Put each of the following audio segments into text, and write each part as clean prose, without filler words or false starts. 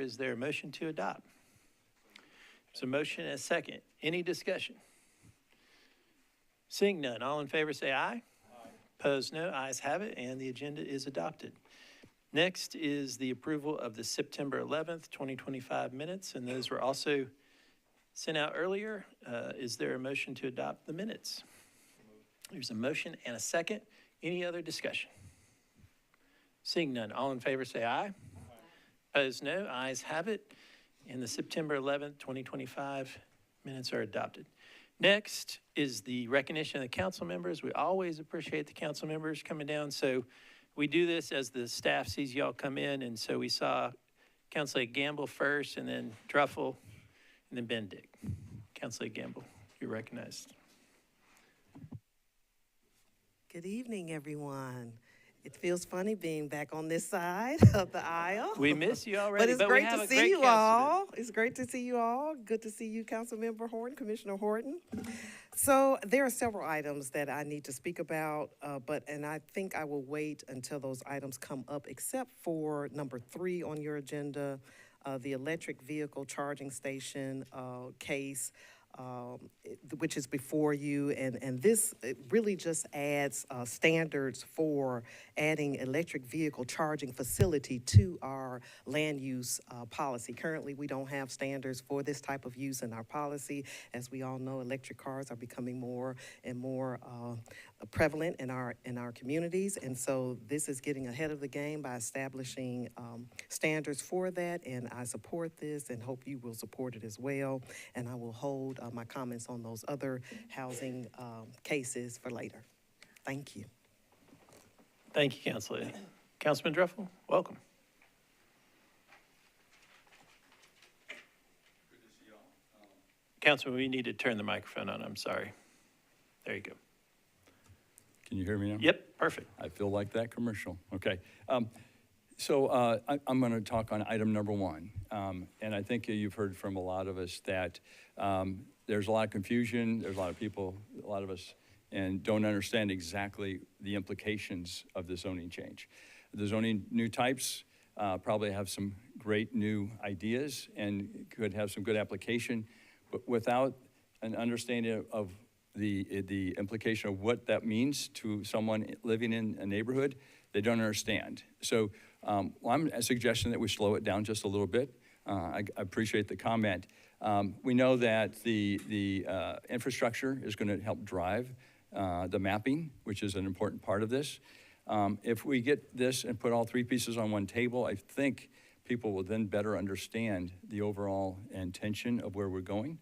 is there a motion to adopt? There's a motion and a second. Any discussion? Seeing none, all in favor say aye. Aye. Opposed, no. Ayes have it, and the agenda is adopted. Next is the approval of the September 11th, 2025 minutes, and those were also sent out earlier. Is there a motion to adopt the minutes? There's a motion and a second. Any other discussion? Seeing none, all in favor say aye. Aye. Opposed, no. Ayes have it, and the September 11th, 2025 minutes are adopted. Next is the recognition of the council members. We always appreciate the council members coming down, so we do this as the staff sees y'all come in, and so we saw Councilor Gamble first, and then Druffel, and then Bendick. Councilor Gamble, you're recognized. Good evening, everyone. It feels funny being back on this side of the aisle. We miss you already, but it's great to see you all. It's great to see you all. Good to see you, Councilmember Horton, Commissioner Horton. So there are several items that I need to speak about, and I think I will wait until those items come up, except for number 3 on your agenda, the electric vehicle charging station case. Which is before you, and this really just adds standards for adding electric vehicle charging facility to our land use policy. Currently, we don't have standards for this type of use in our policy. As we all know, electric cars are becoming more and more prevalent in our communities, and so this is getting ahead of the game by establishing standards for that, and I support this and hope you will support it as well, and I will hold my comments on those other housing cases for later. Thank you. Thank you, Councilor. Councilman Druffel, welcome. Good to see y'all. Councilman, we need to turn the microphone on. I'm sorry. There you go. Can you hear me now? Yep, perfect. I feel like that commercial. Okay. I'm going to talk on item number 1. And I think you've heard from a lot of us that there's a lot of confusion. There's a lot of people, a lot of us, and don't understand exactly the implications of the zoning change. The zoning new types probably have some great new ideas and could have some good application, but without an understanding of the implication of what that means to someone living in a neighborhood, they don't understand. So I'm suggesting that we slow it down just a little bit. I appreciate the comment. We know that the infrastructure is going to help drive the mapping, which is an important part of this. If we get this and put all 3 pieces on one table, I think people will then better understand the overall intention of where we're going.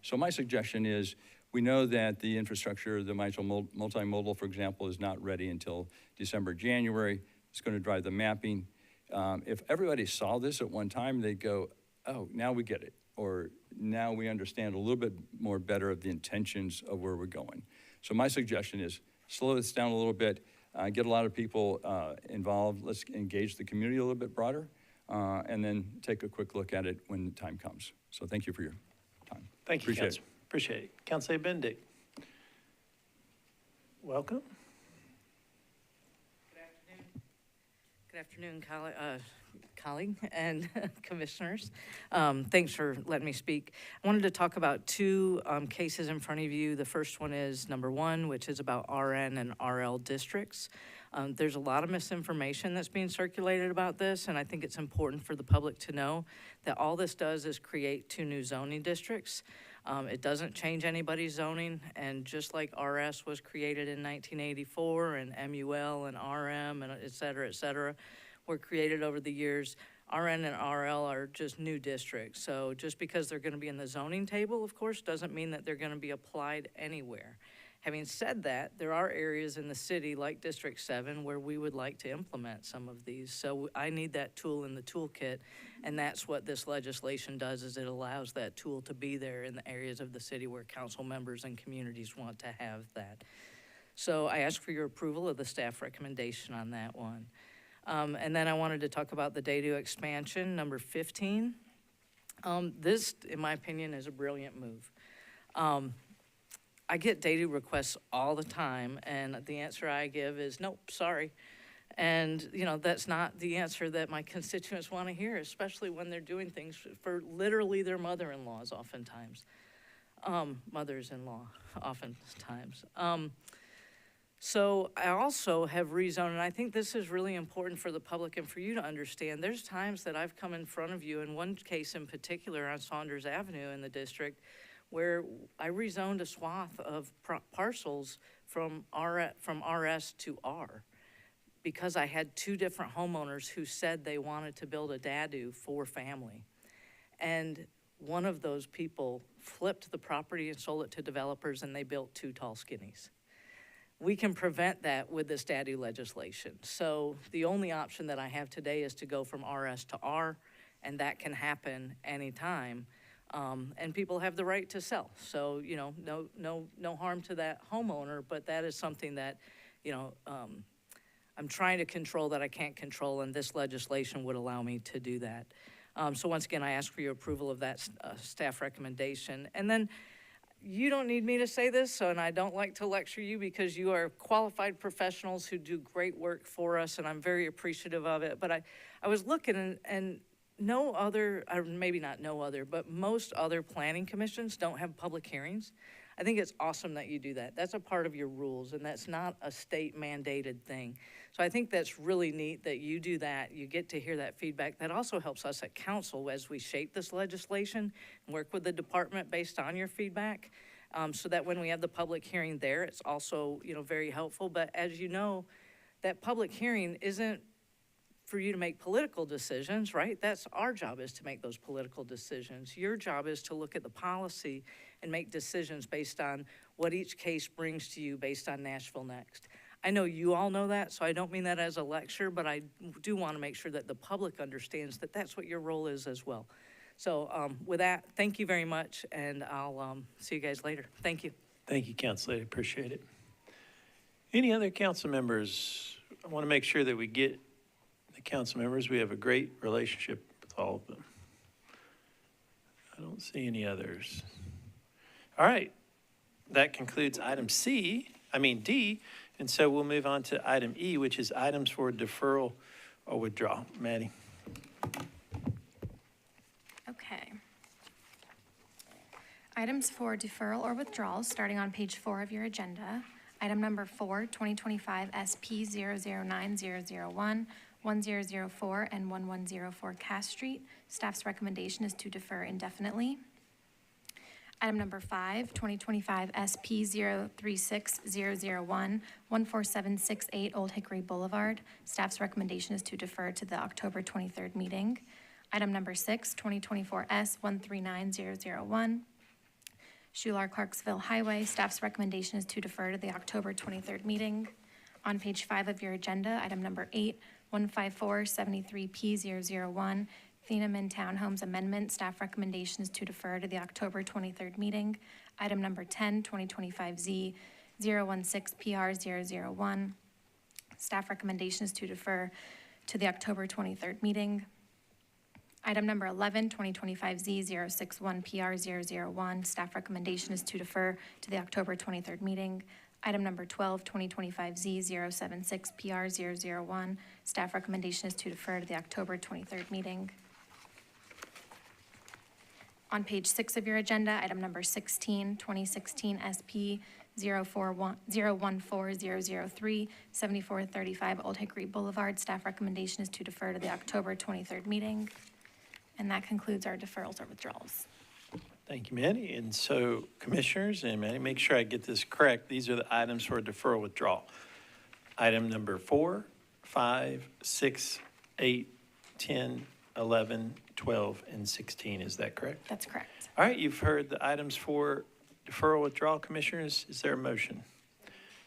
So my suggestion is, we know that the infrastructure, the multimodal, for example, is not ready until December, January. It's going to drive the mapping. If everybody saw this at one time, they'd go, oh, now we get it. Or now we understand a little bit more better of the intentions of where we're going. So my suggestion is slow this down a little bit, get a lot of people involved. Let's engage the community a little bit broader, and then take a quick look at it when the time comes. So thank you for your time. Thank you, Councilman. Appreciate it. Councilor Bendick. Welcome. Good afternoon, colleague and commissioners. Thanks for letting me speak. I wanted to talk about 2 cases in front of you. The first one is number 1, which is about RN and RL districts. There's a lot of misinformation that's being circulated about this, and I think it's important for the public to know that all this does is create 2 new zoning districts. It doesn't change anybody's zoning, and just like RS was created in 1984, and MUL and RM and et cetera, were created over the years, RN and RL are just new districts. So just because they're going to be in the zoning table, of course, doesn't mean that they're going to be applied anywhere. Having said that, there are areas in the city like District 7 where we would like to implement some of these. So I need that tool in the toolkit, and that's what this legislation does, is it allows that tool to be there in the areas of the city where council members and communities want to have that. So I ask for your approval of the staff recommendation on that one. And then I wanted to talk about the data expansion, number 15. This, in my opinion, is a brilliant move. I get data requests all the time, and the answer I give is, nope, sorry. And, you know, that's not the answer that my constituents want to hear, especially when they're doing things for literally their mother-in-laws oftentimes. Mothers-in-law oftentimes. So I also have rezoned, and I think this is really important for the public and for you to understand. There's times that I've come in front of you, in one case in particular on Saunders Avenue in the district, where I rezoned a swath of parcels from RS to R, because I had two different homeowners who said they wanted to build a dadu for family. And one of those people flipped the property and sold it to developers, and they built two tall skinnies. We can prevent that with this dadu legislation. So the only option that I have today is to go from RS to R, and that can happen anytime. And people have the right to sell. So, you know, no harm to that homeowner, but that is something that, you know, I'm trying to control that I can't control, and this legislation would allow me to do that. So once again, I ask for your approval of that staff recommendation. And then you don't need me to say this, and I don't like to lecture you because you are qualified professionals who do great work for us, and I'm very appreciative of it. But I was looking, and no other, or maybe not no other, but most other planning commissions don't have public hearings. I think it's awesome that you do that. That's a part of your rules, and that's not a state mandated thing. So I think that's really neat that you do that. You get to hear that feedback. That also helps us at council as we shape this legislation and work with the department based on your feedback, so that when we have the public hearing there, it's also, you know, very helpful. But as you know, that public hearing isn't for you to make political decisions, right? That's our job, is to make those political decisions. Your job is to look at the policy and make decisions based on what each case brings to you based on Nashville Next. I know you all know that, so I don't mean that as a lecture, but I do want to make sure that the public understands that that's what your role is as well. So with that, thank you very much, and I'll see you guys later. Thank you. Thank you, Councilor. I appreciate it. Any other council members? I want to make sure that we get the council members. We have a great relationship with all of them. I don't see any others. All right. That concludes item D. And so we'll move on to item E, which is items for deferral or withdrawal. Maddie. Okay. Items for deferral or withdrawal, starting on page 4 of your agenda. Item number 4, 2025 SP 009001, 1004, and 1104 Cass Street. Staff's recommendation is to defer indefinitely. Item number 5, 2025 SP 036001, 14768 Old Hickory Boulevard. Staff's recommendation is to defer to the October 23rd meeting. Item number 6, 2024 S 139001, Schular-Clarksville Highway. Staff's recommendation is to defer to the October 23rd meeting. On page 5 of your agenda, item number 8, 15473P001, Thieneman Townhomes Amendment. Staff recommendation is to defer to the October 23rd meeting. Item number 10, 2025Z 016PR001. Staff recommendation is to defer to the October 23rd meeting. Item number 11, 2025Z061PR001. Staff recommendation is to defer to the October 23rd meeting. Item number 12, 2025Z076PR001. Staff recommendation is to defer to the October 23rd meeting. On page 6 of your agenda, item number 16, 2016 SP 014003, 7435 Old Hickory Boulevard. Staff recommendation is to defer to the October 23rd meeting. And that concludes our deferrals or withdrawals. Thank you, Maddie. And so, commissioners, and Maddie, make sure I get this correct. These are the items for deferral withdrawal. Item number 4, 5, 6, 8, 10, 11, 12, and 16. Is that correct? That's correct. All right, you've heard the items for deferral withdrawal, commissioners. Is there a motion?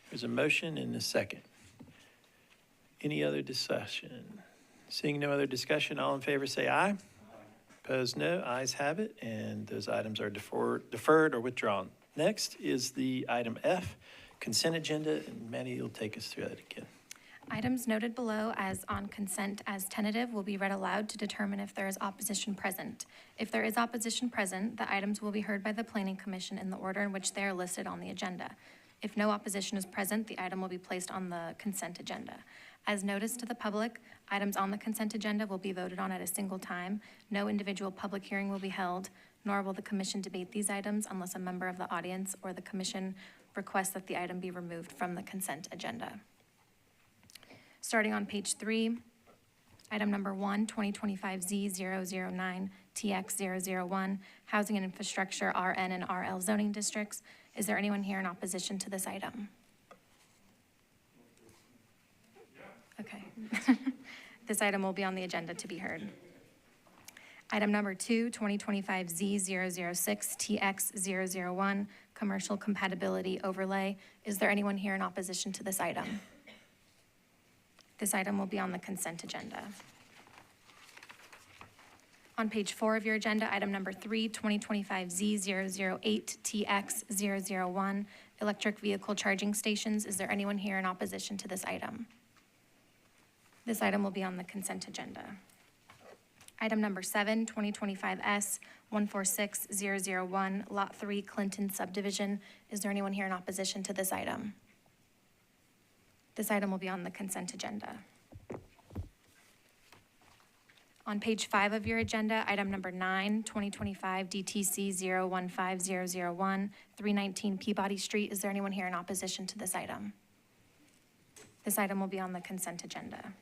There's a motion and a second. Any other discussion? Seeing no other discussion, all in favor say aye. Opposed, no. Ayes have it, and those items are deferred or withdrawn. Next is the item F, consent agenda, and Maddie will take us through that again. Items noted below as on consent as tentative will be read aloud to determine if there is opposition present. If there is opposition present, the items will be heard by the Planning Commission in the order in which they are listed on the agenda. If no opposition is present, the item will be placed on the consent agenda. As noticed to the public, items on the consent agenda will be voted on at a single time. No individual public hearing will be held, nor will the commission debate these items unless a member of the audience or the commission requests that the item be removed from the consent agenda. Starting on page 3, item number 1, 2025Z009 TX001, Housing and Infrastructure RN and RL zoning districts. Is there anyone here in opposition to this item? Okay. This item will be on the agenda to be heard. Item number 2, 2025Z006 TX001, Commercial Compatibility Overlay. Is there anyone here in opposition to this item? This item will be on the consent agenda. On page 4 of your agenda, item number 3, 2025Z008 TX001, Electric Vehicle Charging Stations. Is there anyone here in opposition to this item? This item will be on the consent agenda. Item number 7, 2025S146001, Lot 3, Clinton Subdivision. Is there anyone here in opposition to this item? This item will be on the consent agenda. On page 5 of your agenda, item number 9, 2025 DTC015001, 319 Peabody Street. Is there anyone here in opposition to this item? This item will be on the consent agenda.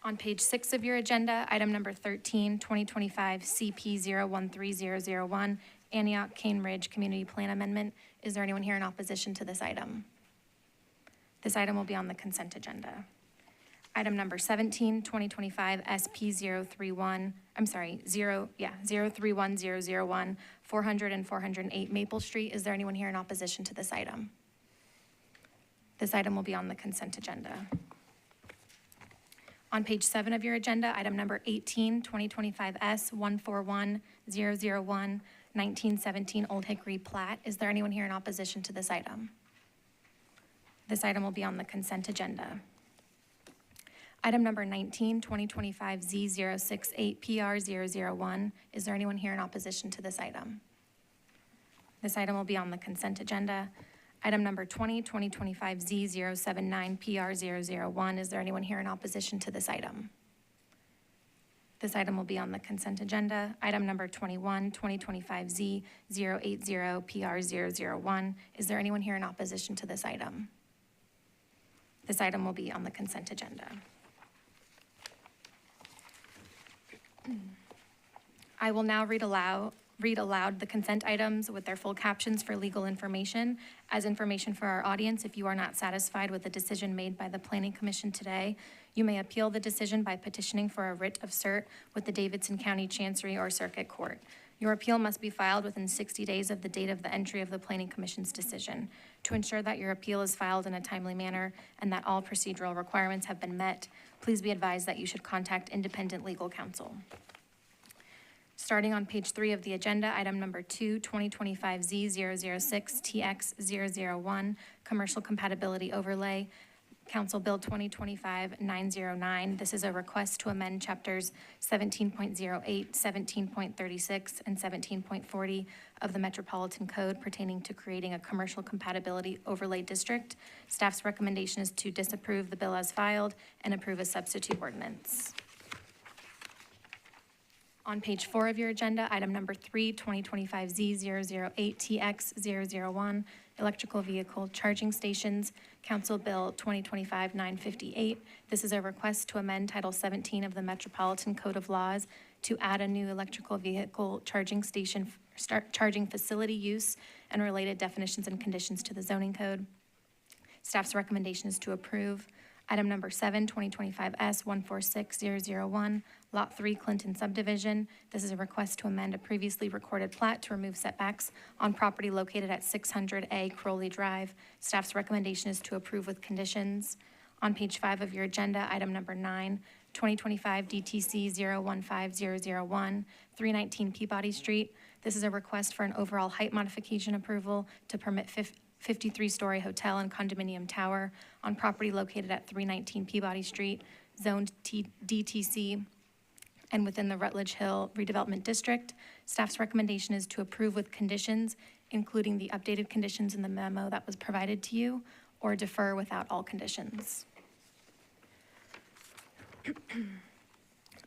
On page 6 of your agenda, item number 13, 2025 CP013001, Antioch Cane Ridge Community Plan Amendment. Is there anyone here in opposition to this item? This item will be on the consent agenda. Item number 17, 2025 SP031, 031001, 400 and 408 Maple Street. Is there anyone here in opposition to this item? This item will be on the consent agenda. On page 7 of your agenda, item number 18, 2025 S141001, 1917 Old Hickory Plat. Is there anyone here in opposition to this item? This item will be on the consent agenda. Item number 19, 2025 Z068 PR001. Is there anyone here in opposition to this item? This item will be on the consent agenda. Item number 20, 2025 Z079 PR001. Is there anyone here in opposition to this item? This item will be on the consent agenda. Item number 21, 2025 Z080 PR001. Is there anyone here in opposition to this item? This item will be on the consent agenda. I will now read aloud the consent items with their full captions for legal information. As information for our audience, if you are not satisfied with the decision made by the Planning Commission today, you may appeal the decision by petitioning for a writ of cert with the Davidson County Chancery or Circuit Court. Your appeal must be filed within 60 days of the date of the entry of the Planning Commission's decision. To ensure that your appeal is filed in a timely manner and that all procedural requirements have been met, please be advised that you should contact independent legal counsel. Starting on page 3 of the agenda, item number 2, 2025 Z006 TX001, Commercial Compatibility Overlay, Council Bill 2025-909. This is a request to amend chapters 17.08, 17.36, and 17.40 of the Metropolitan Code pertaining to creating a commercial compatibility overlay district. Staff's recommendation is to disapprove the bill as filed and approve a substitute ordinance. On page 4 of your agenda, item number 3, 2025 Z008 TX001, Electrical Vehicle Charging Stations, Council Bill 2025-958. This is a request to amend Title 17 of the Metropolitan Code of Laws to add a new electrical vehicle charging station, charging facility use and related definitions and conditions to the zoning code. Staff's recommendation is to approve. Item number 7, 2025 S146001, Lot 3, Clinton Subdivision. This is a request to amend a previously recorded plat to remove setbacks on property located at 600A Crowley Drive. Staff's recommendation is to approve with conditions. On page 5 of your agenda, item number 9, 2025 DTC 015001, 319 Peabody Street. This is a request for an overall height modification approval to permit 53-story hotel and condominium tower on property located at 319 Peabody Street, zoned DTC, and within the Rutledge Hill Redevelopment District. Staff's recommendation is to approve with conditions, including the updated conditions in the memo that was provided to you, or defer without all conditions.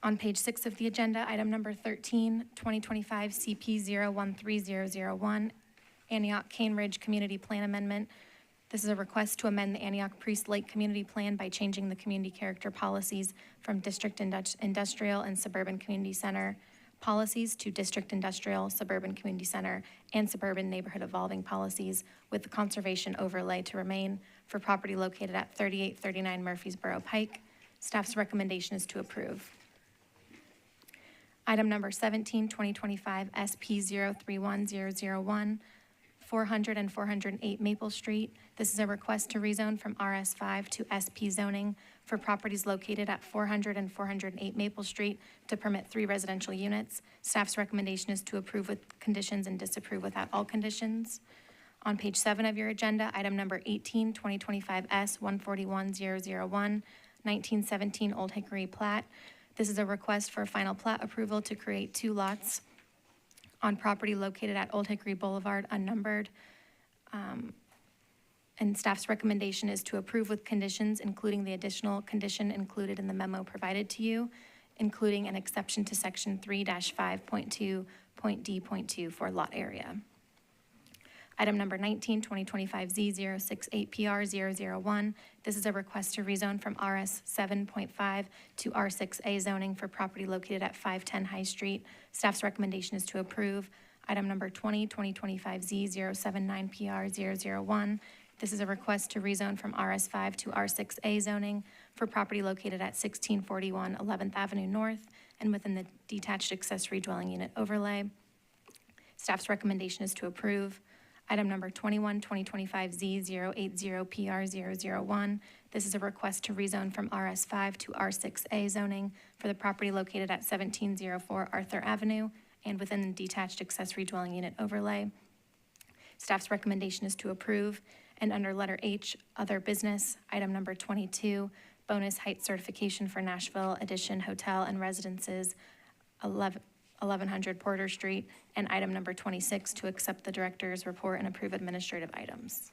On page 6 of the agenda, item number 13, 2025 CP 013001, Antioch Cane Ridge Community Plan Amendment. This is a request to amend the Antioch Priest Lake Community Plan by changing the community character policies from District Industrial and Suburban Community Center policies to District Industrial, Suburban Community Center, and Suburban Neighborhood Evolving policies, with the conservation overlay to remain for property located at 3839 Murfreesboro Pike. Staff's recommendation is to approve. Item number 17, 2025 SP 031001, 400 and 408 Maple Street. This is a request to rezone from RS5 to SP zoning for properties located at 400 and 408 Maple Street to permit 3 residential units. Staff's recommendation is to approve with conditions and disapprove without all conditions. On page 7 of your agenda, item number 18, 2025 S 141001, 1917 Old Hickory plat. This is a request for final plat approval to create 2 lots on property located at Old Hickory Boulevard, unnumbered. And staff's recommendation is to approve with conditions, including the additional condition included in the memo provided to you, including an exception to section 3-5.2.d.2 for lot area. Item number 19, 2025 Z068PR001. This is a request to rezone from RS 7.5 to R6A zoning for property located at 510 High Street. Staff's recommendation is to approve. Item number 20, 2025 Z079PR001. This is a request to rezone from RS5 to R6A zoning for property located at 1641 11th Avenue North and within the detached accessory dwelling unit overlay. Staff's recommendation is to approve. Item number 21, 2025 Z080PR001. This is a request to rezone from RS5 to R6A zoning for the property located at 1704 Arthur Avenue and within the detached accessory dwelling unit overlay. Staff's recommendation is to approve. And under letter H, other business, item number 22, bonus height certification for Nashville Addition Hotel and Residences, 1100 Porter Street, and item number 26, to accept the director's report and approve administrative items.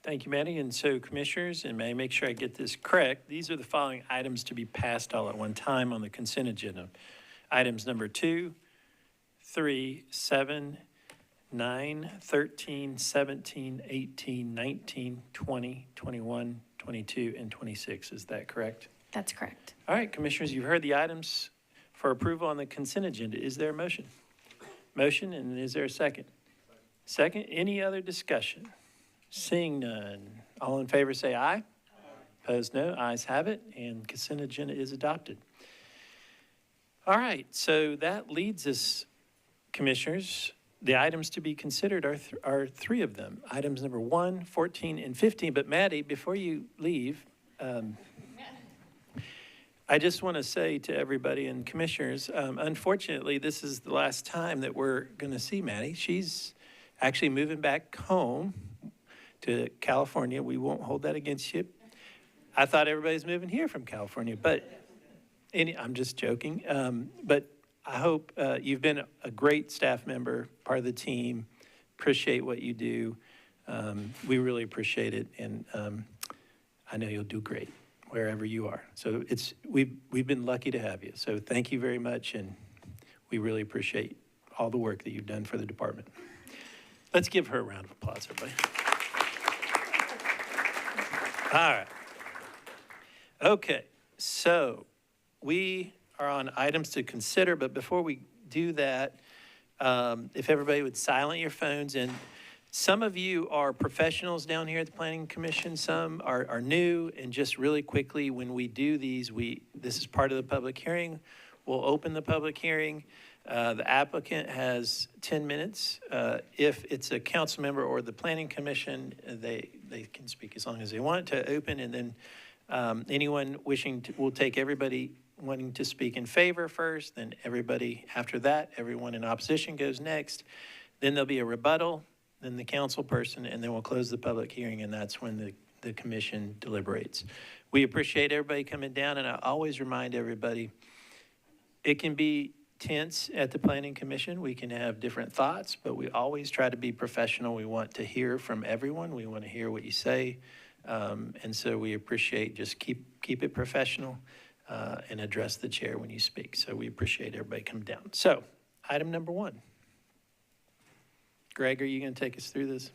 Thank you, Maddie. And so, commissioners, and may I make sure I get this correct, these are the following items to be passed all at one time on the consent agenda. Items number 2, 3, 7, 9, 13, 17, 18, 19, 20, 21, 22, and 26. Is that correct? That's correct. All right, commissioners, you've heard the items for approval on the consent agenda. Is there a motion? Motion, and is there a second? Second, any other discussion? Seeing none, all in favor say aye. Opposed, no. Ayes have it, and consent agenda is adopted. All right, so that leads us, commissioners. The items to be considered are 3 of them. Items number 1, 14, and 15. But Maddie, before you leave, I just want to say to everybody and commissioners, unfortunately, this is the last time that we're going to see Maddie. She's actually moving back home to California. We won't hold that against you. I thought everybody's moving here from California, but I'm just joking. But I hope you've been a great staff member, part of the team. Appreciate what you do. We really appreciate it, and I know you'll do great wherever you are. So we've been lucky to have you. So thank you very much, and we really appreciate all the work that you've done for the department. Let's give her a round of applause, everybody. All right. Okay, so we are on items to consider, but before we do that, if everybody would silent your phones, and some of you are professionals down here at the Planning Commission, some are new, and just really quickly, when we do these, this is part of the public hearing. We'll open the public hearing. The applicant has 10 minutes. If it's a council member or the Planning Commission, they can speak as long as they want to open, and then anyone wishing to, we'll take everybody wanting to speak in favor first, then everybody after that, everyone in opposition goes next. Then there'll be a rebuttal, then the council person, and then we'll close the public hearing, and that's when the commission deliberates. We appreciate everybody coming down, and I always remind everybody, it can be tense at the Planning Commission. We can have different thoughts, but we always try to be professional. We want to hear from everyone. We want to hear what you say. And so we appreciate just keep it professional and address the chair when you speak. So we appreciate everybody coming down. So item number 1. Greg, are you going to take us through this?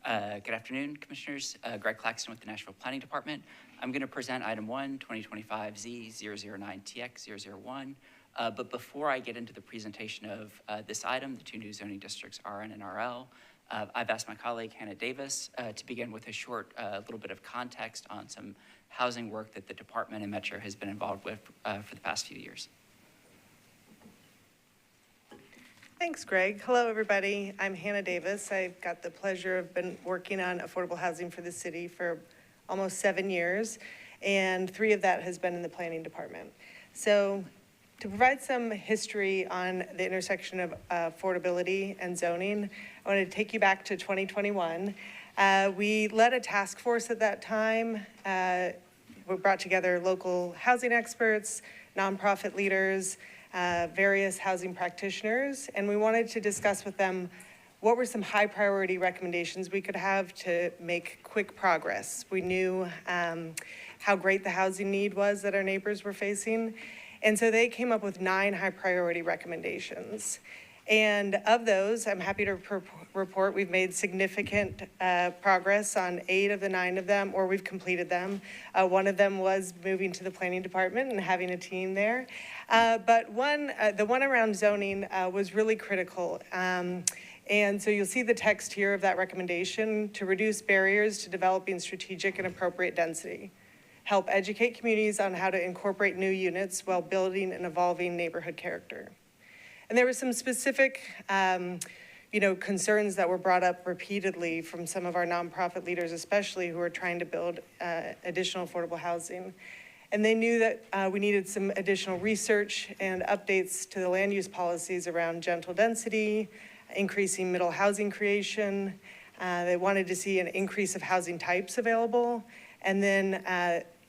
Good afternoon, Commissioners. Greg Claxton with the Nashville Planning Department. I'm going to present item 1, 2025Z009TX001. But before I get into the presentation of this item, the 2 new zoning districts, RN and RL, I've asked my colleague, Hannah Davis, to begin with a short little bit of context on some housing work that the department and Metro has been involved with for the past few years. Thanks, Greg. Hello, everybody. I'm Hannah Davis. I've got the pleasure of been working on affordable housing for the city for almost 7 years, and 3 of that has been in the planning department. So to provide some history on the intersection of affordability and zoning, I want to take you back to 2021. We led a task force at that time. We brought together local housing experts, nonprofit leaders, various housing practitioners, and we wanted to discuss with them what were some high priority recommendations we could have to make quick progress. We knew how great the housing need was that our neighbors were facing, and so they came up with 9 high priority recommendations. And of those, I'm happy to report we've made significant progress on 8 of the 9 of them, or we've completed them. One of them was moving to the planning department and having a team there. But the one around zoning was really critical. And so you'll see the text here of that recommendation: to reduce barriers to developing strategic and appropriate density, help educate communities on how to incorporate new units while building an evolving neighborhood character. And there were some specific, concerns that were brought up repeatedly from some of our nonprofit leaders, especially who are trying to build additional affordable housing. And they knew that we needed some additional research and updates to the land use policies around gentle density, increasing middle housing creation. They wanted to see an increase of housing types available, and then,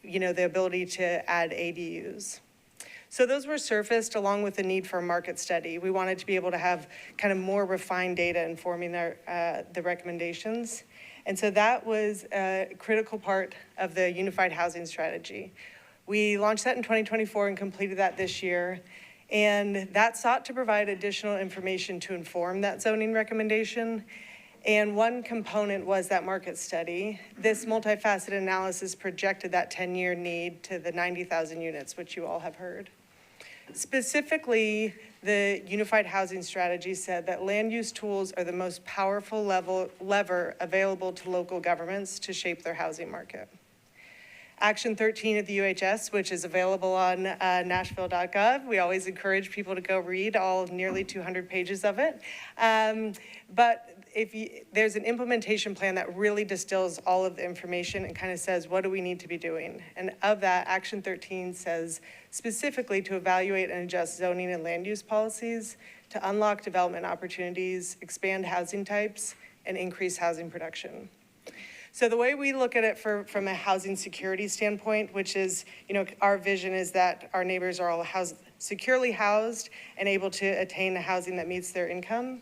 the ability to add ADUs. So those were surfaced along with the need for a market study. We wanted to be able to have kind of more refined data informing the recommendations. And so that was a critical part of the unified housing strategy. We launched that in 2024 and completed that this year. And that sought to provide additional information to inform that zoning recommendation. And one component was that market study. This multifaceted analysis projected that 10-year need to the 90,000 units, which you all have heard. Specifically, the unified housing strategy said that land use tools are the most powerful lever available to local governments to shape their housing market. Action 13 of the UHS, which is available on nashville.gov. We always encourage people to go read all nearly 200 pages of it. But there's an implementation plan that really distills all of the information and kind of says, what do we need to be doing? And of that, Action 13 says specifically to evaluate and adjust zoning and land use policies to unlock development opportunities, expand housing types, and increase housing production. So the way we look at it from a housing security standpoint, which is, our vision is that our neighbors are all securely housed and able to attain the housing that meets their income.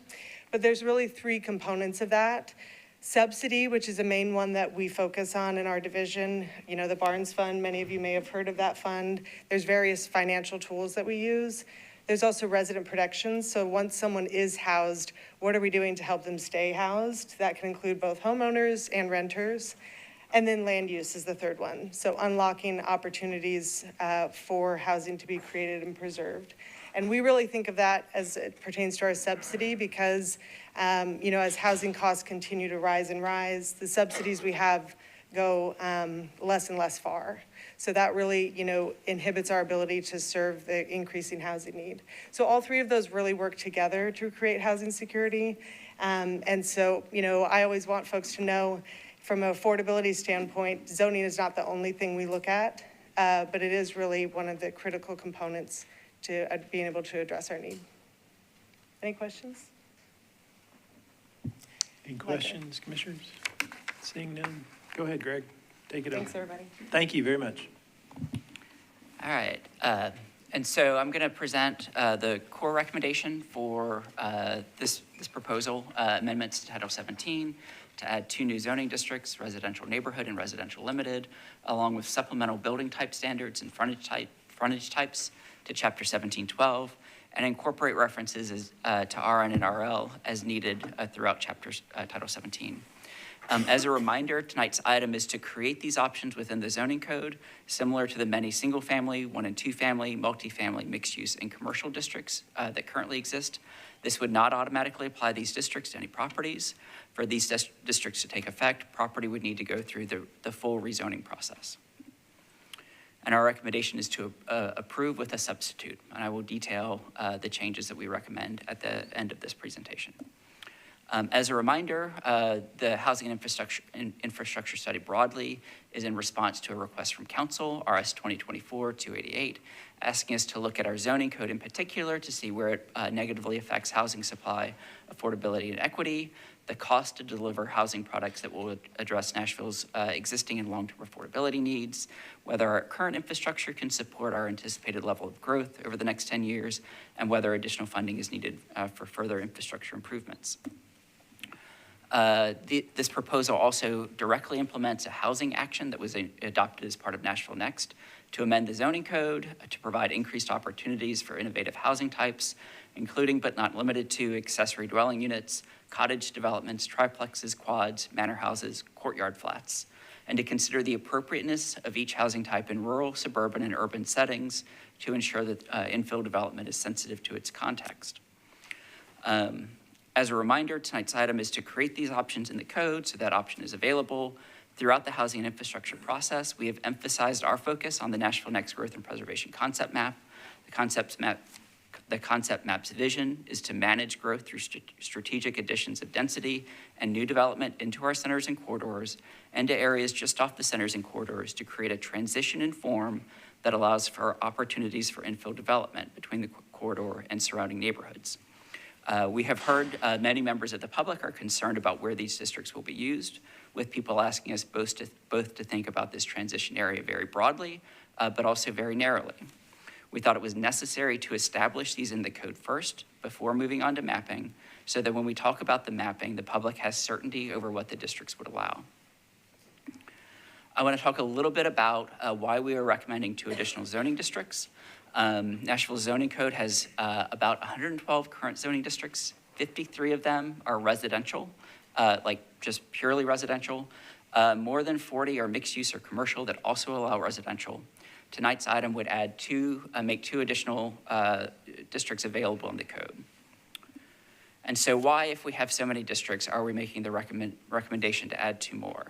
But there's really 3 components of that. Subsidy, which is the main one that we focus on in our division. The Barnes Fund, many of you may have heard of that fund. There's various financial tools that we use. There's also resident protections. So once someone is housed, what are we doing to help them stay housed? That can include both homeowners and renters. And then land use is the 3rd one. So unlocking opportunities for housing to be created and preserved. And we really think of that as it pertains to our subsidy because, as housing costs continue to rise and rise, the subsidies we have go less and less far. So that really, inhibits our ability to serve the increasing housing need. So all 3 of those really work together to create housing security. And so, I always want folks to know from an affordability standpoint, zoning is not the only thing we look at, but it is really one of the critical components to being able to address our need. Any questions? Any questions, commissioners? Seeing none, go ahead, Greg. Take it over. Thanks, everybody. Thank you very much. All right. And so I'm going to present the core recommendation for this proposal, amendments to Title 17, to add 2 new zoning districts, residential neighborhood and residential limited, along with supplemental building type standards and frontage types to Chapter 1712, and incorporate references to RN and RL as needed throughout Title 17. As a reminder, tonight's item is to create these options within the zoning code, similar to the many single-family, 1- and 2-family, multifamily, mixed-use, and commercial districts that currently exist. This would not automatically apply these districts to any properties. For these districts to take effect, property would need to go through the full rezoning process. And our recommendation is to approve with a substitute, and I will detail the changes that we recommend at the end of this presentation. As a reminder, the Housing and Infrastructure Study broadly is in response to a request from Council, RS 2024-288, asking us to look at our zoning code in particular to see where it negatively affects housing supply, affordability, and equity, the cost to deliver housing products that will address Nashville's existing and long-term affordability needs, whether our current infrastructure can support our anticipated level of growth over the next 10 years, and whether additional funding is needed for further infrastructure improvements. This proposal also directly implements a housing action that was adopted as part of Nashville Next to amend the zoning code to provide increased opportunities for innovative housing types, including but not limited to accessory dwelling units, cottage developments, triplexes, quads, manor houses, courtyard flats, and to consider the appropriateness of each housing type in rural, suburban, and urban settings to ensure that infill development is sensitive to its context. As a reminder, tonight's item is to create these options in the code so that option is available. Throughout the housing and infrastructure process, we have emphasized our focus on the Nashville Next Growth and Preservation Concept Map. The concept map's vision is to manage growth through strategic additions of density and new development into our centers and corridors and to areas just off the centers and corridors to create a transition in form that allows for opportunities for infill development between the corridor and surrounding neighborhoods. We have heard many members of the public are concerned about where these districts will be used, with people asking us both to think about this transition area very broadly, but also very narrowly. We thought it was necessary to establish these in the code first before moving on to mapping, so that when we talk about the mapping, the public has certainty over what the districts would allow. I want to talk a little bit about why we are recommending 2 additional zoning districts. Nashville's zoning code has about 112 current zoning districts. 53 of them are residential, like just purely residential. More than 40 are mixed use or commercial that also allow residential. Tonight's item would add make 2 additional districts available in the code. And so why, if we have so many districts, are we making the recommendation to add 2 more?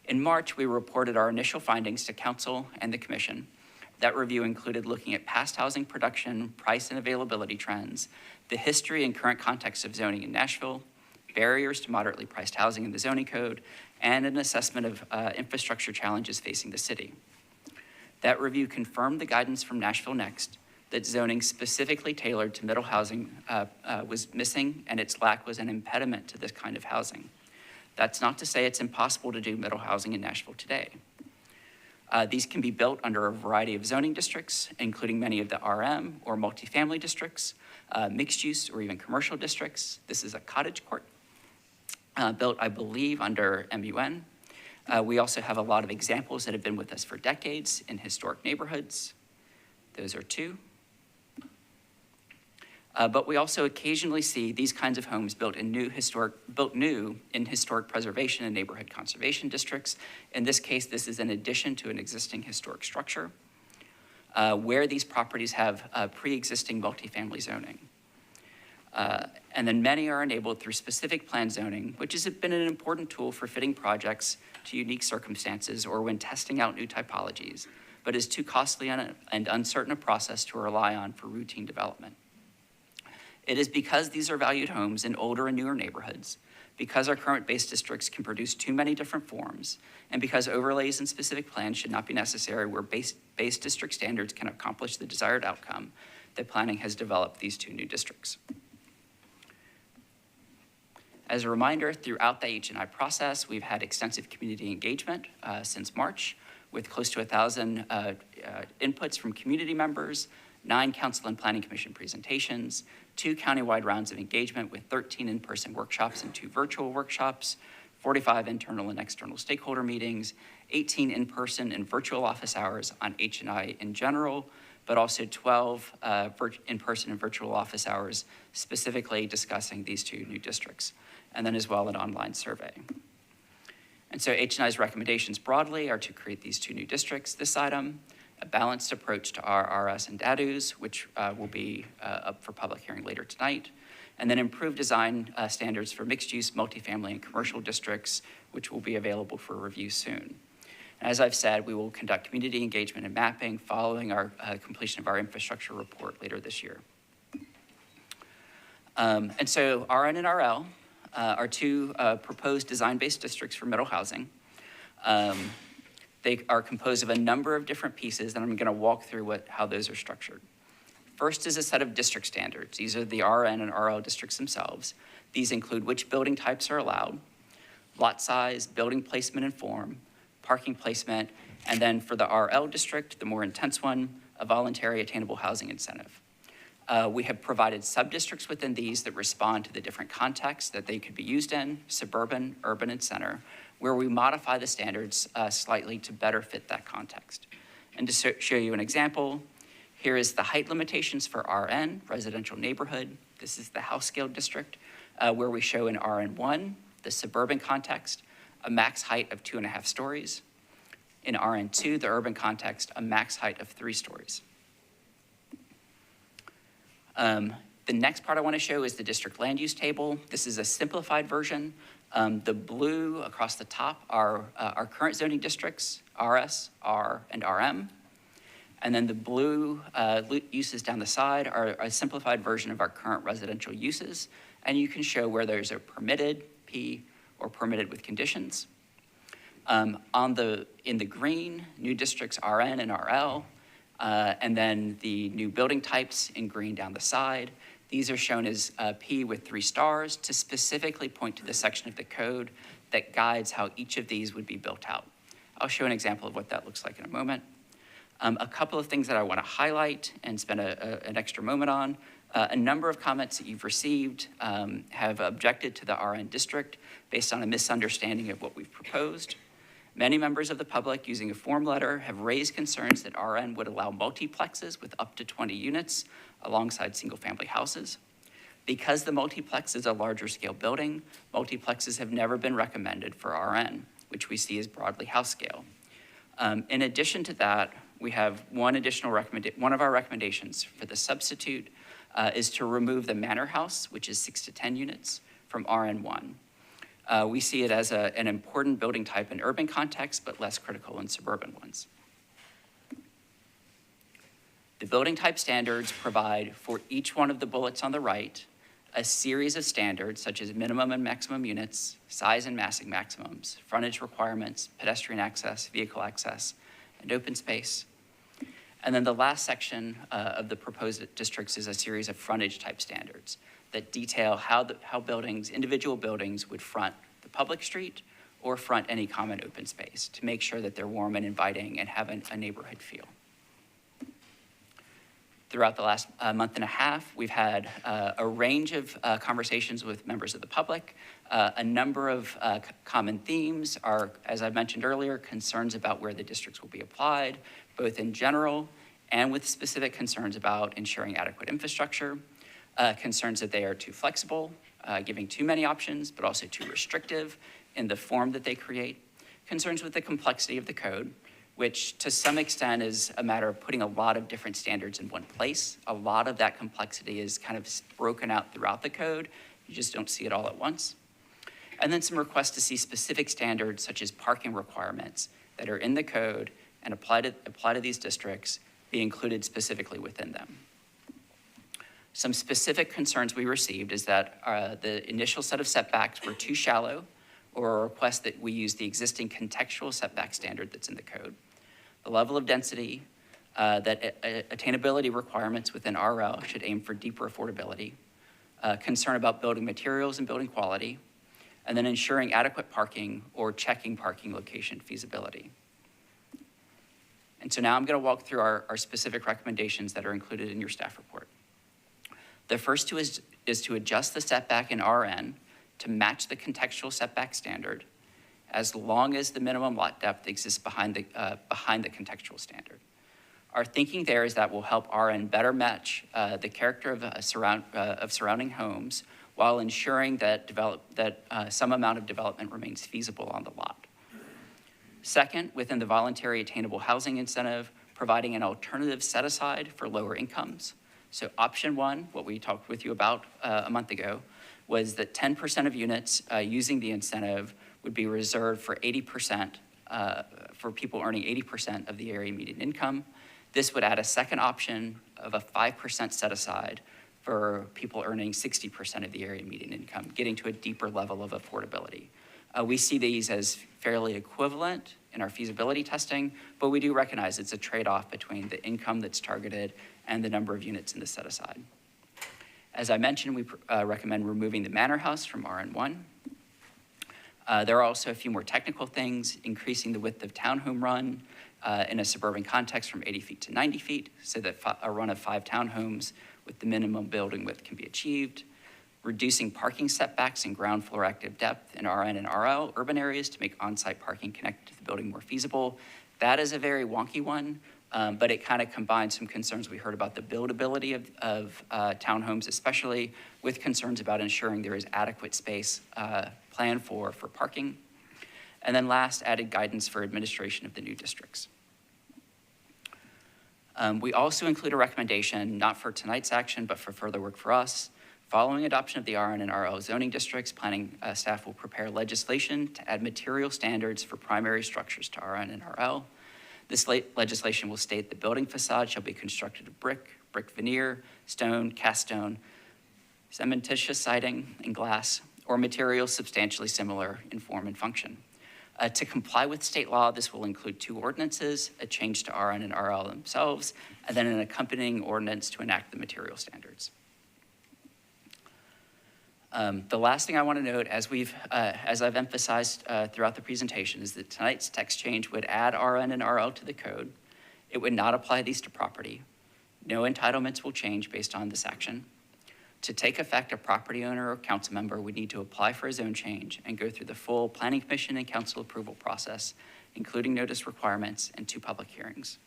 In March, we reported our initial findings to Council and the Commission. That review included looking at past housing production, price and availability trends, the history and current context of zoning in Nashville, barriers to moderately priced housing in the zoning code, and an assessment of infrastructure challenges facing the city. That review confirmed the guidance from Nashville Next that zoning specifically tailored to middle housing was missing, and its lack was an impediment to this kind of housing. That's not to say it's impossible to do middle housing in Nashville today. These can be built under a variety of zoning districts, including many of the RM or multifamily districts, mixed use or even commercial districts. This is a cottage court built, I believe, under MUN. We also have a lot of examples that have been with us for decades in historic neighborhoods. Those are 2. But we also occasionally see these kinds of homes built new in historic preservation and neighborhood conservation districts. In this case, this is an addition to an existing historic structure where these properties have pre-existing multifamily zoning. And then many are enabled through specific plan zoning, which has been an important tool for fitting projects to unique circumstances or when testing out new typologies, but is too costly and uncertain a process to rely on for routine development. It is because these are valued homes in older and newer neighborhoods, because our current base districts can produce too many different forms, and because overlays and specific plans should not be necessary where base district standards can accomplish the desired outcome, that planning has developed these 2 new districts. As a reminder, throughout the H&I process, we've had extensive community engagement since March. with close to 1,000 inputs from community members, 9 council and planning commission presentations, 2 countywide rounds of engagement with 13 in-person workshops and 2 virtual workshops, 45 internal and external stakeholder meetings, 18 in-person and virtual office hours on H&I in general, but also 12 in-person and virtual office hours specifically discussing these 2 new districts, and then as well an online survey. And so H&I's recommendations broadly are to create these 2 new districts, this item, a balanced approach to RRS and DADUs, which will be up for public hearing later tonight, and then improved design standards for mixed-use, multifamily, and commercial districts, which will be available for review soon. As I've said, we will conduct community engagement and mapping following our completion of our infrastructure report later this year. And so RN and RL are 2 proposed design-based districts for middle housing. They are composed of a number of different pieces, and I'm going to walk through how those are structured. First is a set of district standards. These are the RN and RL districts themselves. These include which building types are allowed, lot size, building placement and form, parking placement, and then for the RL district, the more intense one, a voluntary attainable housing incentive. We have provided sub-districts within these that respond to the different contexts that they could be used in, suburban, urban, and center, where we modify the standards slightly to better fit that context. And to show you an example, here is the height limitations for RN, residential neighborhood. This is the house scale district, where we show in RN1, the suburban context, a max height of 2.5 stories. In RN2, the urban context, a max height of 3 stories. The next part I want to show is the district land use table. This is a simplified version. The blue across the top are our current zoning districts, RS, R, and RM. And then the blue uses down the side are a simplified version of our current residential uses. And you can show where there's a permitted, P, or permitted with conditions. In the green, new districts RN and RL, and then the new building types in green down the side. These are shown as P with 3 stars to specifically point to the section of the code that guides how each of these would be built out. I'll show an example of what that looks like in a moment. A couple of things that I want to highlight and spend an extra moment on. A number of comments that you've received have objected to the RN district based on a misunderstanding of what we've proposed. Many members of the public using a form letter have raised concerns that RN would allow multiplexes with up to 20 units alongside single-family houses. Because the multiplex is a larger scale building, multiplexes have never been recommended for RN, which we see as broadly house scale. In addition to that, we have one of our recommendations for the substitute is to remove the manor house, which is 6 to 10 units, from RN1. We see it as an important building type in urban contexts, but less critical in suburban ones. The building type standards provide for each one of the bullets on the right a series of standards such as minimum and maximum units, size and massing maximums, frontage requirements, pedestrian access, vehicle access, and open space. And then the last section of the proposed districts is a series of frontage type standards that detail how individual buildings would front the public street or front any common open space to make sure that they're warm and inviting and have a neighborhood feel. Throughout the last month and a half, we've had a range of conversations with members of the public. A number of common themes are, as I mentioned earlier, concerns about where the districts will be applied, both in general and with specific concerns about ensuring adequate infrastructure, concerns that they are too flexible, giving too many options, but also too restrictive in the form that they create, concerns with the complexity of the code, which to some extent is a matter of putting a lot of different standards in one place. A lot of that complexity is kind of broken out throughout the code. You just don't see it all at once. And then some requests to see specific standards such as parking requirements that are in the code and apply to these districts be included specifically within them. Some specific concerns we received is that the initial set of setbacks were too shallow, or a request that we use the existing contextual setback standard that's in the code. The level of density, that attainability requirements within RL should aim for deeper affordability, concern about building materials and building quality, and then ensuring adequate parking or checking parking location feasibility. And so now I'm going to walk through our specific recommendations that are included in your staff report. The first two is to adjust the setback in RN to match the contextual setback standard as long as the minimum lot depth exists behind the contextual standard. Our thinking there is that will help RN better match the character of surrounding homes while ensuring that some amount of development remains feasible on the lot. Second, within the voluntary attainable housing incentive, providing an alternative set-aside for lower incomes. So option one, what we talked with you about a month ago, was that 10% of units using the incentive would be reserved for 80%, for people earning 80% of the area median income. This would add a second option of a 5% set-aside for people earning 60% of the area median income, getting to a deeper level of affordability. We see these as fairly equivalent in our feasibility testing, but we do recognize it's a trade-off between the income that's targeted and the number of units in the set-aside. As I mentioned, we recommend removing the manor house from RN1. There are also a few more technical things, increasing the width of townhome run in a suburban context from 80 feet to 90 feet, so that a run of 5 townhomes with the minimum building width can be achieved. Reducing parking setbacks and ground floor active depth in RN and RL urban areas to make on-site parking connected to the building more feasible. That is a very wonky one, but it kind of combines some concerns we heard about the buildability of townhomes, especially with concerns about ensuring there is adequate space planned for parking. And then last, added guidance for administration of the new districts. We also include a recommendation, not for tonight's action, but for further work for us. Following adoption of the RN and RL zoning districts, planning staff will prepare legislation to add material standards for primary structures to RN and RL. This legislation will state the building facade shall be constructed of brick veneer, stone, cast stone, cementitious siding, and glass, or materials substantially similar in form and function. To comply with state law, this will include 2 ordinances, a change to RN and RL themselves, and then an accompanying ordinance to enact the material standards. The last thing I want to note, as I've emphasized throughout the presentation, is that tonight's text change would add RN and RL to the code. It would not apply these to property. No entitlements will change based on this action. To take effect, a property owner or council member would need to apply for a zone change and go through the full planning commission and council approval process, including notice requirements and 2 public hearings.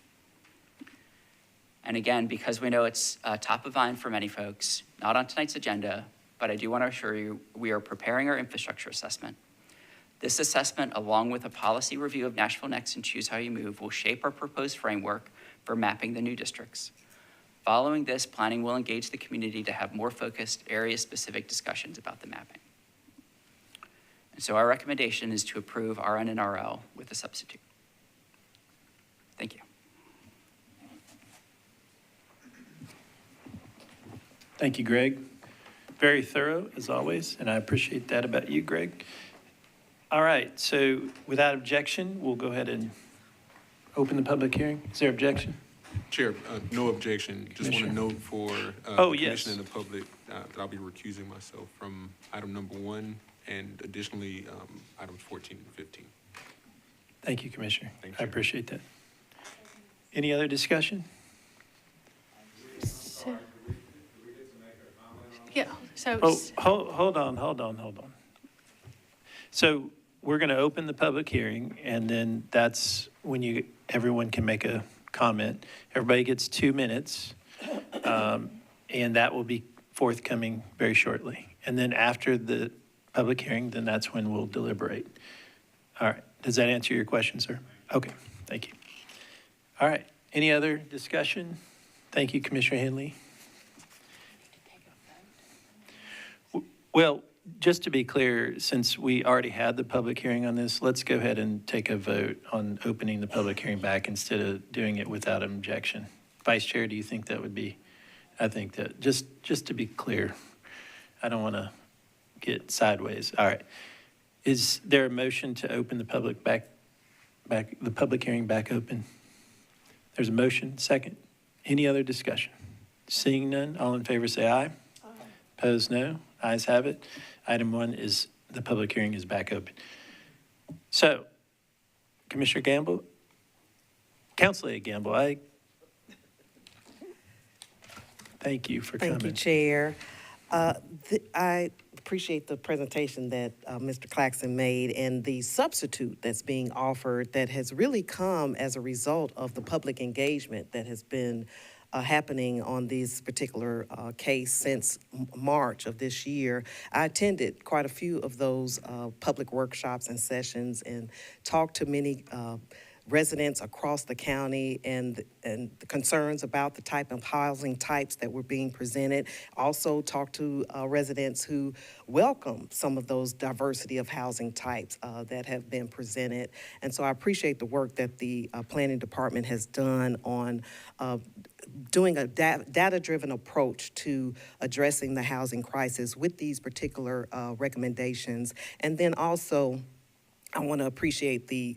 And again, because we know it's top of mind for many folks, not on tonight's agenda, but I do want to assure you we are preparing our infrastructure assessment. This assessment, along with a policy review of Nashville Next and Choose How You Move, will shape our proposed framework for mapping the new districts. Following this, planning will engage the community to have more focused, area-specific discussions about the mapping. And so our recommendation is to approve RN and RL with a substitute. Thank you. Thank you, Greg. Very thorough, as always, and I appreciate that about you, Greg. All right, so without objection, we'll go ahead and open the public hearing. Is there objection? Chair, no objection. Just want to note for the commission and the public that I'll be recusing myself from item number 1 and additionally items 14 and 15. Thank you, Commissioner. Thank I you. appreciate that. Any other discussion? Yeah, so. Oh, hold on. So we're going to open the public hearing, and then that's when everyone can make a comment. Everybody gets 2 minutes, and that will be forthcoming very shortly. And then after the public hearing, then that's when we'll deliberate. All right. Does that answer your question, sir? Okay. Thank you. All right. Any other discussion? Thank you, Commissioner Henley. Well, just to be clear, since we already had the public hearing on this, let's go ahead and take a vote on opening the public hearing back instead of doing it without objection. Vice Chair, do you think that would be, I think that, just to be clear, I don't want to get sideways. All right. Is there a motion to open the public hearing back open? There's a motion, second. Any other discussion? Seeing none, all in favor say aye. Aye. Opposed, no. Ayes have it. Item 1 is the public hearing is back open. So, Commissioner Gamble, Councilor Gamble, thank you for coming. Thank you, Chair. I appreciate the presentation that Mr. Claxton made and the substitute that's being offered that has really come as a result of the public engagement that has been happening on this particular case since March of this year. I attended quite a few of those public workshops and sessions and talked to many residents across the county and the concerns about the type of housing types that were being presented. Also talked to residents who welcome some of those diversity of housing types that have been presented. And so I appreciate the work that the planning department has done on doing a data-driven approach to addressing the housing crisis with these particular recommendations. And then also, I want to appreciate the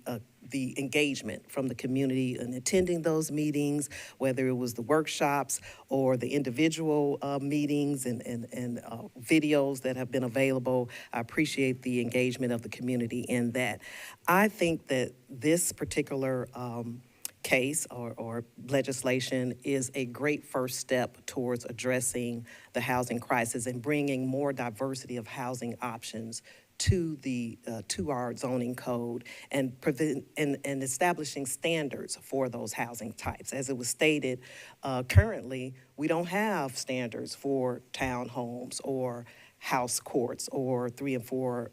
engagement from the community in attending those meetings, whether it was the workshops or the individual meetings and videos that have been available. I appreciate the engagement of the community in that. I think that this particular case or legislation is a great first step towards addressing the housing crisis and bringing more diversity of housing options to our zoning code and establishing standards for those housing types. As it was stated, currently we don't have standards for townhomes or house courts or 3 and 4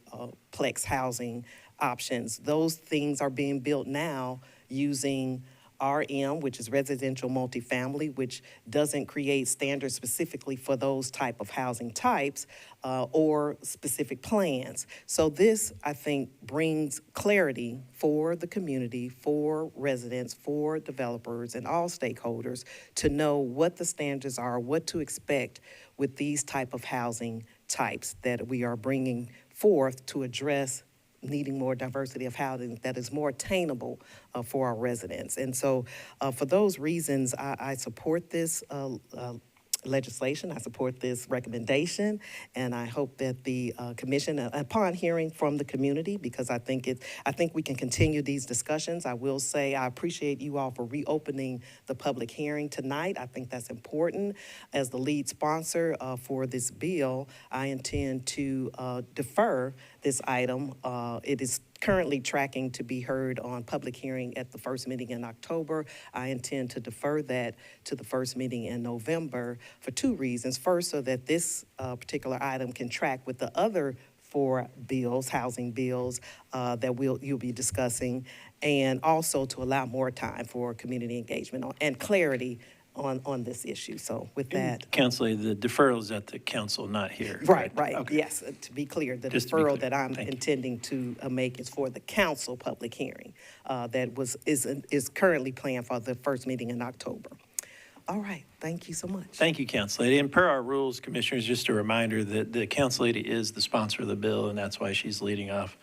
plex housing options. Those things are being built now using RM, which is residential multifamily, which doesn't create standards specifically for those type of housing types or specific plans. So this, I think, brings clarity for the community, for residents, for developers, and all stakeholders to know what the standards are, what to expect with these type of housing types that we are bringing forth to address needing more diversity of housing that is more attainable for our residents. And so for those reasons, I support this legislation. I support this recommendation, and I hope that the commission, upon hearing from the community, because I think we can continue these discussions. I will say I appreciate you all for reopening the public hearing tonight. I think that's important. As the lead sponsor for this bill, I intend to defer this item. It is currently tracking to be heard on public hearing at the first meeting in October. I intend to defer that to the first meeting in November for 2 reasons. First, so that this particular item can track with the other 4 bills, housing bills that you'll be discussing, and also to allow more time for community engagement and clarity on this issue. So with that. Councilor, the deferral is at the council, not here. Right. Okay. Yes, to be clear, the Just to be deferral clear. that I'm Thank you. intending to make is for the council public hearing that is currently planned for the first meeting in October. All right, thank you so much. Thank you, Council Lady. And per our rules, Commissioners, just a reminder that the Council Lady is the sponsor of the bill, and that's why she's leading off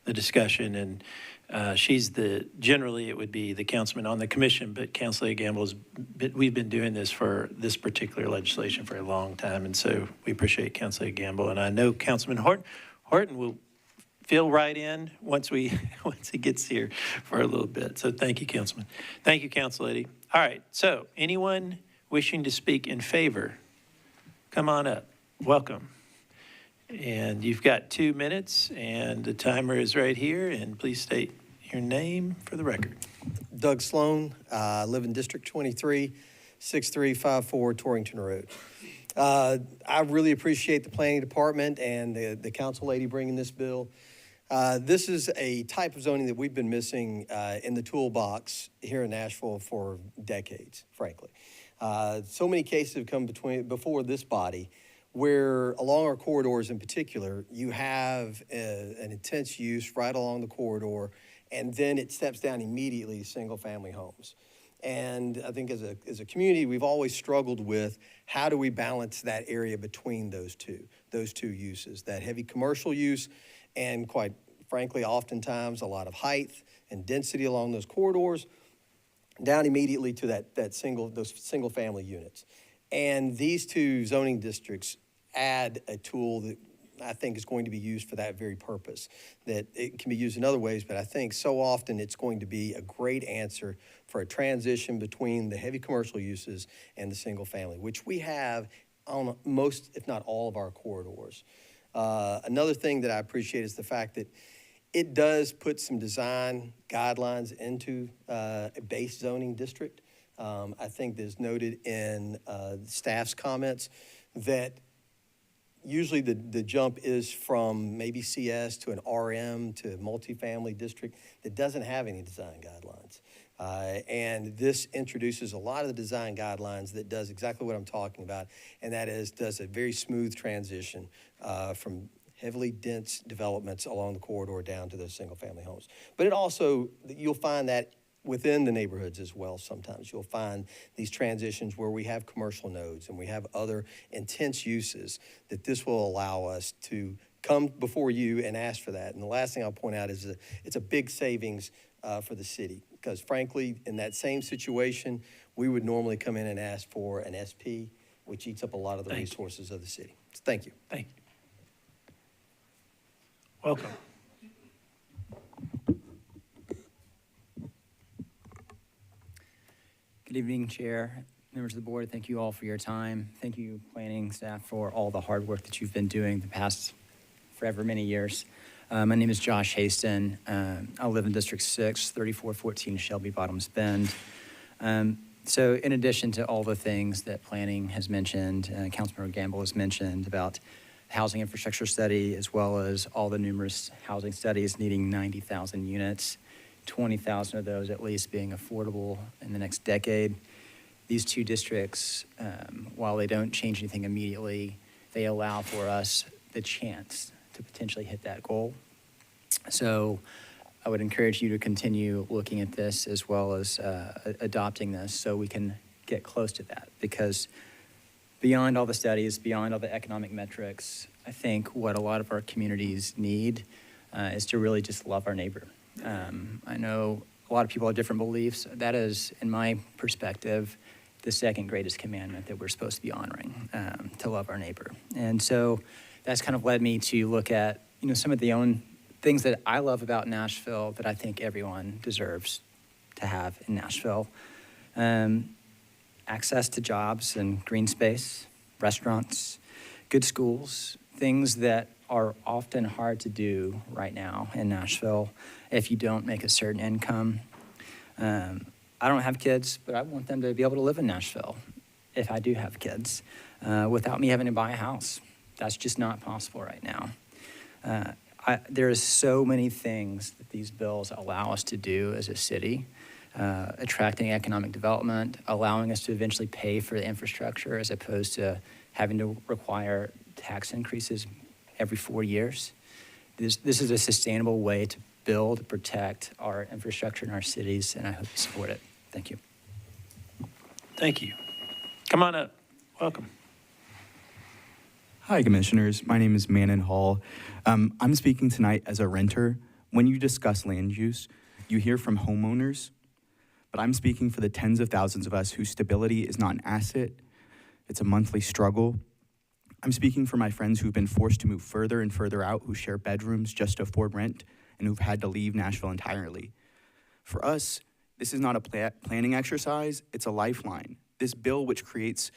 the discussion. And generally it would be the councilman on the commission, but Council Lady we've been doing this for this particular legislation for a long time. And so we appreciate Council Lady Gamble. And I know Councilman Horton will fill right in once he gets here for a little bit. So thank you, Councilman. Thank you, Council Lady. All right, so anyone wishing to speak in favor, come on up. Welcome. And you've got 2 minutes, and the timer is right here, and please state your name for the record. Doug Sloan, live in District 23, 6354 Torrington Road. I really appreciate the planning department and the council lady bringing this bill. This is a type of zoning that we've been missing in the toolbox here in Nashville for decades, frankly. So many cases have come before this body where along our corridors in particular, you have an intense use right along the corridor, and then it steps down immediately to single-family homes. And I think as a community, we've always struggled with how do we balance that area between those two uses, that heavy commercial use and, quite frankly, oftentimes a lot of height and density along those corridors down immediately to those single-family units. And these 2 zoning districts add a tool that I think is going to be used for that very purpose. That it can be used in other ways, but I think so often it's going to be a great answer for a transition between the heavy commercial uses and the single family, which we have on most, if not all, of our corridors. Another thing that I appreciate is the fact that it does put some design guidelines into a base zoning district. I think there's noted in staff's comments that usually the jump is from maybe CS to an RM to a multifamily district that doesn't have any design guidelines. And this introduces a lot of the design guidelines that does exactly what I'm talking about, and that is does a very smooth transition from heavily dense developments along the corridor down to those single-family homes. But it also, you'll find that within the neighborhoods as well sometimes. You'll find these transitions where we have commercial nodes and we have other intense uses that this will allow us to come before you and ask for that. And the last thing I'll point out is it's a big savings for the city, because frankly, in that same situation, we would normally come in and ask for an SP, which eats up a lot of the resources of the city. So thank you. Thank you. Welcome. Good evening, Chair, members of the board. Thank you all for your time. Thank you, planning staff, for all the hard work that you've been doing the past forever many years. My name is Josh Haston. I live in District 6, 3414 Shelby Bottoms Bend. So in addition to all the things that planning has mentioned, Councilmember Gamble has mentioned about housing infrastructure study, as well as all the numerous housing studies needing 90,000 units, 20,000 of those at least being affordable in the next decade. These two districts, while they don't change anything immediately, they allow for us the chance to potentially hit that goal. So I would encourage you to continue looking at this as well as adopting this so we can get close to that, because beyond all the studies, beyond all the economic metrics, I think what a lot of our communities need is to really just love our neighbor. I know a lot of people have different beliefs. That is, in my perspective, the second greatest commandment that we're supposed to be honoring, to love our neighbor. And so that's kind of led me to look at, some of the own things that I love about Nashville that I think everyone deserves to have in Nashville. Access to jobs and green space, restaurants, good schools, things that are often hard to do right now in Nashville if you don't make a certain income. I don't have kids, but I want them to be able to live in Nashville if I do have kids without me having to buy a house. That's just not possible right now. There is so many things that these bills allow us to do as a city. Attracting economic development, allowing us to eventually pay for the infrastructure as opposed to having to require tax increases every 4 years. This is a sustainable way to build, protect our infrastructure in our cities, and I hope you support it. Thank you. Thank you. Come on up. Welcome. Hi, Commissioners. My name is Manon Hall. I'm speaking tonight as a renter. When you discuss land use, you hear from homeowners, but I'm speaking for the tens of thousands of us whose stability is not an asset. It's a monthly struggle. I'm speaking for my friends who've been forced to move further and further out, who share bedrooms just to afford rent, and who've had to leave Nashville entirely. For us, this is not a planning exercise, it's a lifeline. This bill, which creates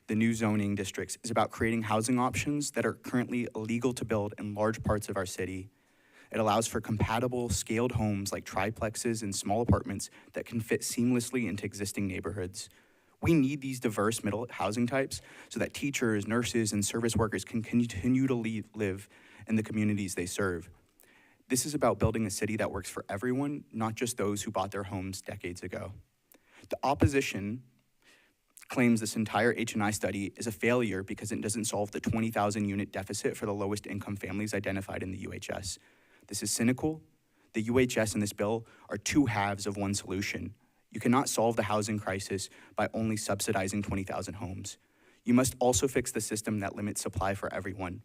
the new zoning districts, is about creating housing options that are currently illegal to build in large parts of our city. It allows for compatible, scaled homes like triplexes and small apartments that can fit seamlessly into existing neighborhoods. We need these diverse middle housing types so that teachers, nurses, and service workers can continue to live in the communities they serve. This is about building a city that works for everyone, not just those who bought their homes decades ago. The opposition claims this entire H&I study is a failure because it doesn't solve the 20,000 unit deficit for the lowest income families identified in the UHS. This is cynical. The UHS and this bill are two halves of one solution. You cannot solve the housing crisis by only subsidizing 20,000 homes. You must also fix the system that limits supply for everyone.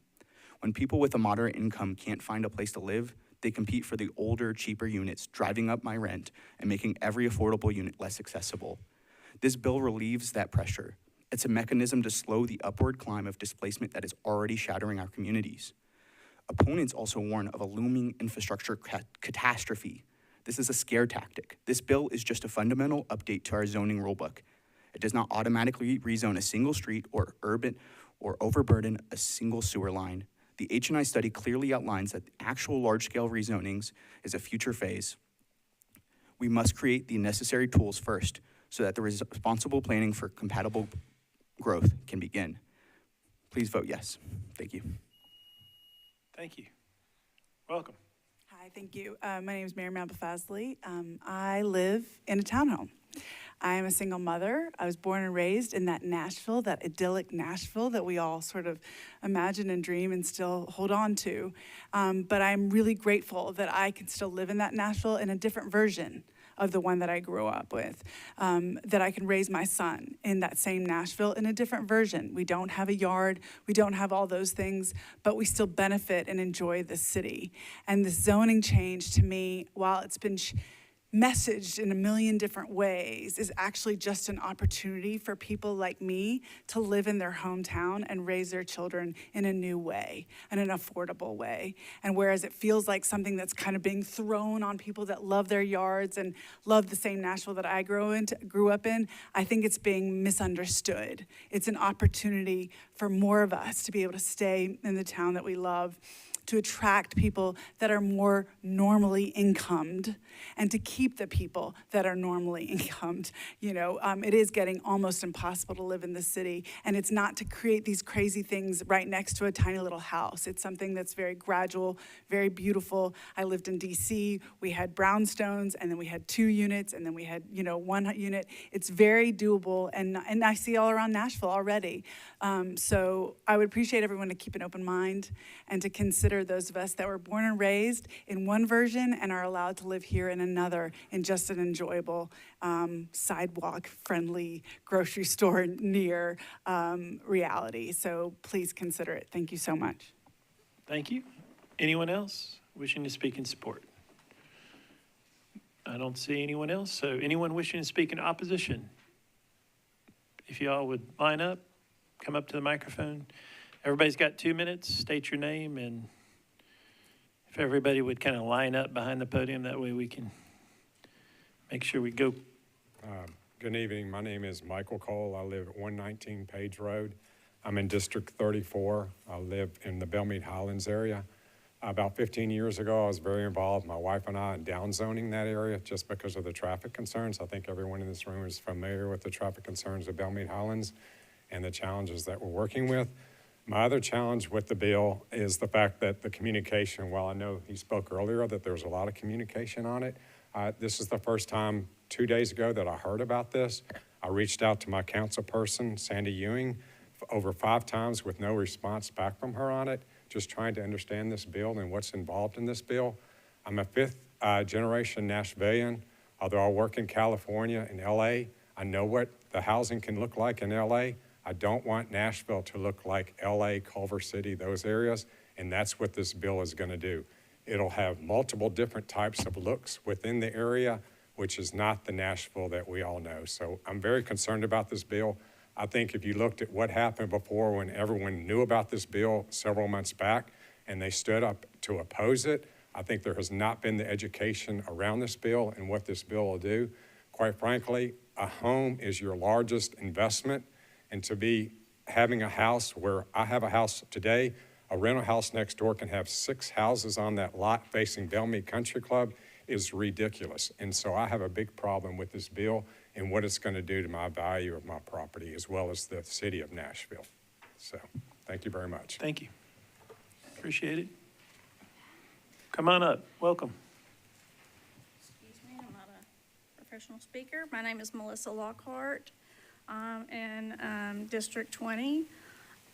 When people with a moderate income can't find a place to live, they compete for the older, cheaper units, driving up my rent and making every affordable unit less accessible. This bill relieves that pressure. It's a mechanism to slow the upward climb of displacement that is already shattering our communities. Opponents also warn of a looming infrastructure catastrophe. This is a scare tactic. This bill is just a fundamental update to our zoning rulebook. It does not automatically rezone a single street or overburden a single sewer line. The H&I study clearly outlines that actual large-scale rezonings is a future phase. We must create the necessary tools first so that the responsible planning for compatible growth can begin. Please vote yes. Thank you. Thank you. Welcome. Hi, thank you. My name is Mary Malbafazli. I live in a townhome. I am a single mother. I was born and raised in that Nashville, that idyllic Nashville that we all sort of imagine and dream and still hold on to. But I'm really grateful that I can still live in that Nashville in a different version of the one that I grew up with, that I can raise my son in that same Nashville in a different version. We don't have a yard, we don't have all those things, but we still benefit and enjoy the city. And the zoning change to me, while it's been messaged in a million different ways, is actually just an opportunity for people like me to live in their hometown and raise their children in a new way, in an affordable way. And whereas it feels like something that's kind of being thrown on people that love their yards and love the same Nashville that I grew up in, I think it's being misunderstood. It's an opportunity for more of us to be able to stay in the town that we love, to attract people that are more normally incomed, and to keep the people that are normally incomed. You know, it is getting almost impossible to live in the city, and it's not to create these crazy things right next to a tiny little house. It's something that's very gradual, very beautiful. I lived in DC, we had brownstones, and then we had 2 units, and then we had, 1 unit. It's very doable, and I see all around Nashville already. So I would appreciate everyone to keep an open mind and to consider those of us that were born and raised in one version and are allowed to live here in another, in just an enjoyable, sidewalk-friendly, grocery store near reality. So please consider it. Thank you so much. Thank you. Anyone else wishing to speak in support? I don't see anyone else. So anyone wishing to speak in opposition? If y'all would line up, come up to the microphone. Everybody's got 2 minutes. State your name, and if everybody would kind of line up behind the podium, that way we can make sure we go. Good evening. My name is Michael Cole. I live at 119 Page Road. I'm in District 34. I live in the Belmead Highlands area. About 15 years ago, I was very involved, my wife and I, in downzoning that area just because of the traffic concerns. I think everyone in this room is familiar with the traffic concerns of Belmead Highlands and the challenges that we're working with. My other challenge with the bill is the fact that the communication, while I know he spoke earlier that there's a lot of communication on it, this is the first time 2 days ago that I heard about this. I reached out to my council person, Sandy Ewing, over 5 times with no response back from her on it, just trying to understand this bill and what's involved in this bill. I'm a 5th generation Nashvilleian. Although I work in California and LA, I know what the housing can look like in LA. I don't want Nashville to look like LA, Culver City, those areas, and that's what this bill is going to do. It'll have multiple different types of looks within the area, which is not the Nashville that we all know. So I'm very concerned about this bill. I think if you looked at what happened before when everyone knew about this bill several months back and they stood up to oppose it, I think there has not been the education around this bill and what this bill will do. Quite frankly, a home is your largest investment, and to be having a house where I have a house today, a rental house next door can have 6 houses on that lot facing Belmead Country Club is ridiculous. And so I have a big problem with this bill and what it's going to do to my value of my property as well as the city of Nashville. So thank you very much. Thank you. Appreciate it. Come on up. Welcome. Excuse me, I'm not a professional speaker. My name is Melissa Lockhart. I'm in District 20.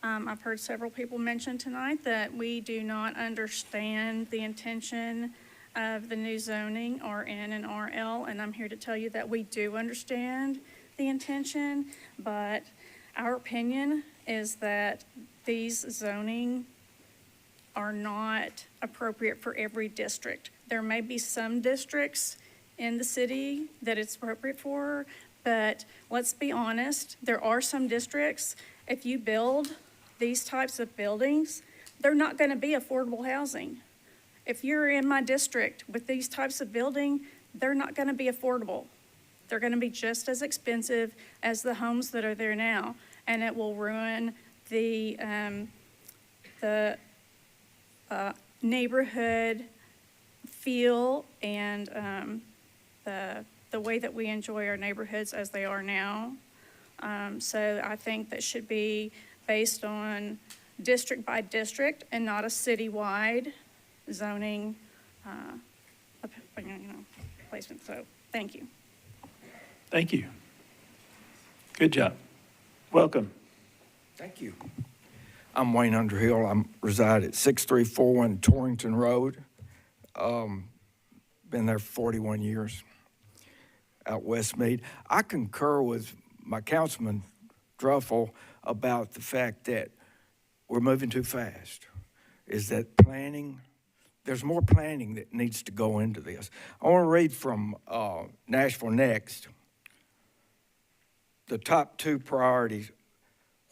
I've heard several people mention tonight that we do not understand the intention of the new zoning, RN and RL, and I'm here to tell you that we do understand the intention, but our opinion is that these zoning are not appropriate for every district. There may be some districts in the city that it's appropriate for, but let's be honest, there are some districts, if you build these types of buildings, they're not going to be affordable housing. If you're in my district with these types of building, they're not going to be affordable. They're going to be just as expensive as the homes that are there now, and it will ruin the neighborhood feel and the way that we enjoy our neighborhoods as they are now. So I think that should be based on district by district and not a citywide zoning placement. So thank you. Thank you. Good job. Welcome. Thank you. I'm Wayne Underhill. I reside at 6341 Torrington Road. Been there 41 years out Westmead. I concur with my councilman Druffel about the fact that we're moving too fast. Is that planning? There's more planning that needs to go into this. I want to read from Nashville Next, the top 2 priorities,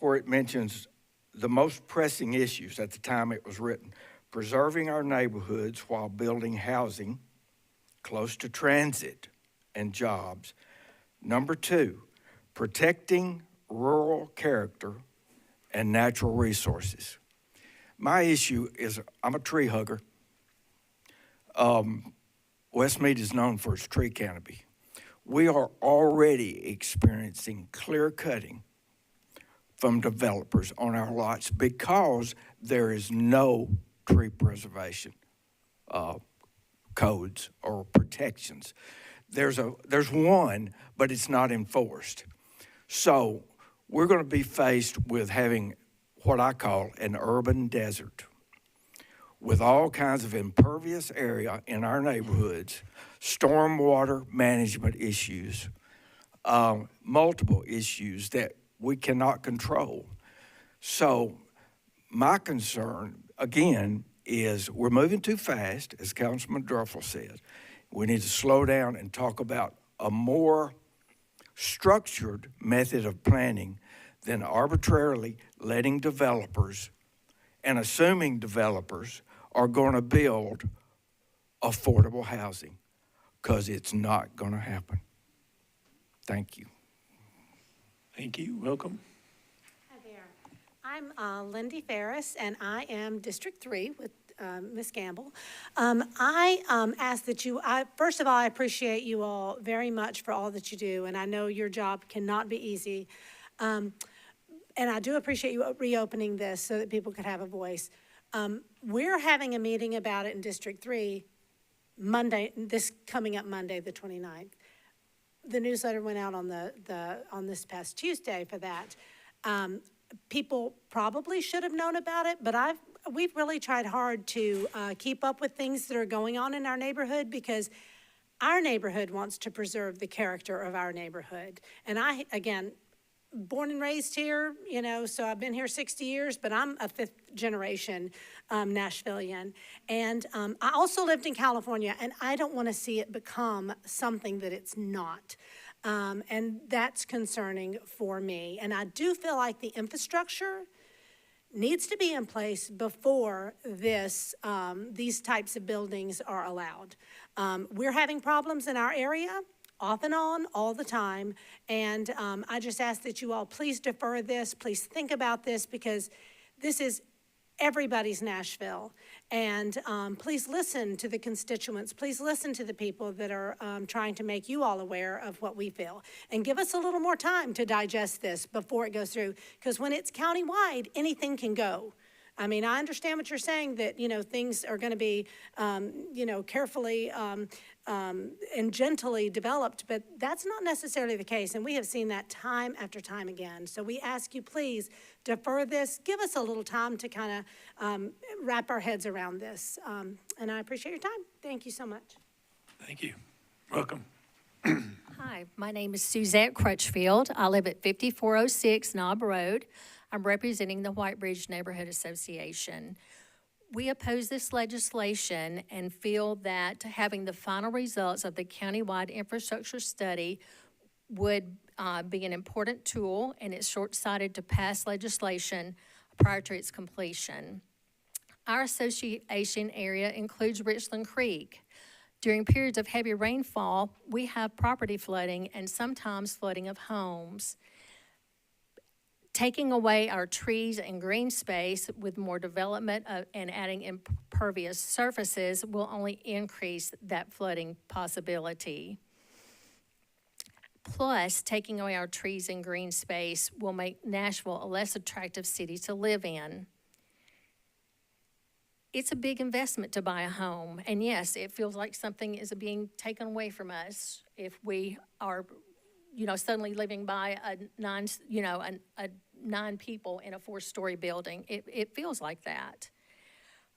where it mentions the most pressing issues at the time it was written: preserving our neighborhoods while building housing close to transit and jobs. Number 2, protecting rural character and natural resources. My issue is I'm a tree hugger. Westmead is known for its tree canopy. We are already experiencing clear cutting from developers on our lots because there is no tree preservation codes or protections. There's one, but it's not enforced. So we're going to be faced with having what I call an urban desert, with all kinds of impervious area in our neighborhoods, stormwater management issues, multiple issues that we cannot control. So my concern, again, is we're moving too fast, as Councilman Druffel said. We need to slow down and talk about a more structured method of planning than arbitrarily letting developers and assuming developers are going to build affordable housing, because it's not going to happen. Thank you. Thank you. Welcome. Hi there. I'm Lindy Ferris, and I am District 3 with Ms. Gamble. I ask that you, first of all, I appreciate you all very much for all that you do, and I know your job cannot be easy. And I do appreciate you reopening this so that people could have a voice. We're having a meeting about it in District 3 Monday, this coming up Monday, the 29th. The newsletter went out on on this past Tuesday for that. People probably should have known about it, but we've really tried hard to keep up with things that are going on in our neighborhood, because our neighborhood wants to preserve the character of our neighborhood. And I, again, born and raised here, so I've been here 60 years, but I'm a 5th generation Nashvilleian. And I also lived in California, and I don't want to see it become something that it's not. And that's concerning for me. And I do feel like the infrastructure needs to be in place before these types of buildings are allowed. We're having problems in our area, off and on, all the time. And I just ask that you all please defer this, please think about this, because this is everybody's Nashville. And please listen to the constituents. Please listen to the people that are trying to make you all aware of what we feel. And give us a little more time to digest this before it goes through, because when it's countywide, anything can go. I mean, I understand what you're saying, that, things are going to be, carefully and gently developed, but that's not necessarily the case. And we have seen that time after time again. So we ask you, please defer this. Give us a little time to kind of wrap our heads around this. And I appreciate your time. Thank you so much. Thank you. Welcome. Hi, my name is Suzette Crutchfield. I live at 5406 Knob Road. I'm representing the White Bridge Neighborhood Association. We oppose this legislation and feel that having the final results of the countywide infrastructure study would be an important tool, and it's short-sighted to pass legislation prior to its completion. Our association area includes Richland Creek. During periods of heavy rainfall, we have property flooding and sometimes flooding of homes. Taking away our trees and green space with more development and adding impervious surfaces will only increase that flooding possibility. Plus, taking away our trees and green space will make Nashville a less attractive city to live in. It's a big investment to buy a home, and yes, it feels like something is being taken away from us if we are, suddenly living by a 9 people in a 4-story building. It feels like that.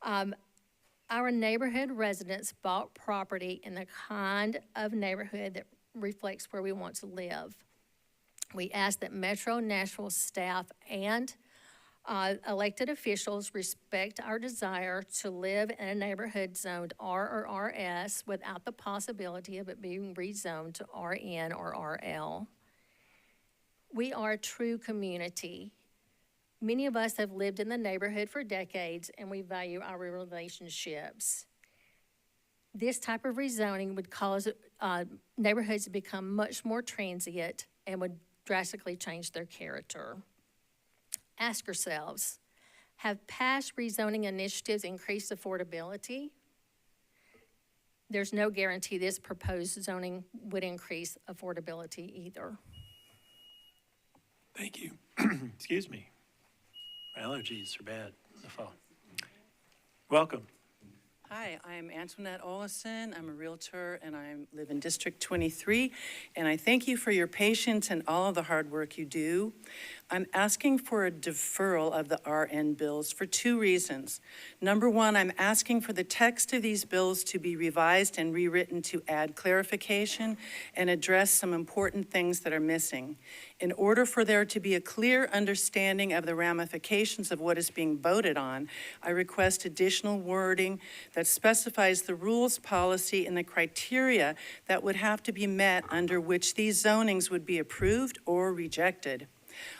Our neighborhood residents bought property in the kind of neighborhood that reflects where we want to live. We ask that Metro Nashville staff and elected officials respect our desire to live in a neighborhood zoned R or RS without the possibility of it being rezoned to RN or RL. We are a true community. Many of us have lived in the neighborhood for decades, and we value our relationships. This type of rezoning would cause neighborhoods to become much more transient and would drastically change their character. Ask yourselves, have past rezoning initiatives increased affordability? There's no guarantee this proposed zoning would increase affordability either. Thank you. Excuse me. My allergies are bad in the fall. Welcome. Hi, I'm Antoinette Olison. I'm a realtor and I live in District 23. And I thank you for your patience and all of the hard work you do. I'm asking for a deferral of the RN bills for 2 reasons. Number one, I'm asking for the text of these bills to be revised and rewritten to add clarification and address some important things that are missing. In order for there to be a clear understanding of the ramifications of what is being voted on, I request additional wording that specifies the rules, policy, and the criteria that would have to be met under which these zonings would be approved or rejected.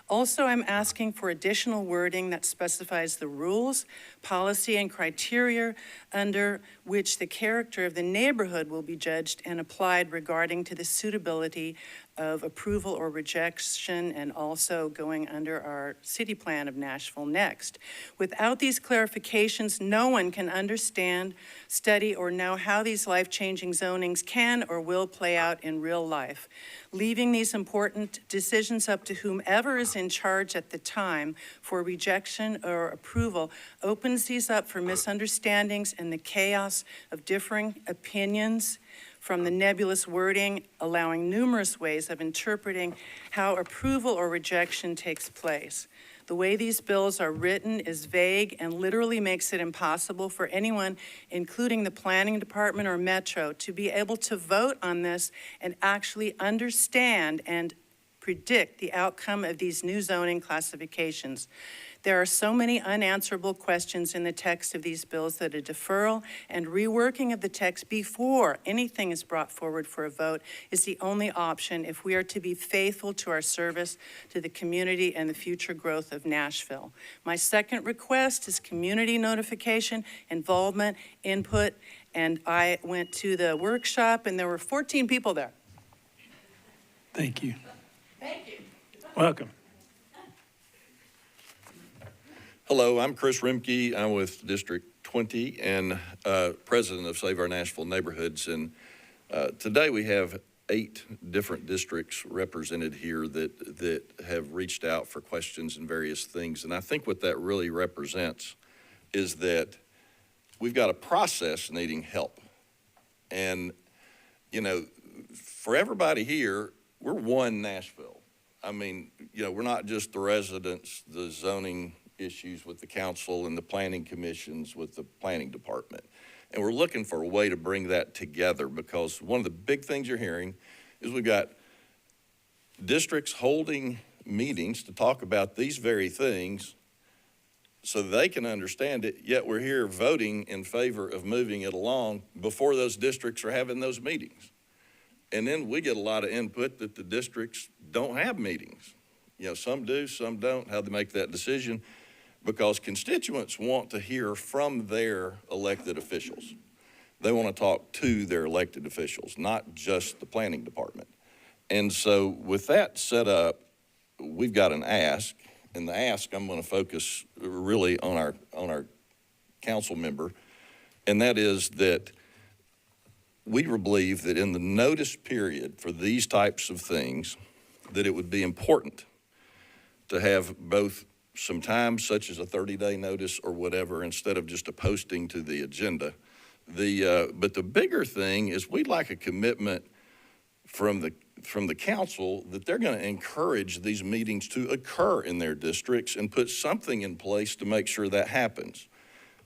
Also, I'm asking for additional wording that specifies the rules, policy, and criteria under which the character of the neighborhood will be judged and applied regarding to the suitability of approval or rejection, and also going under our city plan of Nashville next. Without these clarifications, no one can understand, study, or know how these life-changing zonings can or will play out in real life. Leaving these important decisions up to whomever is in charge at the time for rejection or approval opens these up for misunderstandings and the chaos of differing opinions, from the nebulous wording, allowing numerous ways of interpreting how approval or rejection takes place. The way these bills are written is vague and literally makes it impossible for anyone, including the planning department or Metro, to be able to vote on this and actually understand and predict the outcome of these new zoning classifications. There are so many unanswerable questions in the text of these bills that a deferral and reworking of the text before anything is brought forward for a vote is the only option if we are to be faithful to our service to the community and the future growth of Nashville. My second request is community notification, involvement, input, and I went to the workshop and there were 14 people there. Thank you. Thank you. Welcome. Hello, I'm Chris Rimke. I'm with District 20 and president of Save Our Nashville Neighborhoods. And today we have 8 different districts represented here that have reached out for questions and various things. And I think what that really represents is that we've got a process needing help. And, you know, for everybody here, we're one Nashville. I mean, you know, we're not just the residents, the zoning issues with the council and the planning commissions with the planning department. And we're looking for a way to bring that together, because one of the big things you're hearing is we've got districts holding meetings to talk about these very things so they can understand it, yet we're here voting in favor of moving it along before those districts are having those meetings. And then we get a lot of input that the districts don't have meetings. You know, some do, some don't, how they make that decision. because constituents want to hear from their elected officials. They want to talk to their elected officials, not just the planning department. And so with that set up, we've got an ask, and the ask, I'm going to focus really on our council member, and that is that we believe that in the notice period for these types of things, that it would be important to have both some time, such as a 30-day notice or whatever, instead of just a posting to the agenda. But the bigger thing is we'd like a commitment from the council that they're going to encourage these meetings to occur in their districts and put something in place to make sure that happens.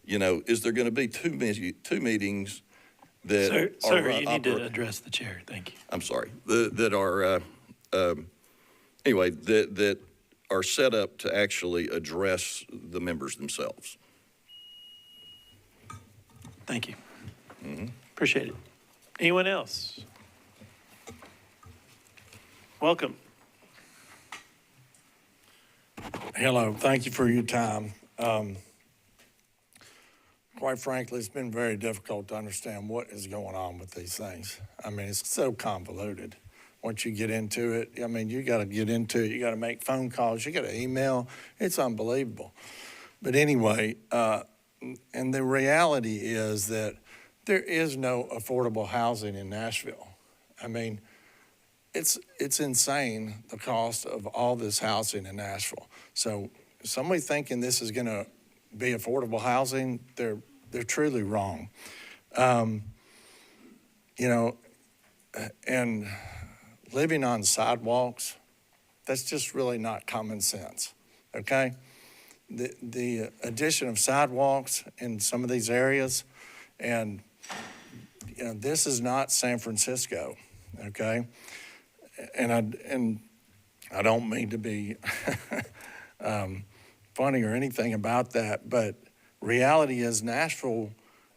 You know, is there going to be two meetings that Sir, you need to address the chair. Thank you. I'm sorry. That are, anyway, that are set up to actually address the members themselves. Thank you. Appreciate it. Anyone else? Welcome. Hello, thank you for your time. Quite frankly, it's been very difficult to understand what is going on with these things. I mean, it's so convoluted. Once you get into it, I mean, you got to get into it. You got to make phone calls. You got to email. It's unbelievable. But anyway, and the reality is that there is no affordable housing in Nashville. I mean, it's insane, the cost of all this housing in Nashville. So somebody thinking this is going to be affordable housing, they're truly wrong. You know, and living on sidewalks, that's just really not common sense, okay? The addition of sidewalks in some of these areas, and you know, this is not San Francisco, okay? And I don't mean to be funny or anything about that, but reality is Nashville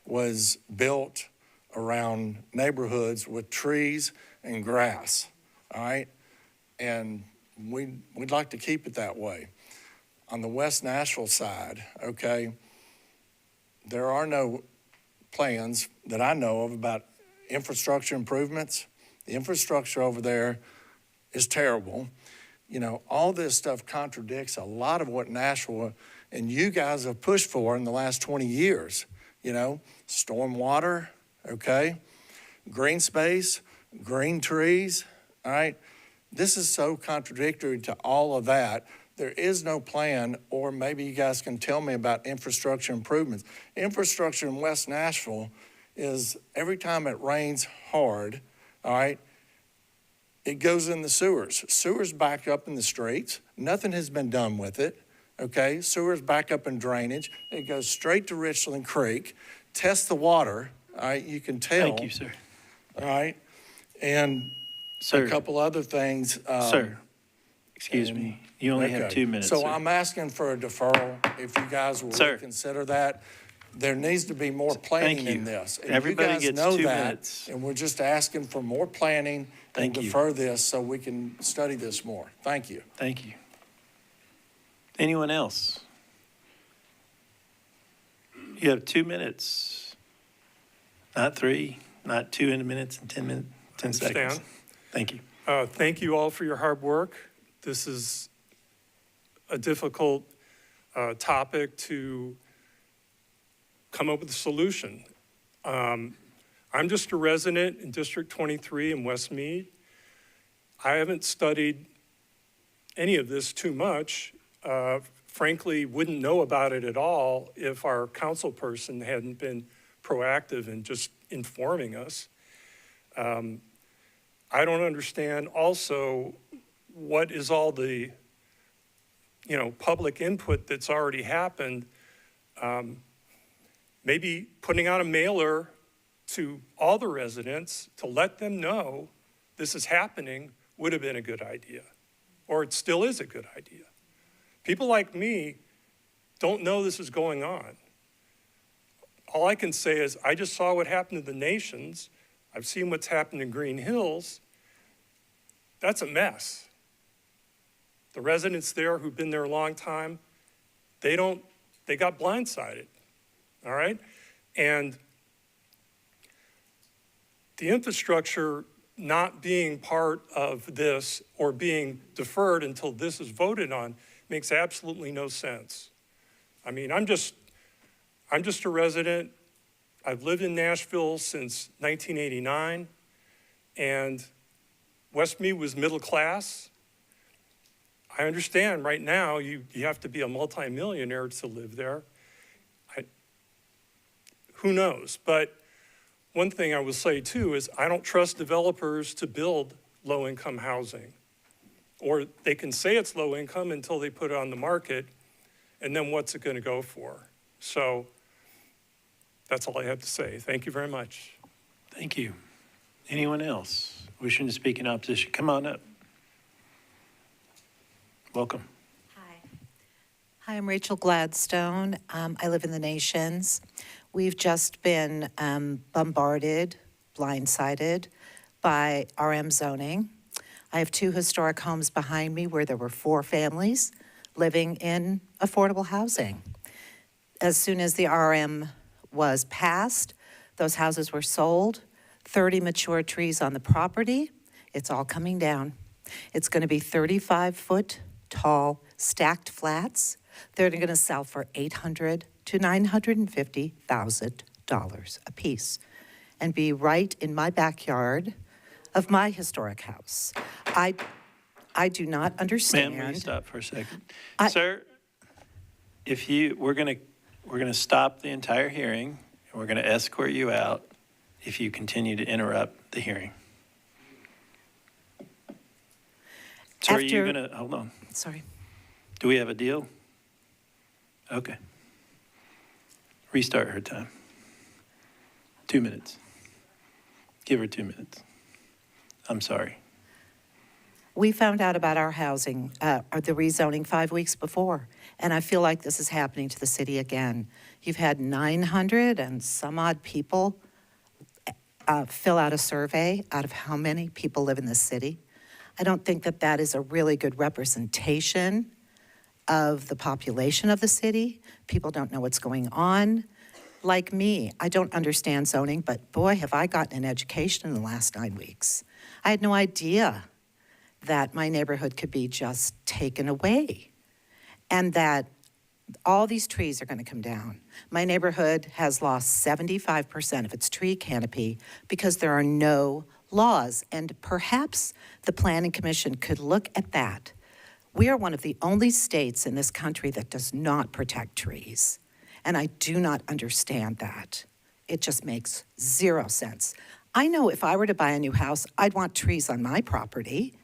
was built around neighborhoods with trees and grass, all right? And we'd like to keep it that way. On the West Nashville side, okay, there are no plans that I know of about infrastructure improvements. The infrastructure over there is terrible. You know, all this stuff contradicts a lot of what Nashville and you guys have pushed for in the last 20 years. You know, storm water, okay, green space, green trees, all right? This is so contradictory to all of that. There is no plan, or maybe you guys can tell me about infrastructure improvements. Infrastructure in West Nashville is every time it rains hard, all right, it goes in the sewers. Sewers back up in the streets. Nothing has been done with it, okay? Sewers back up in drainage. It goes straight to Richland Creek. Test the water, all right? You can tell. Thank you, sir. All right? And Sir. a couple other things. Sir, excuse me. You only have 2 minutes, So sir. I'm asking for a deferral, if you guys will Sir. reconsider that. There needs to be more planning in this. And Everybody you guys gets know 2 that, minutes. and we're just asking for more planning and Thank you. defer this so we can study this more. Thank you. Thank you. Anyone else? You have 2 minutes. Not 3, not 2 minutes and 10 seconds. Understand. Thank you. Thank you all for your hard work. This is a difficult topic to come up with a solution. I'm just a resident in District 23 in Westmead. I haven't studied any of this too much. Frankly, wouldn't know about it at all if our council person hadn't been proactive in just informing us. I don't understand also what is all the, public input that's already happened. Maybe putting out a mailer to all the residents to let them know this is happening would have been a good idea, or it still is a good idea. People like me don't know this is going on. All I can say is I just saw what happened to the Nations. I've seen what's happened in Green Hills. That's a mess. The residents there who've been there a long time, they don't they got blindsided, all right? And the infrastructure not being part of this or being deferred until this is voted on makes absolutely no sense. I mean, I'm just a resident. I've lived in Nashville since 1989, and Westmead was middle class. I understand right now you have to be a multimillionaire to live there. Who knows? But one thing I will say too is I don't trust developers to build low-income housing. Or they can say it's low income until they put it on the market, and then what's it going to go for? So that's all I have to say. Thank you very much. Thank you. Anyone else wishing to speak in opposition? Come on up. Welcome. Hi, I'm Rachel Gladstone. I live in the Nations. We've just been bombarded, blindsided by RM zoning. I have 2 historic homes behind me where there were 4 families living in affordable housing. As soon as the RM was passed, those houses were sold, 30 mature trees on the property. It's all coming down. It's going to be 35-foot tall stacked flats. They're going to sell for $800,000 to $950,000 a piece and be right in my backyard of my historic house. I do not understand. Ma'am, will you stop for a second? Sir, we're gonna stop the entire hearing, and we're gonna escort you out if you continue to interrupt the hearing. So are you gonna, hold on. Sorry. Do we have a deal? Okay. Restart her time. 2 minutes. Give her 2 minutes. I'm sorry. We found out about our housing, the rezoning 5 weeks before, and I feel like this is happening to the city again. You've had 900 and some odd people fill out a survey out of how many people live in the city. I don't think that that is a really good representation of the population of the city. People don't know what's going on. Like me, I don't understand zoning, but boy, have I gotten an education in the last 9 weeks. I had no idea that my neighborhood could be just taken away and that all these trees are going to come down. My neighborhood has lost 75% of its tree canopy because there are no laws, and perhaps the Planning Commission could look at that. We are one of the only states in this country that does not protect trees, and I do not understand that. It just makes 0 sense. I know if I were to buy a new house, I'd want trees on my property,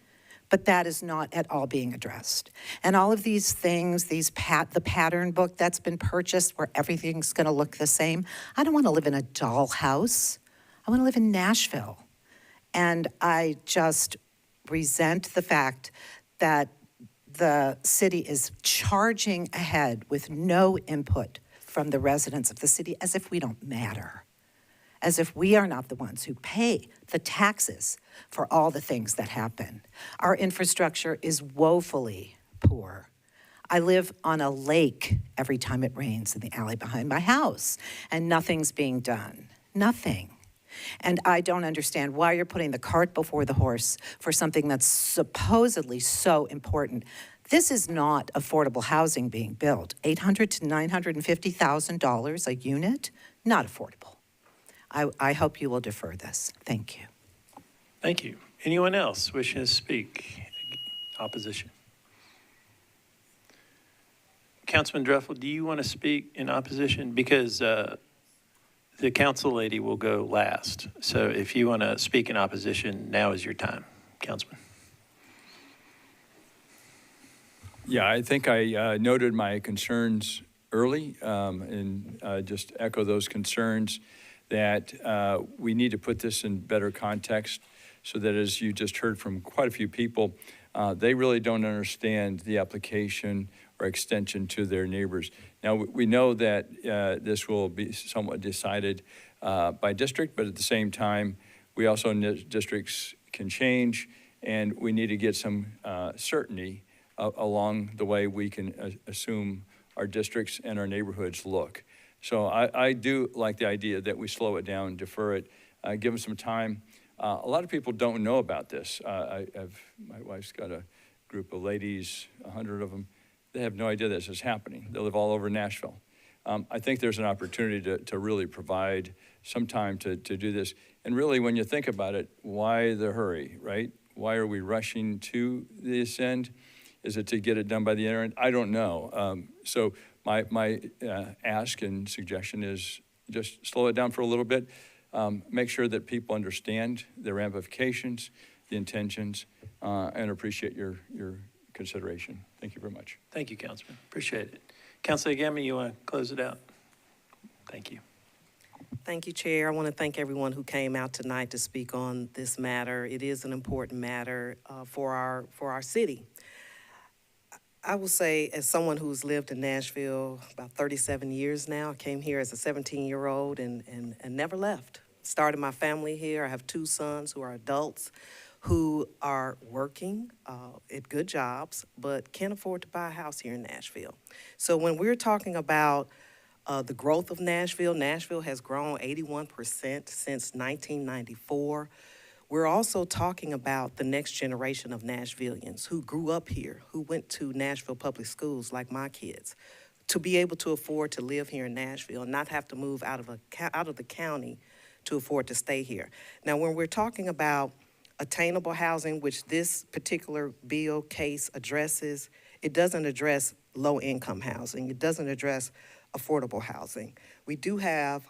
but that is not at all being addressed. And all of these things, the pattern book that's been purchased where everything's gonna look the same, I don't wanna live in a dollhouse. I wanna live in Nashville. And I just resent the fact that the city is charging ahead with no input from the residents of the city as if we don't matter, as if we are not the ones who pay the taxes for all the things that happen. Our infrastructure is woefully poor. I live on a lake every time it rains in the alley behind my house, and nothing's being done. Nothing. And I don't understand why you're putting the cart before the horse for something that's supposedly so important. This is not affordable housing being built. $800,000 to $950,000 a unit, not affordable. I hope you will defer this. Thank you. Thank you. Anyone else wishing to speak? Opposition? Councilman Dreffel, do you want to speak in opposition? Because the council lady will go last. So if you want to speak in opposition, now is your time, Councilman. Yeah, I think I noted my concerns early and just echo those concerns that we need to put this in better context so that, as you just heard from quite a few people, they really don't understand the application or extension to their neighbors. Now, we know that this will be somewhat decided by district, but at the same time, we also know districts can change, and we need to get some certainty along the way we can assume our districts and our neighborhoods look. So I do like the idea that we slow it down, defer it, give them some time. A lot of people don't know about this. My wife's got a group of ladies, 100 of them. They have no idea this is happening. They live all over Nashville. I think there's an opportunity to really provide some time to do this. And really, when you think about it, why the hurry, right? Why are we rushing to this end? Is it to get it done by the end? I don't know. So my ask and suggestion is just slow it down for a little bit. Make sure that people understand the ramifications, the intentions, and appreciate your consideration. Thank you very much. Thank you, Councilman. Appreciate it. Councilor Gamma, you want to close it out? Thank you. Thank you, Chair. I want to thank everyone who came out tonight to speak on this matter. It is an important matter for our city. I will say, as someone who's lived in Nashville about 37 years now, I came here as a 17-year-old and never left. Started my family here. I have 2 sons who are adults who are working at good jobs, but can't afford to buy a house here in Nashville. So when we're talking about the growth of Nashville, Nashville has grown 81% since 1994. We're also talking about the next generation of Nashvillians who grew up here, who went to Nashville public schools like my kids, to be able to afford to live here in Nashville and not have to move out of the county to afford to stay here. Now, when we're talking about attainable housing, which this particular bill case addresses, it doesn't address low-income housing. It doesn't address affordable housing. We do have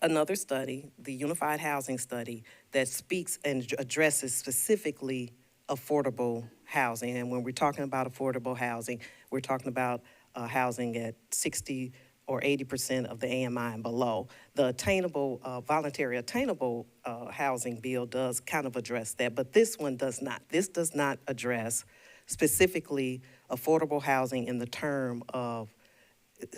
another study, the Unified Housing Study, that speaks and addresses specifically affordable housing. And when we're talking about affordable housing, we're talking about housing at 60 or 80% of the AMI and below. The attainable, voluntary attainable housing bill does kind of address that, but this one does not. This does not address specifically affordable housing in the term of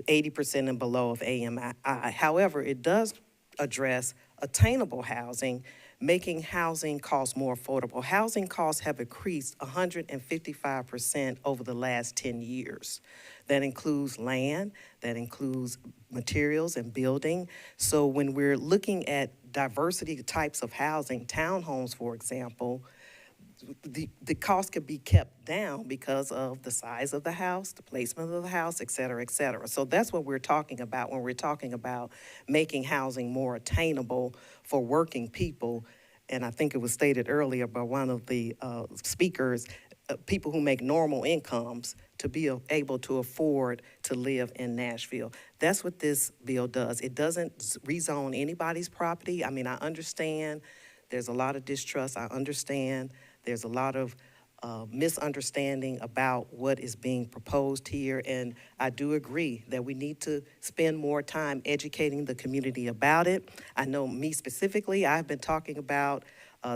80% and below of AMI. However, it does address attainable housing, making housing costs more affordable. Housing costs have increased 155% over the last 10 years. That includes land, that includes materials and building. So when we're looking at diversity types of housing, townhomes, for example, the cost could be kept down because of the size of the house, the placement of the house, et cetera, et cetera. So that's what we're talking about when we're talking about making housing more attainable for working people. And I think it was stated earlier by one of the speakers, people who make normal incomes to be able to afford to live in Nashville. That's what this bill does. It doesn't rezone anybody's property. I mean, I understand there's a lot of distrust. I understand there's a lot of misunderstanding about what is being proposed here, and I do agree that we need to spend more time educating the community about it. I know me specifically, I've been talking about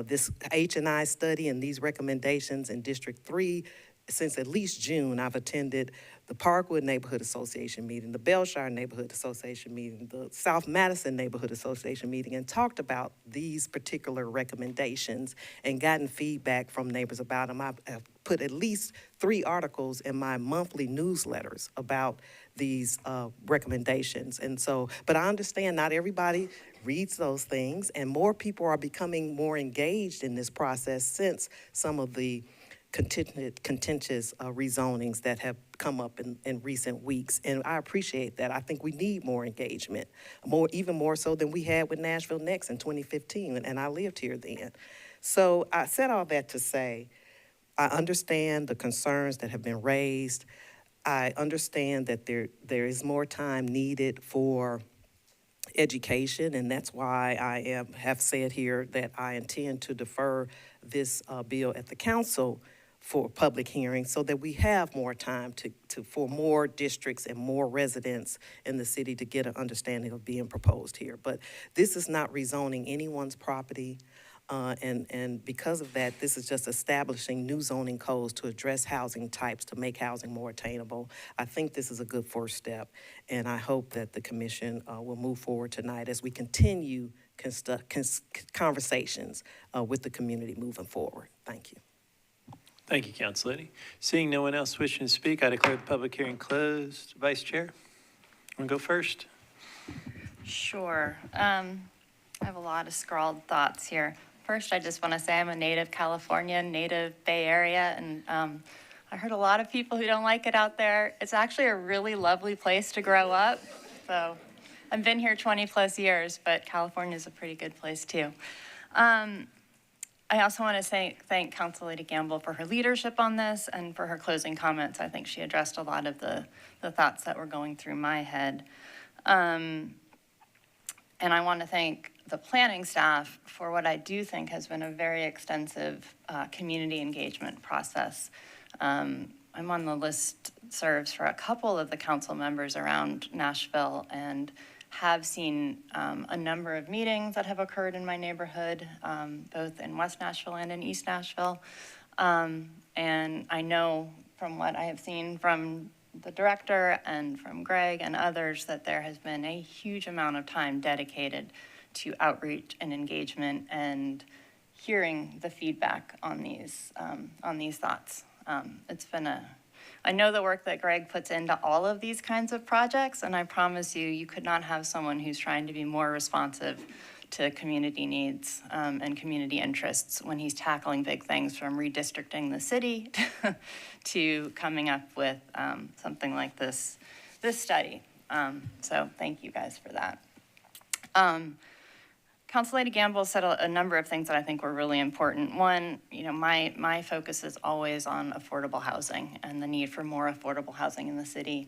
this H&I study and these recommendations in District 3 since at least June. I've attended the Parkwood Neighborhood Association meeting, the Belshire Neighborhood Association meeting, the South Madison Neighborhood Association meeting, and talked about these particular recommendations and gotten feedback from neighbors about them. I've put at least 3 articles in my monthly newsletters about these recommendations. And so, but I understand not everybody reads those things, and more people are becoming more engaged in this process since some of the contentious rezonings that have come up in recent weeks, and I appreciate that. I think we need more engagement, even more so than we had with Nashville Next in 2015, and I lived here then. So I said all that to say, I understand the concerns that have been raised. I understand that there is more time needed for education, and that's why I have said here that I intend to defer this bill at the council for public hearing so that we have more time for more districts and more residents in the city to get an understanding of being proposed here. But this is not rezoning anyone's property. And because of that, this is just establishing new zoning codes to address housing types to make housing more attainable. I think this is a good first step, and I hope that the commission will move forward tonight as we continue conversations with the community moving forward. Thank you. Thank you, Council Lady. Seeing no one else wishing to speak, I declare the public hearing closed. Vice Chair, want to go first? Sure. I have a lot of scrawled thoughts here. First, I just want to say I'm a native Californian, native Bay Area, and I heard a lot of people who don't like it out there. It's actually a really lovely place to grow up. So I've been here 20 plus years, but California is a pretty good place too. I also want to thank Council Lady Gamble for her leadership on this and for her closing comments. I think she addressed a lot of the thoughts that were going through my head. And I want to thank the planning staff for what I do think has been a very extensive community engagement process. I'm on the list serves for a couple of the council members around Nashville and have seen a number of meetings that have occurred in my neighborhood, both in West Nashville and in East Nashville. And I know from what I have seen from the director and from Greg and others that there has been a huge amount of time dedicated to outreach and engagement and hearing the feedback on these thoughts. It's been I know the work that Greg puts into all of these kinds of projects, and I promise you, you could not have someone who's trying to be more responsive to community needs and community interests when he's tackling big things from redistricting the city to coming up with something like this study. So thank you guys for that. Council Lady Gamble said a number of things that I think were really important. One, my focus is always on affordable housing and the need for more affordable housing in the city.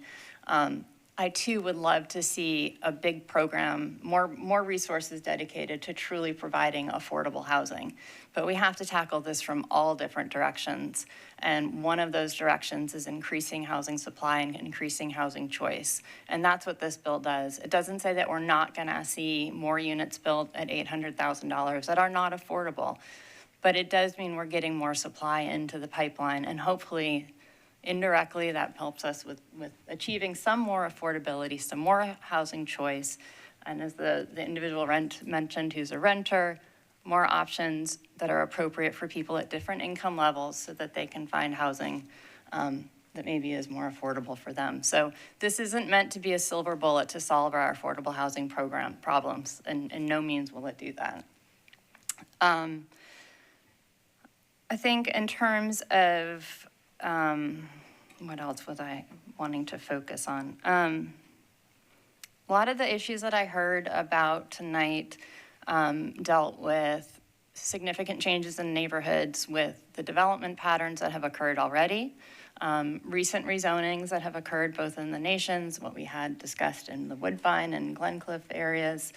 I too would love to see a big program, more resources dedicated to truly providing affordable housing. But we have to tackle this from all different directions. And one of those directions is increasing housing supply and increasing housing choice. And that's what this bill does. It doesn't say that we're not gonna see more units built at $800,000 that are not affordable. But it does mean we're getting more supply into the pipeline, and hopefully indirectly that helps us with achieving some more affordability, some more housing choice. And as the individual mentioned who's a renter, more options that are appropriate for people at different income levels so that they can find housing that maybe is more affordable for them. So this isn't meant to be a silver bullet to solve our affordable housing program problems, and in no means will it do that. I think in terms of what else was I wanting to focus on? A lot of the issues that I heard about tonight dealt with significant changes in neighborhoods, with the development patterns that have occurred already, recent rezonings that have occurred both in the Nations, what we had discussed in the Woodbine and Glencliff areas,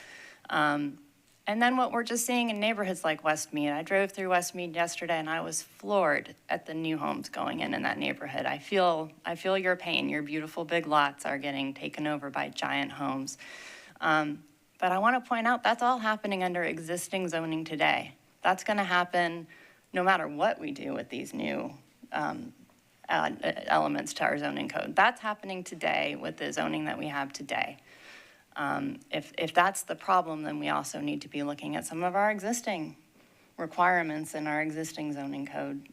and then what we're just seeing in neighborhoods like Westmead. I drove through Westmead yesterday and I was floored at the new homes going in that neighborhood. I feel your pain. Your beautiful big lots are getting taken over by giant homes. But I want to point out that's all happening under existing zoning today. That's going to happen no matter what we do with these new elements to our zoning code. That's happening today with the zoning that we have today. If that's the problem, then we also need to be looking at some of our existing requirements in our existing zoning code.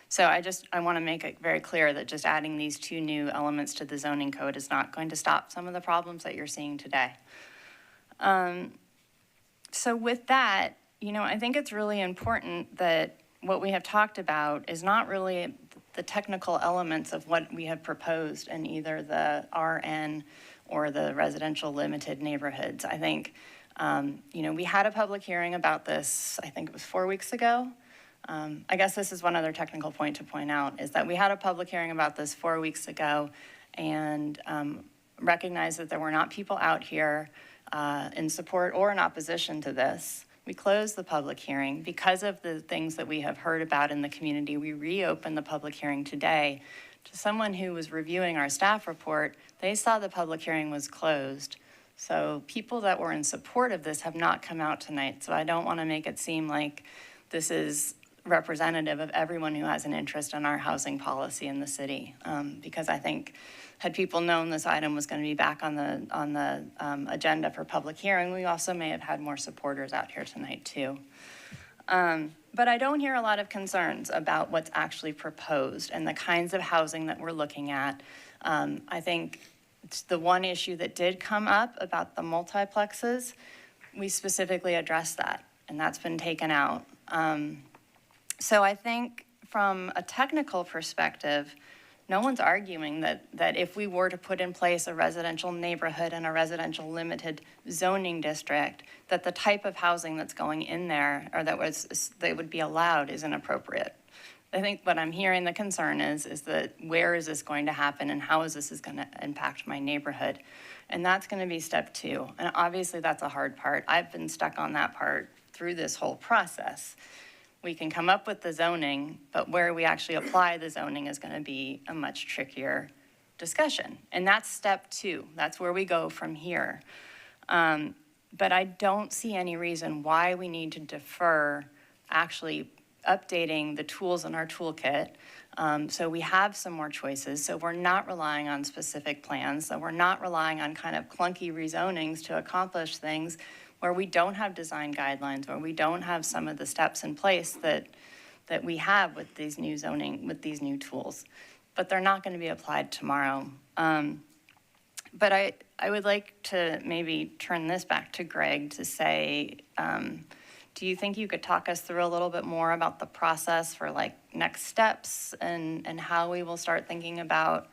So I want to make it very clear that just adding these two new elements to the zoning code is not going to stop some of the problems that you're seeing today. So with that, I think it's really important that what we have talked about is not really the technical elements of what we have proposed in either the RN or the residential limited neighborhoods. I think, we had a public hearing about this, I think it was 4 weeks ago. I guess this is one other technical point to point out, is that we had a public hearing about this 4 weeks ago and recognized that there were not people out here in support or in opposition to this. We closed the public hearing. Because of the things that we have heard about in the community, we reopened the public hearing today. To someone who was reviewing our staff report, they saw the public hearing was closed. So people that were in support of this have not come out tonight. So I don't want to make it seem like this is representative of everyone who has an interest in our housing policy in the city. Because I think had people known this item was going to be back on the agenda for public hearing, we also may have had more supporters out here tonight too. But I don't hear a lot of concerns about what's actually proposed and the kinds of housing that we're looking at. I think it's the one issue that did come up about the multiplexes, we specifically addressed that, and that's been taken out. So I think from a technical perspective, no one's arguing that if we were to put in place a residential neighborhood and a residential limited zoning district, that the type of housing that's going in there or that would be allowed is inappropriate. I think what I'm hearing the concern is that where is this going to happen and how is this going to impact my neighborhood? And that's going to be step 2. And obviously that's a hard part. I've been stuck on that part through this whole process. We can come up with the zoning, but where we actually apply the zoning is going to be a much trickier discussion. And that's step 2. That's where we go from here. But I don't see any reason why we need to defer actually updating the tools in our toolkit. So we have some more choices. So we're not relying on specific plans. So we're not relying on kind of clunky rezonings to accomplish things where we don't have design guidelines, where we don't have some of the steps in place that we have with these new zoning, with these new tools. But they're not going to be applied tomorrow. But I would like to maybe turn this back to Greg to say, do you think you could talk us through a little bit more about the process for like next steps and how we will start thinking about,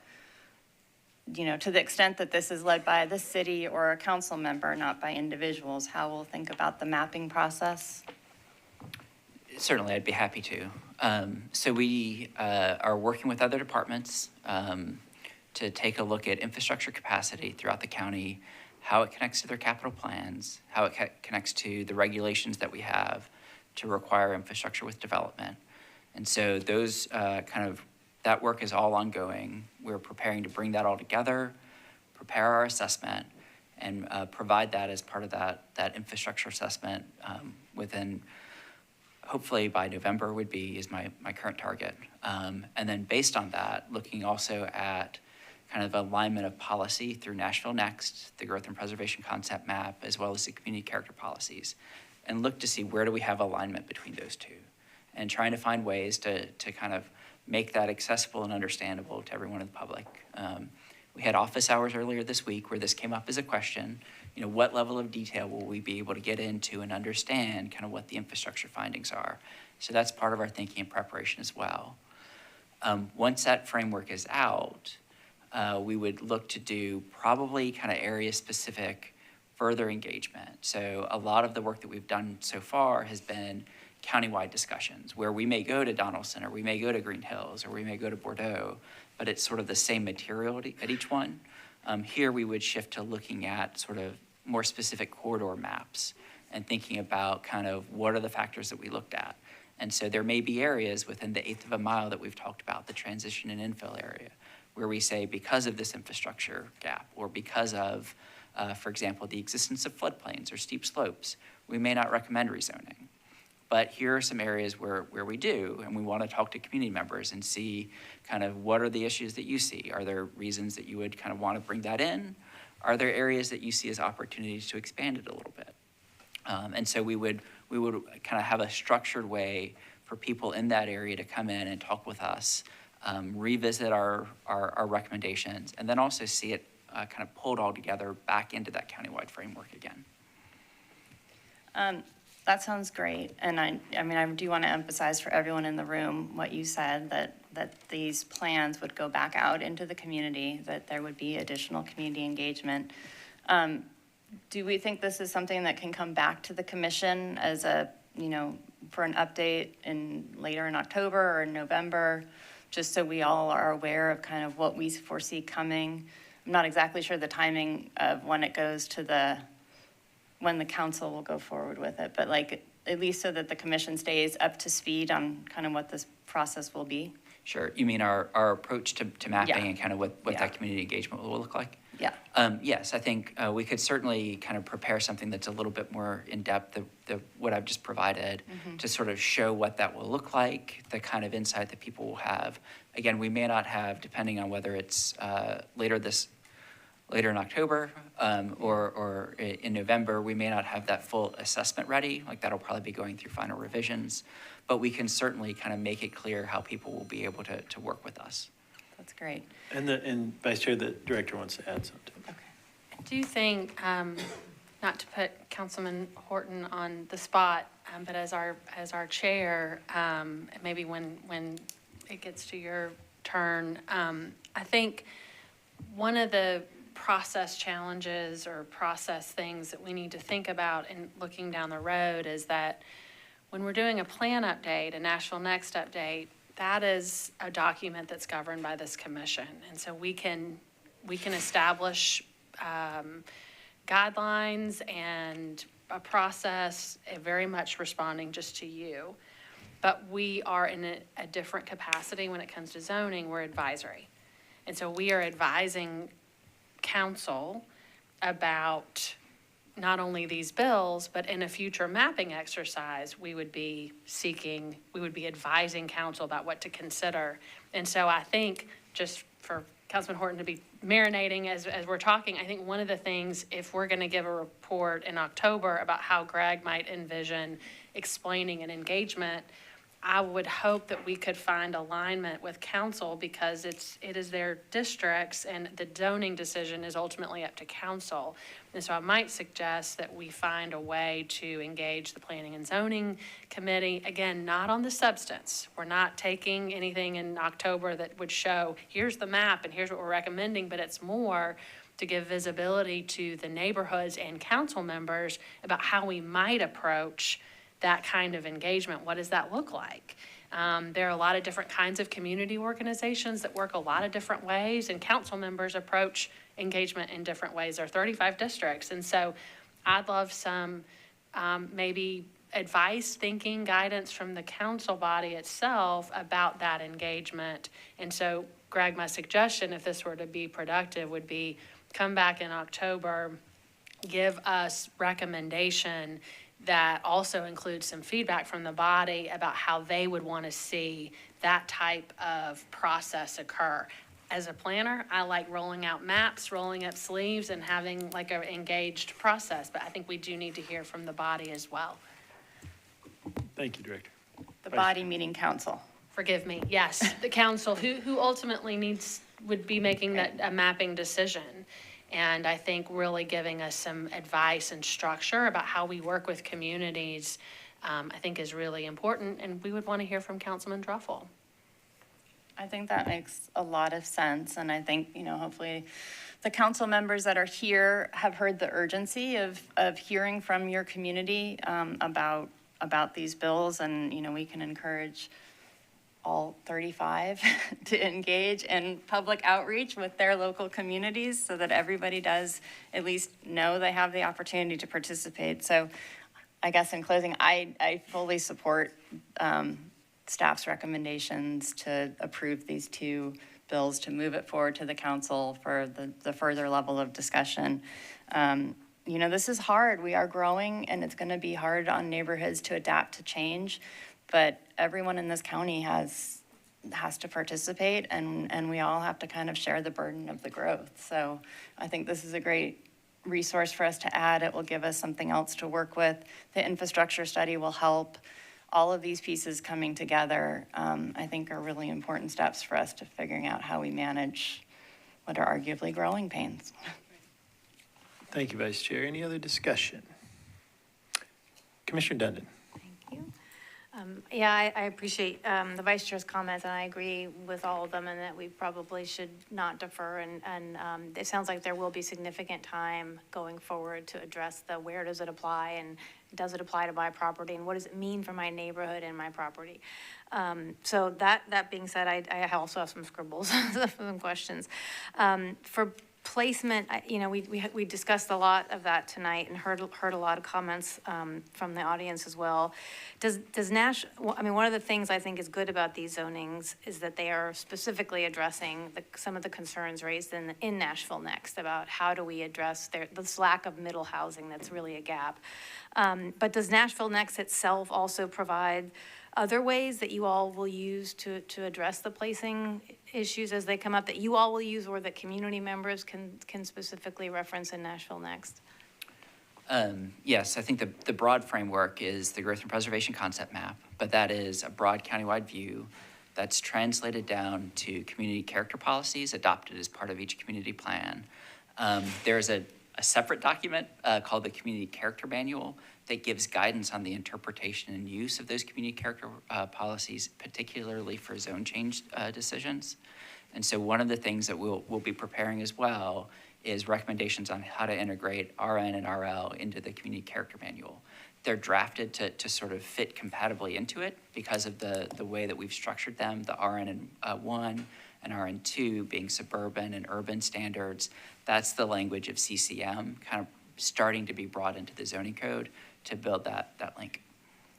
you know, to the extent that this is led by the city or a council member, not by individuals, how we'll think about the mapping process? Certainly, I'd be happy to. So we are working with other departments to take a look at infrastructure capacity throughout the county, how it connects to their capital plans, how it connects to the regulations that we have to require infrastructure with development. And so those that work is all ongoing. We're preparing to bring that all together, prepare our assessment, and provide that as part of that infrastructure assessment within, hopefully by November is my current target. And then based on that, looking also at kind of alignment of policy through Nashville Next, the growth and preservation concept map, as well as the community character policies, and look to see where do we have alignment between those two, and trying to find ways to kind of make that accessible and understandable to everyone in the public. We had office hours earlier this week where this came up as a question. You know, what level of detail will we be able to get into and understand kind of what the infrastructure findings are? So that's part of our thinking and preparation as well. Once that framework is out, we would look to do probably kind of area-specific further engagement. So a lot of the work that we've done so far has been countywide discussions where we may go to Donaldson or we may go to Green Hills or we may go to Bordeaux, but it's sort of the same material at each one. Here we would shift to looking at sort of more specific corridor maps and thinking about kind of what are the factors that we looked at. And so there may be areas within the 1/8 of a mile that we've talked about, the transition and infill area, where we say because of this infrastructure gap or because of, for example, the existence of floodplains or steep slopes, we may not recommend rezoning. But here are some areas where we do, and we want to talk to community members and see kind of what are the issues that you see. Are there reasons that you would kind of want to bring that in? Are there areas that you see as opportunities to expand it a little bit? And so we would kind of have a structured way for people in that area to come in and talk with us, revisit our recommendations, and then also see it kind of pulled all together back into that countywide framework again. That sounds great. And I mean, I do want to emphasize for everyone in the room what you said, that these plans would go back out into the community, that there would be additional community engagement. Do we think this is something that can come back to the commission as for an update later in October or in November, just so we all are aware of kind of what we foresee coming? I'm not exactly sure the timing of when it goes to when the council will go forward with it, but like at least so that the commission stays up to speed on kind of what this process will be. Sure. You mean our approach to mapping and kind of what that community engagement will look like? Yeah. Yes, I think we could certainly kind of prepare something that's a little bit more in depth than what I've just provided to sort of show what that will look like, the kind of insight that people will have. Again, we may not have, depending on whether it's later this later in October or in November, we may not have that full assessment ready. Like that'll probably be going through final revisions, but we can certainly kind of make it clear how people will be able to work with us. That's great. And Vice Chair, the director wants to add something. Do you think, not to put Councilman Horton on the spot, but as our chair, maybe when it gets to your turn, I think one of the process challenges or process things that we need to think about in looking down the road is that when we're doing a plan update, a Nashville Next update, that is a document that's governed by this commission. And so we can establish guidelines and a process very much responding just to you. But we are in a different capacity when it comes to zoning. We're advisory. And so we are advising council about not only these bills, but in a future mapping exercise, we would be advising council about what to consider. And so I think, just for Councilman Horton to be marinating as we're talking, I think one of the things, if we're gonna give a report in October about how Greg might envision explaining an engagement, I would hope that we could find alignment with council, because it is their districts and the zoning decision is ultimately up to council. And so I might suggest that we find a way to engage the Planning and Zoning Committee, again, not on the substance. We're not taking anything in October that would show, here's the map and here's what we're recommending, but it's more to give visibility to the neighborhoods and council members about how we might approach that kind of engagement. What does that look like? There are a lot of different kinds of community organizations that work a lot of different ways, and council members approach engagement in different ways. There are 35 districts, and so I'd love some maybe advice, thinking, guidance from the council body itself about that engagement. And so, Greg, my suggestion, if this were to be productive, would be come back in October, give us recommendation that also includes some feedback from the body about how they would want to see that type of process occur. As a planner, I like rolling out maps, rolling up sleeves, and having like an engaged process, but I think we do need to hear from the body as well. Thank you, Director. The body meaning council. Forgive me, yes, the council who ultimately would be making a mapping decision. And I think really giving us some advice and structure about how we work with communities, I think is really important. And we would want to hear from Councilman Druffel. I think that makes a lot of sense. And I think, hopefully the council members that are here have heard the urgency of hearing from your community about these bills. And, we can encourage all 35 to engage in public outreach with their local communities so that everybody does at least know they have the opportunity to participate. So I guess in closing, I fully support staff's recommendations to approve these two bills, to move it forward to the council for the further level of discussion. This is hard. We are growing, and it's going to be hard on neighborhoods to adapt to change. But everyone in this county has to participate, and we all have to kind of share the burden of the growth. So I think this is a great resource for us to add. It will give us something else to work with. The infrastructure study will help. All of these pieces coming together, I think, are really important steps for us to figuring out how we manage what are arguably growing pains. Thank you, Vice Chair. Any other discussion? Commissioner Dundon. I appreciate the Vice Chair's comments, and I agree with all of them, and that we probably should not defer. And it sounds like there will be significant time going forward to address the where does it apply, and does it apply to my property, and what does it mean for my neighborhood and my property. So that being said, I also have some scribbles, some questions. For placement, we discussed a lot of that tonight and heard a lot of comments from the audience as well. One of the things I think is good about these zonings is that they are specifically addressing some of the concerns raised in Nashville Next about how do we address this lack of middle housing that's really a gap. But does Nashville Next itself also provide other ways that you all will use to address the placing issues as they come up, that you all will use or that community members can specifically reference in Nashville Next? Yes, I think the broad framework is the growth and preservation concept map, but that is a broad countywide view that's translated down to community character policies adopted as part of each community plan. There's a separate document called the Community Character Manual that gives guidance on the interpretation and use of those community character policies, particularly for zone change decisions. And so one of the things that we'll be preparing as well is recommendations on how to integrate RN and RL into the Community Character Manual. They're drafted to sort of fit compatibly into it because of the way that we've structured them, the RN1 and RN2 being suburban and urban standards. That's the language of CCM kind of starting to be brought into the zoning code to build that link.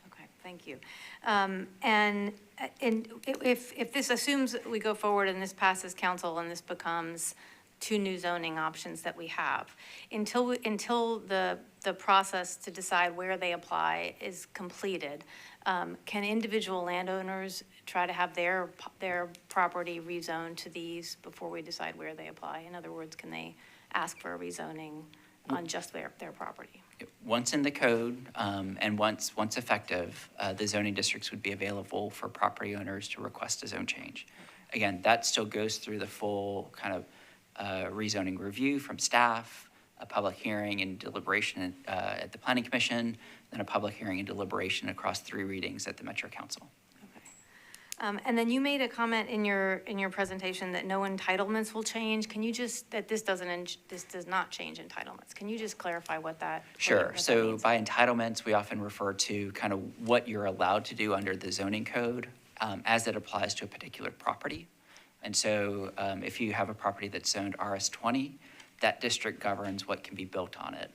Okay, thank you. And if this assumes we go forward and this passes council and this becomes 2 new zoning options that we have, until the process to decide where they apply is completed, can individual landowners try to have their property rezoned to these before we decide where they apply? In other words, can they ask for a rezoning on just their property? Once in the code and once effective, the zoning districts would be available for property owners to request a zone change. Okay. Again, that still goes through the full kind of rezoning review from staff, a public hearing and deliberation at the Planning Commission, then a public hearing and deliberation across 3 readings at the Metro Council. And then you made a comment in your presentation that no entitlements will change. Can you just, that this does not change entitlements. Can you just clarify what that? Sure. So by entitlements, we often refer to kind of what you're allowed to do under the zoning code as it applies to a particular property. And so if you have a property that's zoned RS20, that district governs what can be built on it,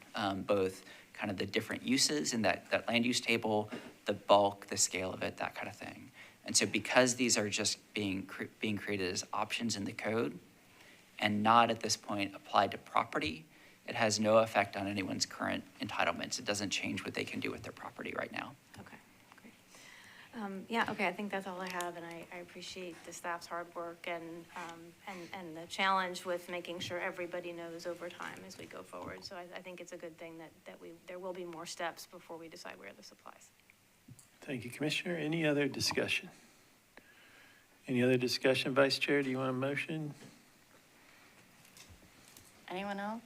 both kind of the different uses in that land use table, the bulk, the scale of it, that kind of thing. And so because these are just being created as options in the code and not at this point applied to property, it has no effect on anyone's current entitlements. It doesn't change what they can do with their property right now. Okay, great. Yeah, okay, I think that's all I have, and I appreciate the staff's hard work and the challenge with making sure everybody knows over time as we go forward. So I think it's a good thing that there will be more steps before we decide where this applies. Thank you, Commissioner. Any other discussion? Any other discussion, Vice Chair? Do you want a motion? Anyone else?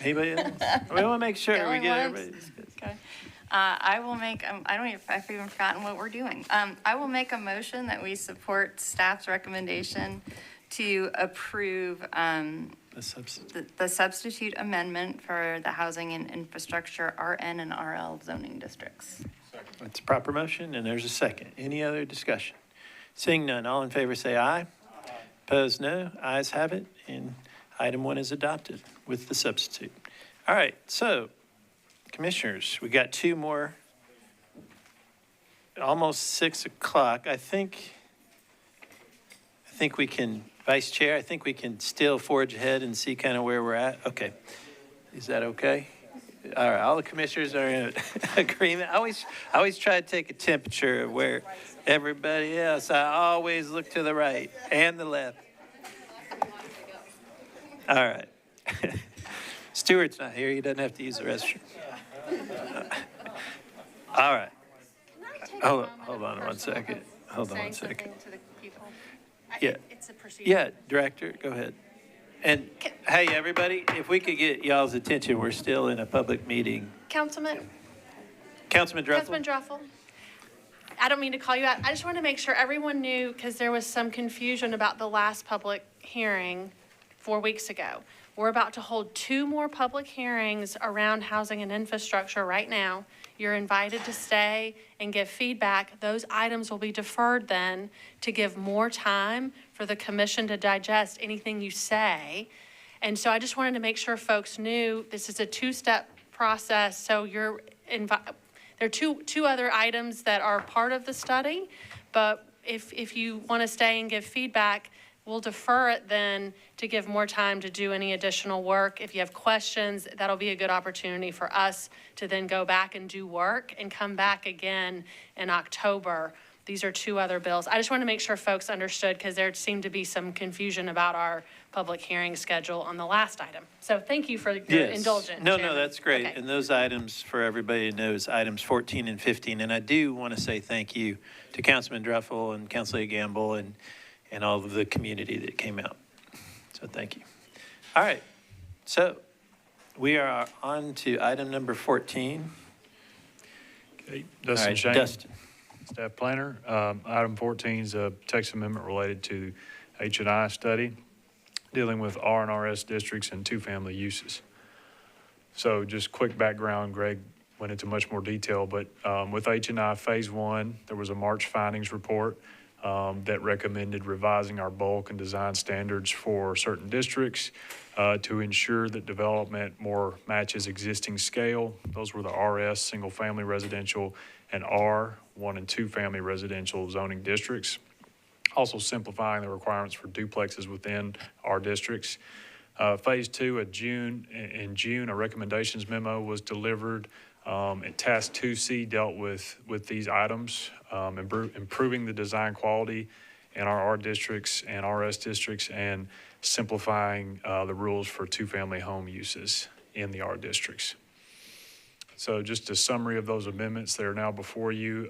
Anybody else? We want to make sure we Going get once? everybody discussed. Okay. I will make, I've even forgotten what we're doing. I will make a motion that we support staff's recommendation to approve the substitute amendment for the housing and infrastructure RN and RL zoning districts. That's a proper motion, and there's a second. Any other discussion? Seeing none, all in favor say aye. Opposed, no. Ayes have it, and item 1 is adopted with the substitute. All right, so, Commissioners, we got 2 more. Almost 6 o'clock. I think we can, Vice Chair, I think we can still forge ahead and see kind of where we're at. Okay. Is that okay? All right, all the commissioners are in agreement. I always try to take a temperature of where everybody else, I always look to the right and the left. All right. Stuart's not here. He doesn't have to use the restroom. All right. Hold on 1 second. Hold on 1 second. Yeah. Yeah, Director, go ahead. And, hey, everybody, if we could get y'all's attention, we're still in a public meeting. Councilman Druffel? Druffel. I don't mean to call you out. I just wanted to make sure everyone knew, because there was some confusion about the last public hearing 4 weeks ago. We're about to hold 2 more public hearings around housing and infrastructure right now. You're invited to stay and give feedback. Those items will be deferred then to give more time for the commission to digest anything you say. And so I just wanted to make sure folks knew this is a 2-step process. So you're there are two other items that are part of the study, but if you want to stay and give feedback, we'll defer it then to give more time to do any additional work. If you have questions, that'll be a good opportunity for us to then go back and do work and come back again in October These are two other bills. I just want to make sure folks understood because there seemed to be some confusion about our public hearing schedule on the last item. So thank you for your Yes. indulgence. No, Chairman. that's great. Okay. And those items, for everybody to know, is items 14 and 15. And I do want to say thank you to Councilman Druffel and Councilor Gamble and all of the community that came out. So thank you. All right. So we are on to item number 14. Okay, All Dustin right, Shane, Dustin. Staff Planner. Item 14 is a text amendment related to H&I study dealing with R and RS districts and two-family uses. So just quick background, Greg went into much more detail, but with H&I Phase 1, there was a March findings report that recommended revising our bulk and design standards for certain districts to ensure that development more matches existing scale. Those were the RS, single-family residential, and R, one and two family residential zoning districts. Also simplifying the requirements for duplexes within our districts. Phase 2 in June, a recommendations memo was delivered. And Task 2C dealt with these items, improving the design quality in our R districts and RS districts, and simplifying the rules for two-family home uses in the R districts. So just a summary of those amendments that are now before you.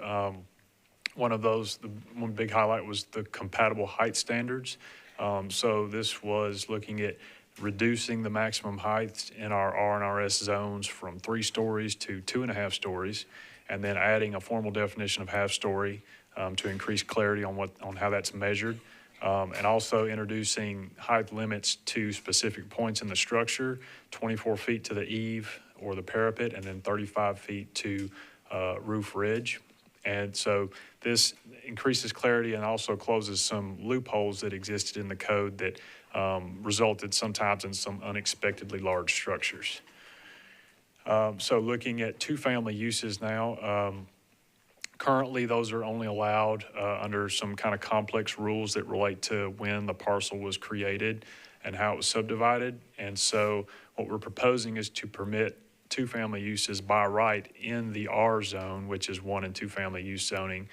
One big highlight was the compatible height standards. So this was looking at reducing the maximum height in our R and RS zones from 3 stories to 2.5 stories, and then adding a formal definition of half story to increase clarity on how that's measured, and also introducing height limits to specific points in the structure, 24 feet to the eave or the parapet, and then 35 feet to roof ridge. And so this increases clarity and also closes some loopholes that existed in the code that resulted sometimes in some unexpectedly large structures. So looking at two-family uses now, currently those are only allowed under some kind of complex rules that relate to when the parcel was created and how it was subdivided. And so what we're proposing is to permit two-family uses by right in the R zone, which is 1 and 2 family use zoning,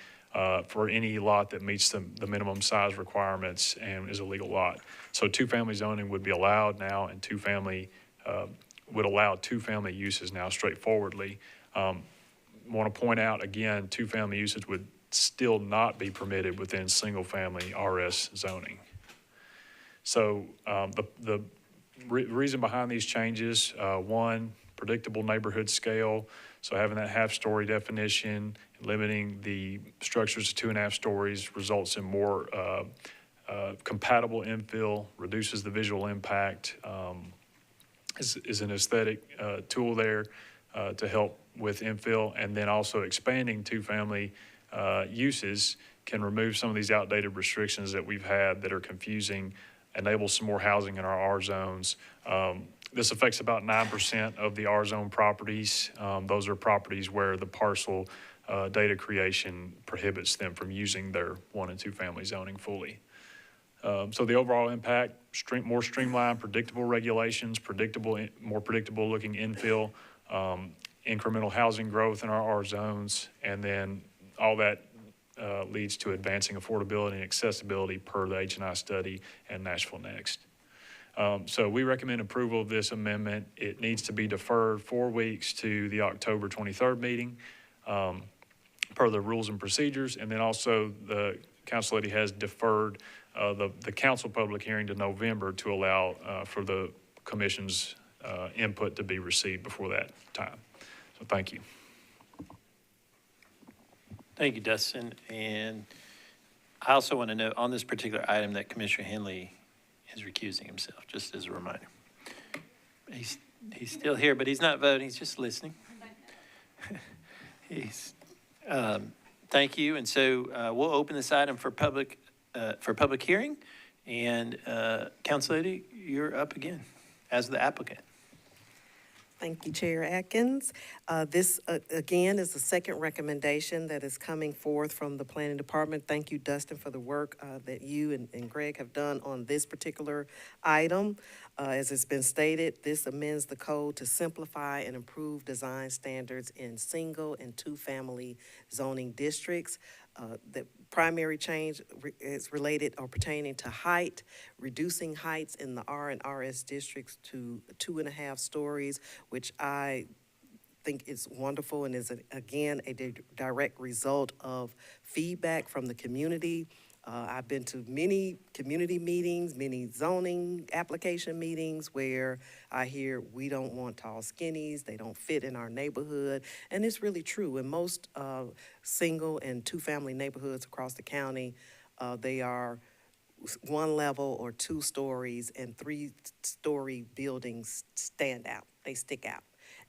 for any lot that meets the minimum size requirements and is a legal lot. So two-family zoning would be allowed now, and would allow two-family uses now straightforwardly. Want to point out again, two-family uses would still not be permitted within single-family RS zoning. So the reason behind these changes, one, predictable neighborhood scale. So having that half-story definition, limiting the structures to 2.5 stories results in more compatible infill, reduces the visual impact, is an aesthetic tool there to help with infill, and then also expanding two-family uses can remove some of these outdated restrictions that we've had that are confusing, enable some more housing in our R zones. This affects about 9% of the R zone properties. Those are properties where the parcel data creation prohibits them from using their 1 and 2 family zoning fully. So the overall impact, more streamlined, predictable regulations, more predictable looking infill, incremental housing growth in our R zones, and then all that leads to advancing affordability and accessibility per the H&I study and Nashville Next. So we recommend approval of this amendment. It needs to be deferred 4 weeks to the October 23rd meeting per the rules and procedures. And then also the council lady has deferred the council public hearing to November to allow for the commission's input to be received before that time. So thank you. Thank you, Dustin. And I also want to note on this particular item that Commissioner Henley is recusing himself, just as a reminder. He's still here, but he's not voting. He's just listening. Thank you. And so we'll open this item for public hearing. And Council Lady, you're up again as the applicant. Thank you, Chair Atkins. This, again, is the second recommendation that is coming forth from the Planning Department. Thank you, Dustin, for the work that you and Greg have done on this particular item. As it's been stated, this amends the code to simplify and improve design standards in single and 2 family zoning districts. That primary change is related or pertaining to height, reducing heights in the R and RS districts to 2.5 stories, which I think is wonderful and is, again, a direct result of feedback from the community. I've been to many community meetings, many zoning application meetings where I hear we don't want tall skinnies, they don't fit in our neighborhood, and it's really true. In most single and two-family neighborhoods across the county, they are 1 level or 2 stories, and 3-story buildings stand out, they stick out.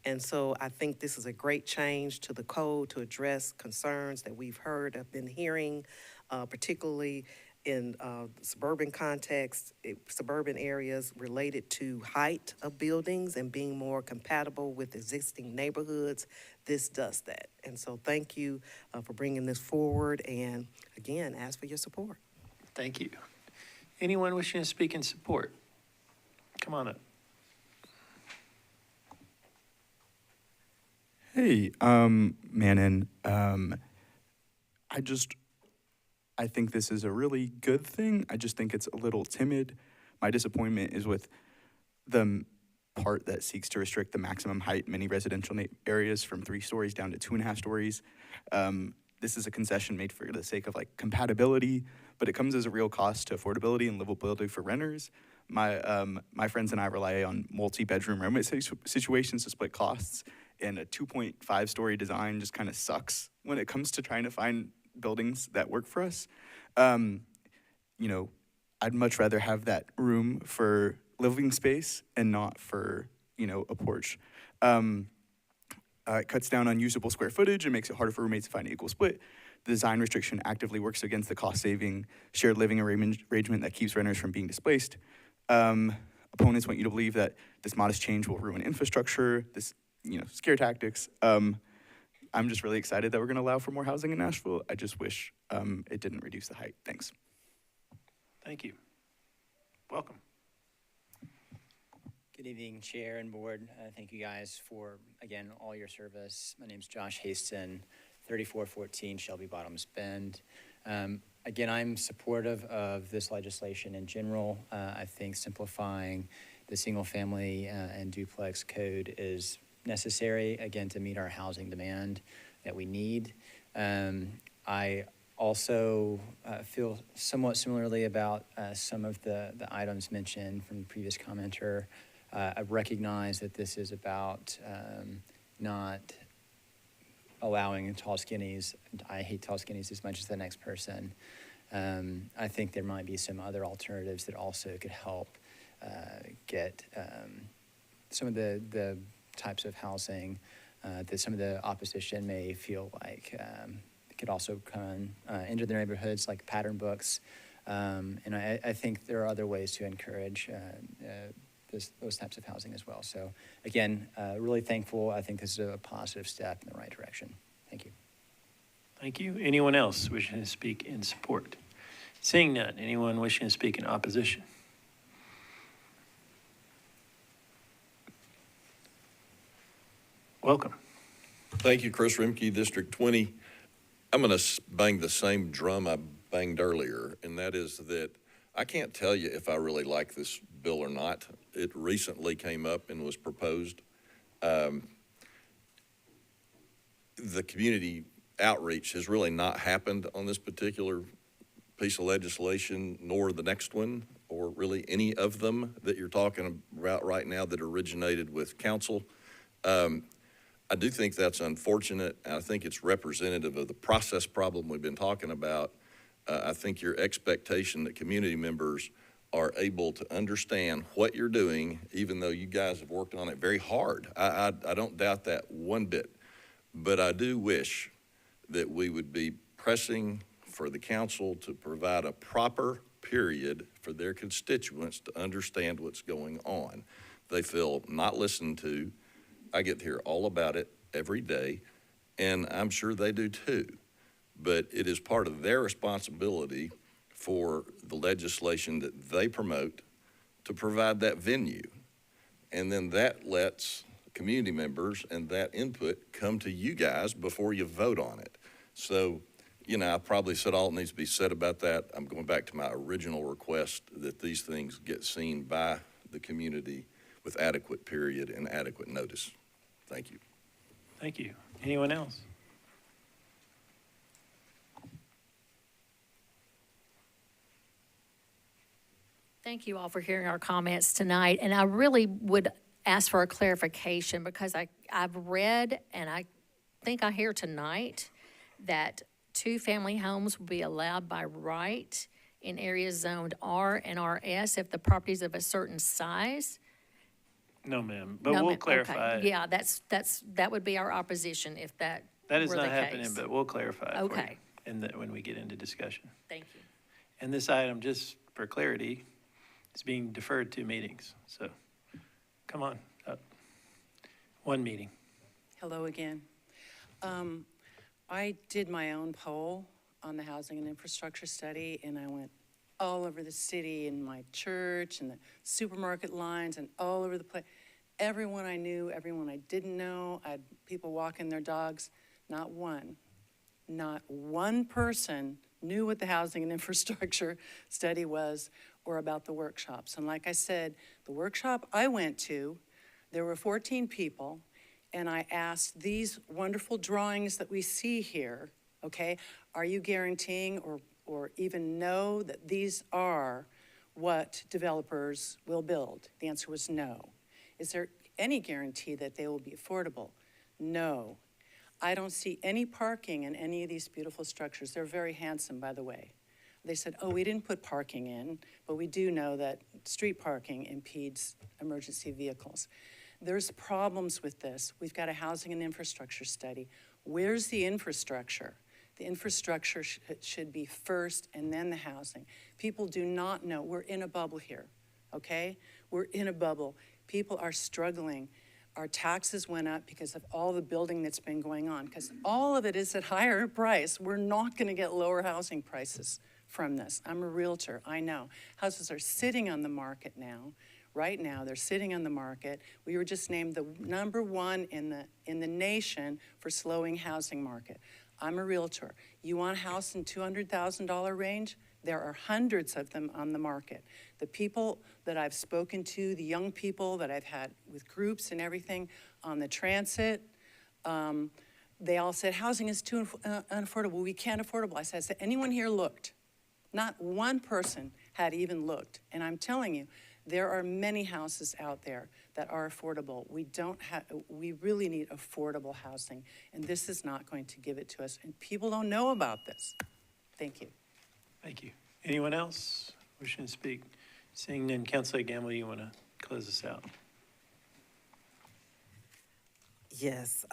And so I think this is a great change to the code to address concerns that we've heard, have been hearing, particularly in suburban context, suburban areas related to height of buildings and being more compatible with existing neighborhoods. This does that. And so thank you for bringing this forward, and again, ask for your support. Thank you. Anyone wishing to speak in support? Come on up. Hey, Manon, I think this is a really good thing. I just think it's a little timid. My disappointment is with the part that seeks to restrict the maximum height in many residential areas from 3 stories down to 2.5 stories. This is a concession made for the sake of like compatibility, but it comes as a real cost to affordability and livability for renters. My friends and I rely on multi-bedroom roommate situations to split costs, and a 2.5-story design just kind of sucks when it comes to trying to find buildings that work for us. You know, I'd much rather have that room for living space and not for, you know, a porch. It cuts down on usable square footage and makes it harder for roommates to find an equal split. The design restriction actively works against the cost-saving shared living arrangement that keeps renters from being displaced. Opponents want you to believe that this modest change will ruin infrastructure, scare tactics. I'm just really excited that we're gonna allow for more housing in Nashville. I just wish it didn't reduce the height. Thanks. Thank you. Welcome. Good evening, Chair and Board. Thank you guys for, again, all your service. My name's Josh Haston, 3414 Shelby Bottoms Bend. Again, I'm supportive of this legislation in general. I think simplifying the single-family and duplex code is necessary, again, to meet our housing demand that we need. I also feel somewhat similarly about some of the items mentioned from the previous commenter. I recognize that this is about not allowing tall skinnies. I hate tall skinnies as much as the next person. I think there might be some other alternatives that also could help get some of the types of housing that some of the opposition may feel like could also come into their neighborhoods, like pattern books. And I think there are other ways to encourage those types of housing as well. So again, really thankful. I think this is a positive step in the right direction. Thank you. Thank you. Anyone else wishing to speak in support? Seeing none, anyone wishing to speak in opposition? Welcome. Thank you, Chris Rimke, District 20. I'm going to bang the same drum I banged earlier, and that is that I can't tell you if I really like this bill or not. It recently came up and was proposed. The community outreach has really not happened on this particular piece of legislation, nor the next one, or really any of them that you're talking about right now that originated with council. I do think that's unfortunate. I think it's representative of the process problem we've been talking about. I think your expectation that community members are able to understand what you're doing, even though you guys have worked on it very hard. I don't doubt that one bit, but I do wish that we would be pressing for the council to provide a proper period for their constituents to understand what's going on. They feel not listened to. I get to hear all about it every day, and I'm sure they do too. But it is part of their responsibility for the legislation that they promote to provide that venue. And then that lets community members and that input come to you guys before you vote on it. So you know, I probably said all that needs to be said about that. I'm going back to my original request that these things get seen by the community with adequate period and adequate notice. Thank you. Thank you. Anyone else? Thank you all for hearing our comments tonight, and I really would ask for a clarification because I've read and I think I hear tonight that 2-family homes will be allowed by right in areas zoned R and RS if the property's of a certain size. No, ma'am, but No, we'll ma'am. clarify. Okay. Yeah, that would be our opposition if that That is were not the happening, case. but we'll clarify it for you Okay. when we get into discussion. Thank you. And this item, just for clarity, is being deferred 2 meetings. So come on up. 1 meeting. Hello again. I did my own poll on the housing and infrastructure study, and I went all over the city, in my church, and the supermarket lines, and all over the place. Everyone I knew, everyone I didn't know, I had people walking their dogs. Not one person knew what the housing and infrastructure study was or about the workshops. And like I said, the workshop I went to, there were 14 people, and I asked these wonderful drawings that we see here, okay, are you guaranteeing or even know that these are what developers will build? The answer was no. Is there any guarantee that they will be affordable? No. I don't see any parking in any of these beautiful structures. They're very handsome, by the way. They said, oh, we didn't put parking in, but we do know that street parking impedes emergency vehicles. There's problems with this. We've got a housing and infrastructure study. Where's the infrastructure? The infrastructure should be first and then the housing. People do not know. We're in a bubble here, okay? We're in a bubble. People are struggling. Our taxes went up because of all the building that's been going on, because all of it is at higher price. We're not going to get lower housing prices from this. I'm a realtor, I know. Houses are sitting on the market now. Right now, they're sitting on the market. We were just named the #1 in the nation for slowing housing market. I'm a realtor. You want a house in $200,000 range? There are hundreds of them on the market. The people that I've spoken to, the young people that I've had with groups and everything on the transit, they all said, housing is too unaffordable. We can't affordable. I said, has anyone here looked? Not one person had even looked. And I'm telling you, there are many houses out there that are affordable. We really need affordable housing, and this is not going to give it to us. And people don't know about this. Thank you. Thank you. Anyone else wishing to speak? Seeing none, Councilor Gamble, you want to close us out? Yes,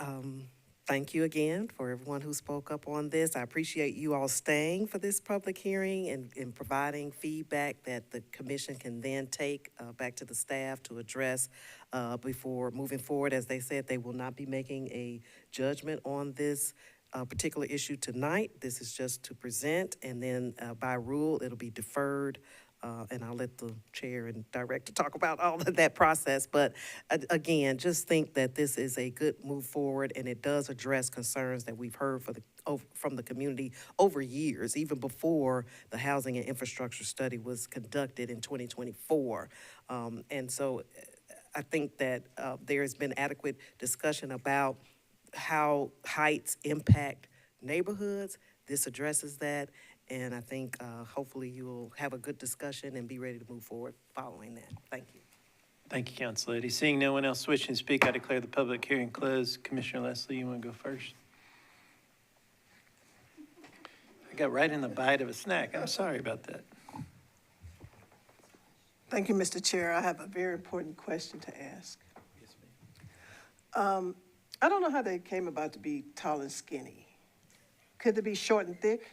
thank you again for everyone who spoke up on this. I appreciate you all staying for this public hearing and providing feedback that the commission can then take back to the staff to address before moving forward. As they said, they will not be making a judgment on this particular issue tonight. This is just to present, and then by rule, it'll be deferred. And I'll let the chair and director talk about all of that process. But again, just think that this is a good move forward, and it does address concerns that we've heard from the community over years, even before the housing and infrastructure study was conducted in 2024. And so I think that there has been adequate discussion about how heights impact neighborhoods. This addresses that. And I think hopefully you will have a good discussion and be ready to move forward following that. Thank you. Thank you, Council Lady. Seeing no one else wishing to speak, I declare the public hearing closed. Commissioner Leslie, you want to go first? I got right in the bite of a snack. I'm sorry about that. Thank you, Mr. Chair. I have a very important question to ask. I don't know how they came about to be tall and skinny. Could they be short and thick?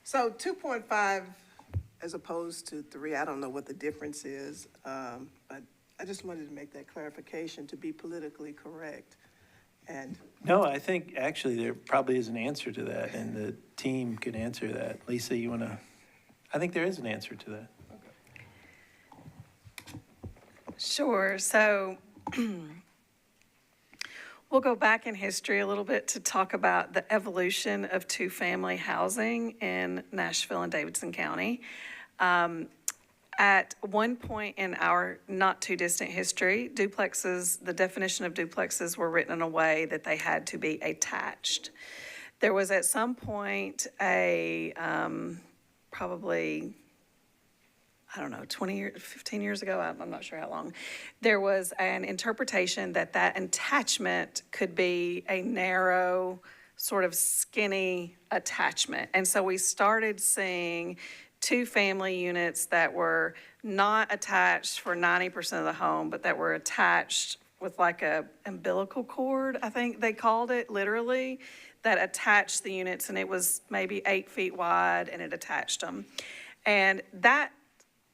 So 2.5 as opposed to 3, I don't know what the difference is, but I just wanted to make that clarification to be politically correct. And No, I think actually there probably is an answer to that, and the team could answer that. Lisa, you want to? I think there is an answer to that. Sure. So We'll go back in history a little bit to talk about the evolution of two-family housing in Nashville and Davidson County. At one point in our not-too-distant history, duplexes, the definition of duplexes were written in a way that they had to be attached. There was at some point probably, I don't know, 20 years, 15 years ago, I'm not sure how long, there was an interpretation that that attachment could be a narrow, sort of skinny attachment. And so we started seeing two-family units that were not attached for 90% of the home, but that were attached with like a umbilical cord, I think they called it, literally, that attached the units, and it was maybe 8 feet wide, and it attached them. And that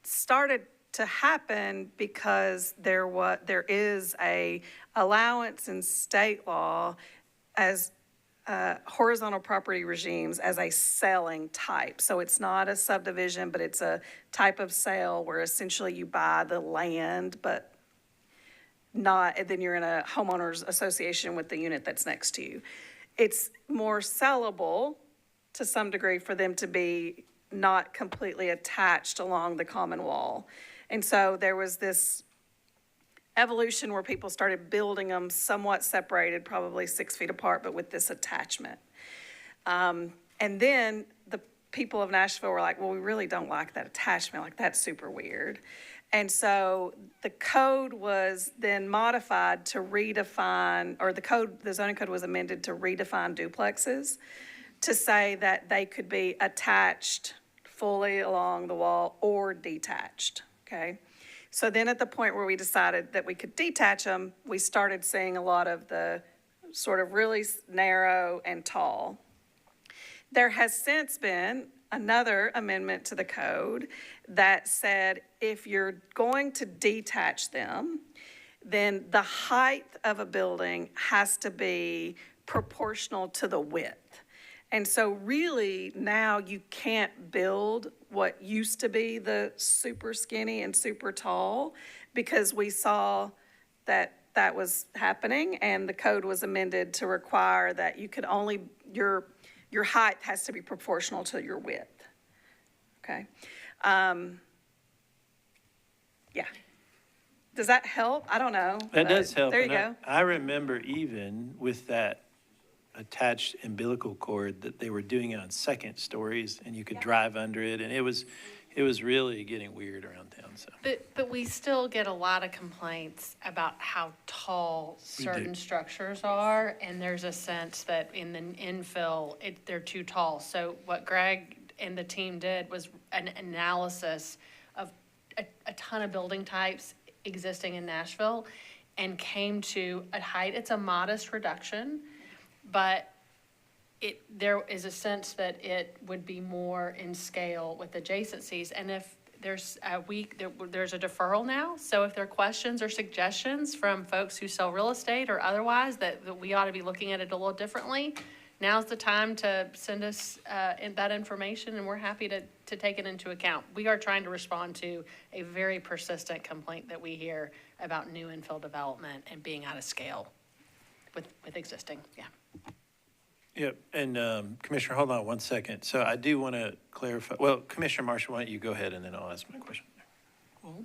started to happen because there is a allowance in state law as horizontal property regimes as a selling type. So it's not a subdivision, but it's a type of sale where essentially you buy the land, but not, and then you're in a homeowners association with the unit that's next to you. It's more sellable to some degree for them to be not completely attached along the common wall. And so there was this evolution where people started building them somewhat separated, probably 6 feet apart, but with this attachment. And then the people of Nashville were like, well, we really don't like that attachment. Like, that's super weird. And so the code was then modified to redefine, or the zoning code was amended to redefine duplexes to say that they could be attached fully along the wall or detached, okay? So then at the point where we decided that we could detach them, we started seeing a lot of the sort of really narrow and tall. There has since been another amendment to the code that said if you're going to detach them, then the height of a building has to be proportional to the width. And so really now you can't build what used to be the super skinny and super tall, because we saw that that was happening, and the code was amended to require that you could only, your height has to be proportional to your width. Okay. Yeah. Does that help? I don't know. That does help. There you And go. I remember even with that attached umbilical cord that they were doing it on second stories, and you could drive under it, and it was really getting weird around town. So, But we still get a lot of complaints about how tall We do. certain structures are, and there's a sense that in the infill, they're too tall. So what Greg and the team did was an analysis of a ton of building types existing in Nashville, and came to a height. It's a modest reduction, but there is a sense that it would be more in scale with adjacencies. And if there's there's a deferral now, so if there are questions or suggestions from folks who sell real estate or otherwise that we ought to be looking at it a little differently, now's the time to send us that information, and we're happy to take it into account. We are trying to respond to a very persistent complaint that we hear about new infill development and being out of scale with existing, yeah. yep. And Commissioner, hold on one second. So I do want to clarify. Well, Commissioner Marshall, why don't you go ahead, and then I'll ask my question. Well,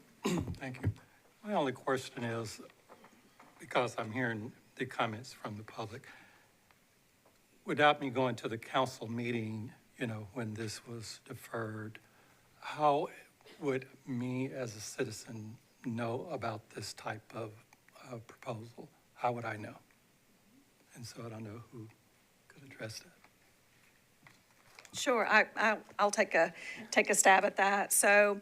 thank you. My only question is, because I'm hearing the comments from the public, without me going to the council meeting, when this was deferred, how would me as a citizen know about this type of proposal? How would I know? And so I don't know who could address that. Sure, I'll take a stab at that. So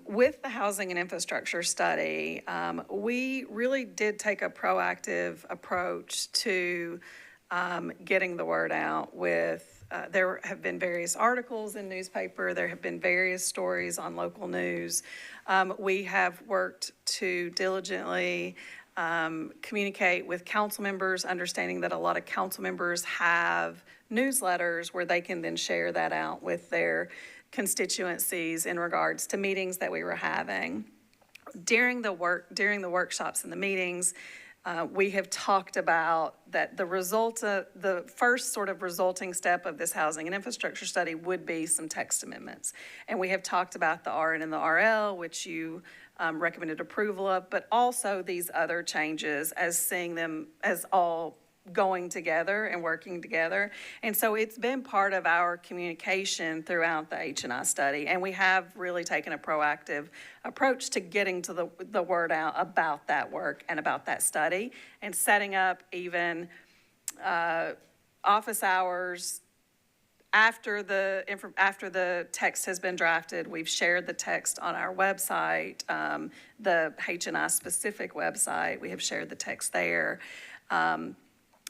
with the housing and infrastructure study, we really did take a proactive approach to getting the word out with, there have been various articles in newspaper, there have been various stories on local news. We have worked to diligently communicate with council members, understanding that a lot of council members have newsletters where they can then share that out with their constituencies in regards to meetings that we were having. During the workshops and the meetings, We have talked about that the first sort of resulting step of this housing and infrastructure study would be some text amendments. And we have talked about the RN and the RL, which you recommended approval of, but also these other changes as seeing them as all going together and working together. And so it's been part of our communication throughout the H&I study. And we have really taken a proactive approach to getting to the word out about that work and about that study, and setting up even office hours after the text has been drafted. We've shared the text on our website, the H&I specific website. We have shared the text there.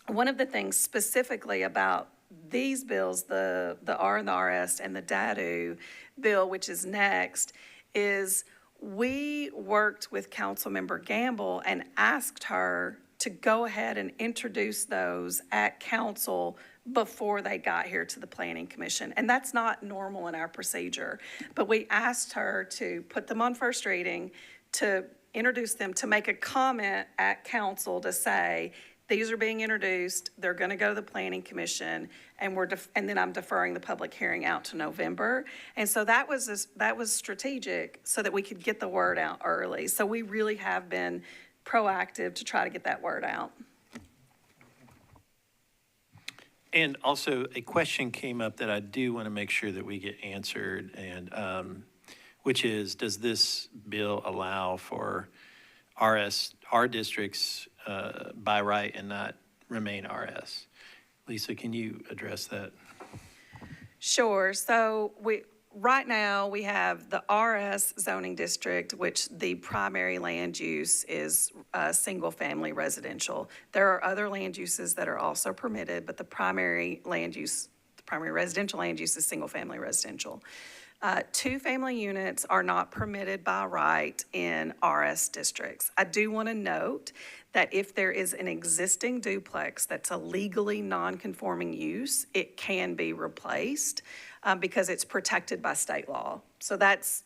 One of the things specifically about these bills, the R and the RS and the DADU bill, which is next, is we worked with Councilmember Gamble and asked her to go ahead and introduce those at council before they got here to the Planning Commission. And that's not normal in our procedure. But we asked her to put them on first reading, to introduce them, to make a comment at council to say, these are being introduced, they're going to go to the Planning Commission, and and then I'm deferring the public hearing out to November. And so that was strategic so that we could get the word out early. So we really have been proactive to try to get that word out. And also, a question came up that I do want to make sure that we get answered, and which is, does this bill allow for our districts by right and not remain RS? Lisa, can you address that? Sure. So right now we have the RS zoning district, which the primary land use is single-family residential. There are other land uses that are also permitted, but the primary residential land use is single-family residential. Two-family units are not permitted by right in RS districts. I do want to note that if there is an existing duplex that's a legally non-conforming use, it can be replaced because it's protected by state law. So that's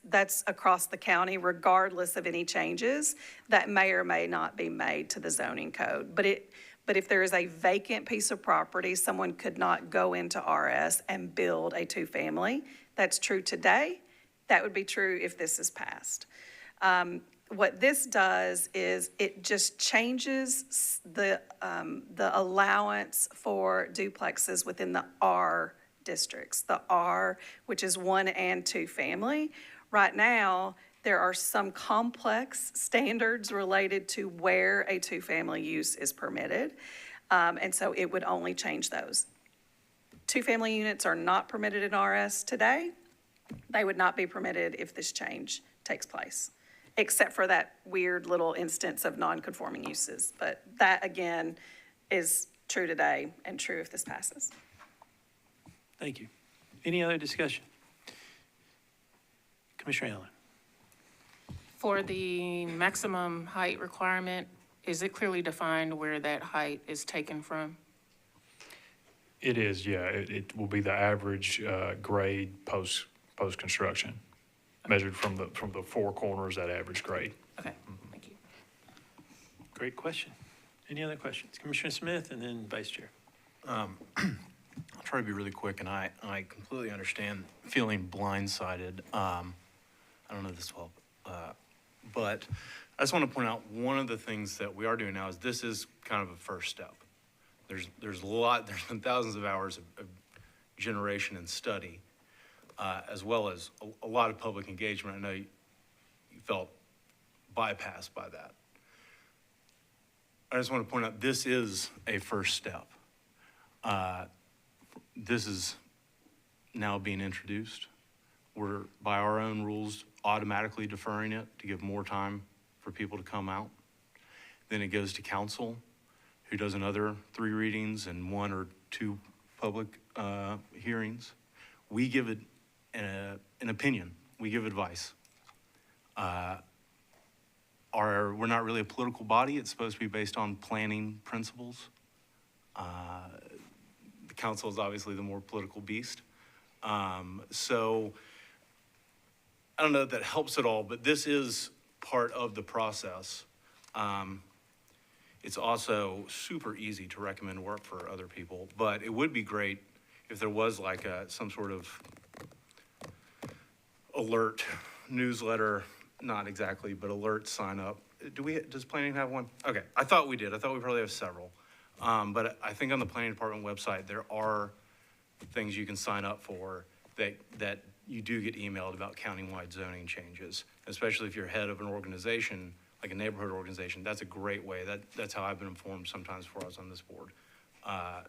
across the county, regardless of any changes that may or may not be made to the zoning code. But if there is a vacant piece of property, someone could not go into RS and build a two-family. That's true today. That would be true if this is passed. What this does is it just changes the allowance for duplexes within the R districts. The R, which is 1 and 2 family. Right now, there are some complex standards related to where a two-family use is permitted. And so it would only change those. Two-family units are not permitted in RS today. They would not be permitted if this change takes place, except for that weird little instance of non-conforming uses. But that, again, is true today and true if this passes. Thank you. Any other discussion? Commissioner Allen. For the maximum height requirement, is it clearly defined where that height is taken from? It is, yeah. It will be the average grade post-construction, measured from the four corners, that average grade. Okay, thank you. Great question. Any other questions? Commissioner Smith and then Vice Chair. I'll try to be really quick, and I completely understand feeling blindsided. I don't know this well, but I just want to point out one of the things that we are doing now is this is kind of a first step. There's been thousands of hours of generation and study, as well as a lot of public engagement. I know you felt bypassed by that. I just want to point out this is a first step. This is now being introduced. We're, by our own rules, automatically deferring it to give more time for people to come out. Then it goes to council, who does another 3 readings and 1 or 2 public hearings. We give it an opinion. We give advice. We're not really a political body. It's supposed to be based on planning principles. The council is obviously the more political beast. So I don't know if that helps at all, but this is part of the process. It's also super easy to recommend work for other people, but it would be great if there was like some sort of alert newsletter, not exactly, but alert sign up. Does planning have one? Okay, I thought we did. I thought we probably have several. But I think on the planning department website, there are things you can sign up for that you do get emailed about countywide zoning changes, especially if you're head of an organization, like a neighborhood organization. That's a great way. That's how I've been informed sometimes before I was on this board.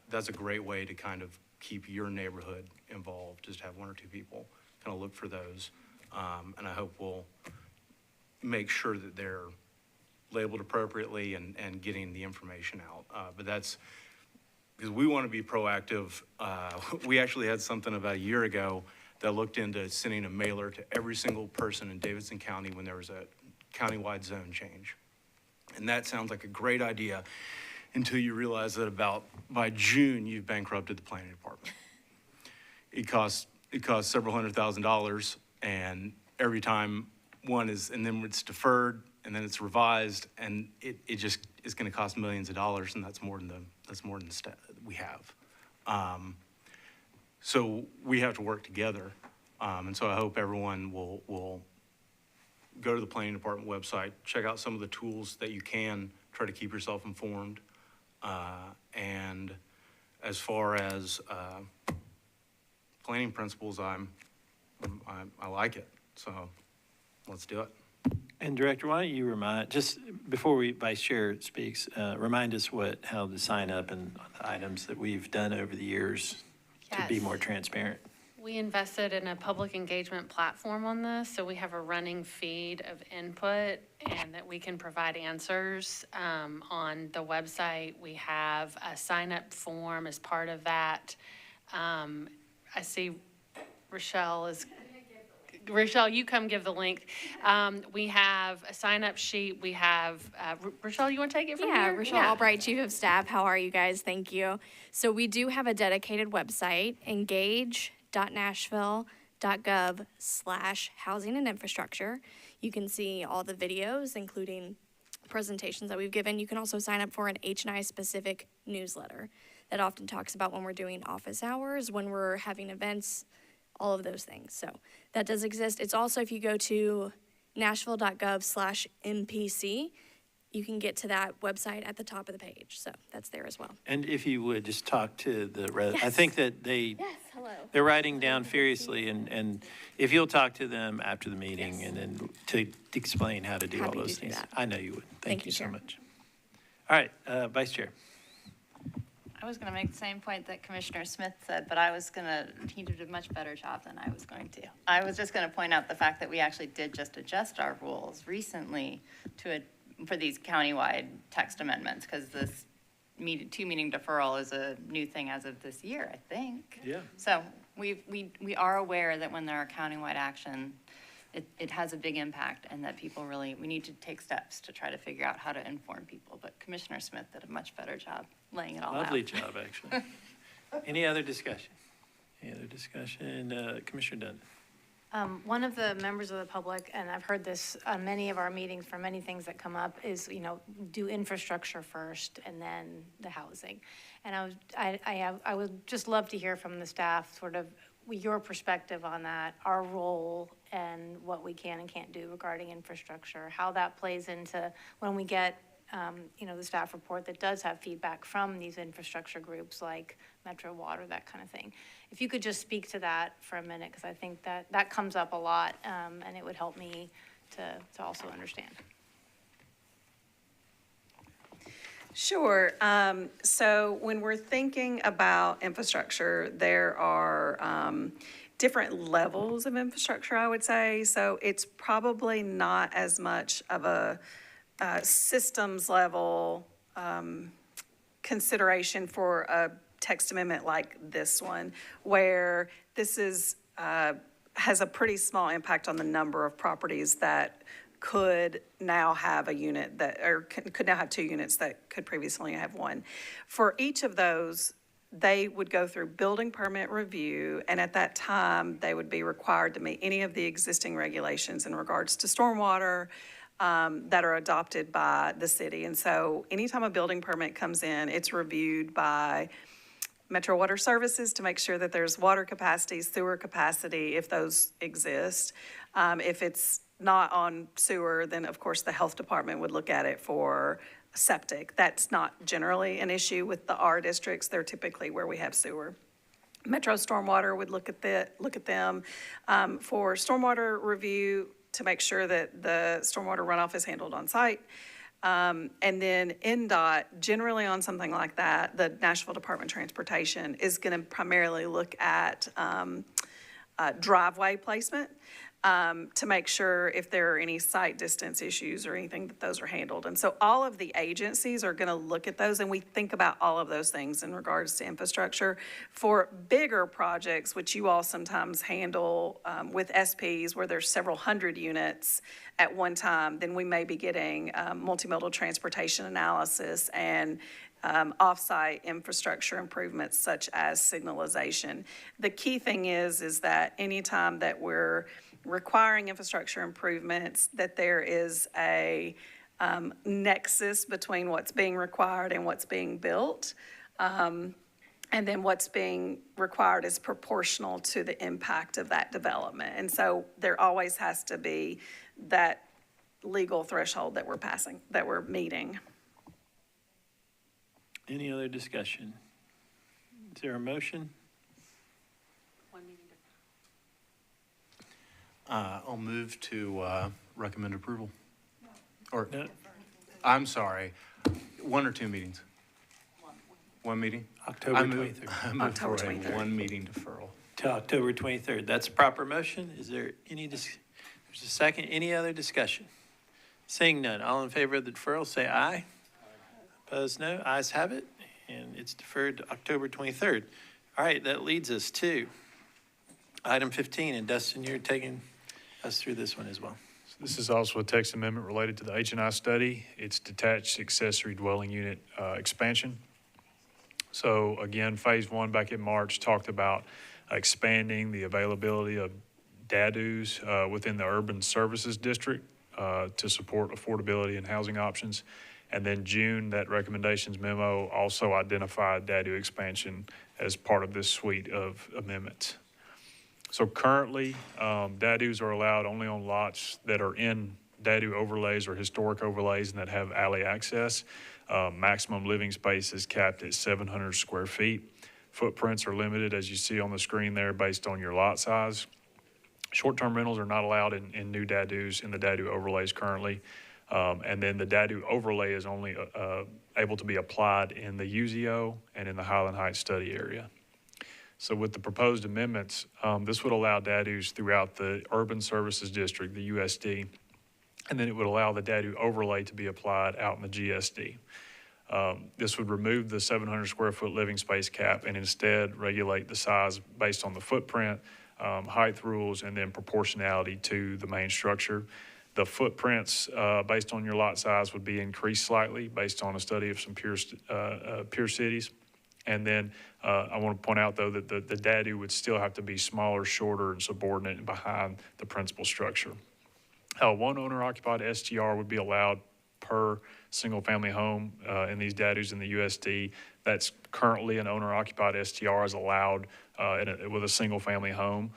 That's a great way to kind of keep your neighborhood involved, just have one or two people kind of look for those. And I hope we'll make sure that they're labeled appropriately and getting the information out. But that's because we want to be proactive. We actually had something about a year ago that looked into sending a mailer to every single person in Davidson County when there was a countywide zone change. And that sounds like a great idea until you realize that by June, you've bankrupted the planning department. It costs several $100,000, and every time and then it's deferred, and then it's revised, and it just is going to cost millions of dollars, and that's more than we have. So we have to work together, and so I hope everyone will go to the planning department website, check out some of the tools that you can, try to keep yourself informed, and as far as planning principles, I like it, so let's do it. And Director, why don't you just before Vice Chair speaks, remind us how to sign up and the items that we've done over the years to be more transparent. We invested in a public engagement platform on this, so we have a running feed of input and that we can provide answers on the website. We have a sign-up form as part of that. I see Rochelle, you come give the link. We have a sign-up sheet. We have, Rochelle, you want to take it from here? Yeah, Rochelle Albright, Chief of Staff. How are you guys? Thank you. So we do have a dedicated website, engage.nashville.gov/housing and infrastructure. You can see all the videos, including presentations that we've given. You can also sign up for an H&I specific newsletter that often talks about when we're doing office hours, when we're having events, all of those things. So that does exist. It's also, if you go to nashville.gov/MPC, you can get to that website at the top of the page. So that's there as well. And if you would just talk to I Yes. think that Hello. they're writing down furiously, and if you'll talk to them after the meeting and then to explain how to do all Happy to those do things. that. I know you would. Thank you so Chair. much. All right, Vice Chair. I was going to make the same point that Commissioner Smith said, but he did a much better job than I was going to. I was just going to point out the fact that we actually did just adjust our rules recently for these countywide text amendments, because this two-meeting deferral is a new thing as of this year, I think. Yeah. So we are aware that when there are countywide action, it has a big impact, and that we need to take steps to try to figure out how to inform people. But Commissioner Smith did a much better job laying it all out. Lovely job, actually. Any other discussion? Commissioner Dunn. One of the members of the public, and I've heard this on many of our meetings for many things that come up, is, do infrastructure first and then the housing. And I would just love to hear from the staff, sort of your perspective on that, our role and what we can and can't do regarding infrastructure, how that plays into when we get, the staff report that does have feedback from these infrastructure groups like Metro Water, that kind of thing. If you could just speak to that for a minute, because I think that comes up a lot, and it would help me to also understand. Sure. So when we're thinking about infrastructure, there are different levels of infrastructure, I would say. So it's probably not as much of a systems level consideration for a text amendment like this one, where this has a pretty small impact on the number of properties that could now have a unit could now have two units that could previously have one. For each of those, they would go through building permit review, and at that time, they would be required to meet any of the existing regulations in regards to stormwater, that are adopted by the city. And so anytime a building permit comes in, it's reviewed by Metro Water Services to make sure that there's water capacity, sewer capacity, if those exist. If it's not on sewer, then of course the health department would look at it for septic. That's not generally an issue with the R districts. They're typically where we have sewer. Metro Stormwater would look at them for stormwater review to make sure that the stormwater runoff is handled on site. And then NDOT, generally on something like that, the Nashville Department of Transportation is going to primarily look at driveway placement to make sure if there are any site distance issues or anything that those are handled. And so all of the agencies are going to look at those, and we think about all of those things in regards to infrastructure. For bigger projects, which you all sometimes handle with SPs where there's several hundred units at one time, then we may be getting multimodal transportation analysis and off-site infrastructure improvements such as signalization. The key thing is that anytime that we're requiring infrastructure improvements, that there is a nexus between what's being required and what's being built. And then what's being required is proportional to the impact of that development. And so there always has to be that legal threshold that we're meeting. Any other discussion? Is there a motion? I'll move to recommend approval. Or, No. I'm sorry, 1 or 2 meetings? One meeting? October I move- 23rd. I move October for a 23rd. 1 meeting deferral. To October 23rd. That's a proper motion. Is there any, there's a second, any other discussion? Seeing none, all in favor of the deferral, say aye. Opposed, no. Ayes have it, and it's deferred to October 23rd. All right, that leads us to item 15, and Dustin, you're taking us through this one as well. This is also a text amendment related to the H&I study. It's detached accessory dwelling unit expansion. So again, phase 1 back in March talked about expanding the availability of DADUs within the urban services district to support affordability and housing options. And then June, that recommendations memo also identified DADU expansion as part of this suite of amendments. So currently, DADUs are allowed only on lots that are in DADU overlays or historic overlays and that have alley access. Maximum living space is capped at 700 square feet. Footprints are limited, as you see on the screen there, based on your lot size. Short-term rentals are not allowed in new DADUs, in the DADU overlays currently. And then the DADU overlay is only able to be applied in the UZO and in the Highland Heights study area. So with the proposed amendments, this would allow DADUs throughout the Urban Services District, the USD, and then it would allow the DADU overlay to be applied out in the GSD. This would remove the 700 square foot living space cap and instead regulate the size based on the footprint, height rules, and then proportionality to the main structure. The footprints based on your lot size would be increased slightly based on a study of some peer cities. And then I want to point out, though, that the DADU would still have to be smaller, shorter, and subordinate and behind the principal structure. One owner-occupied STR would be allowed per single-family home in these DADUs in the USD. That's currently an owner-occupied STR is allowed with a single-family home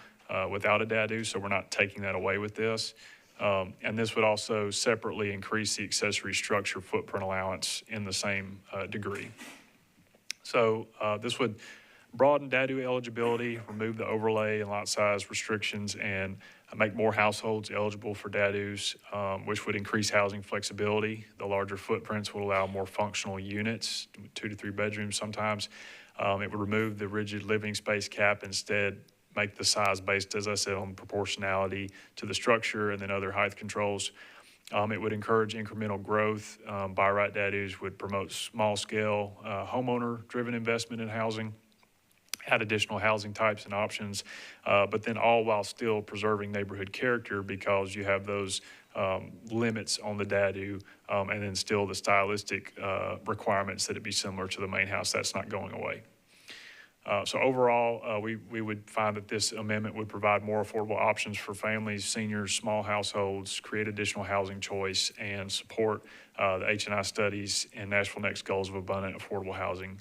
without a DADU, so we're not taking that away with this. And this would also separately increase the accessory structure footprint allowance in the same degree. So this would broaden DADU eligibility, remove the overlay and lot size restrictions, and make more households eligible for DADUs, which would increase housing flexibility. The larger footprints would allow more functional units, 2 to 3 bedrooms sometimes. It would remove the rigid living space cap, instead make the size based, as I said, on proportionality to the structure and then other height controls. It would encourage incremental growth. By right DADUs would promote small-scale homeowner-driven investment in housing, add additional housing types and options, but then all while still preserving neighborhood character, because you have those limits on the DADU, and then still the stylistic requirements that it be similar to the main house. That's not going away. So overall, we would find that this amendment would provide more affordable options for families, seniors, small households, create additional housing choice, and support the H&I studies and Nashville Next goals of abundant affordable housing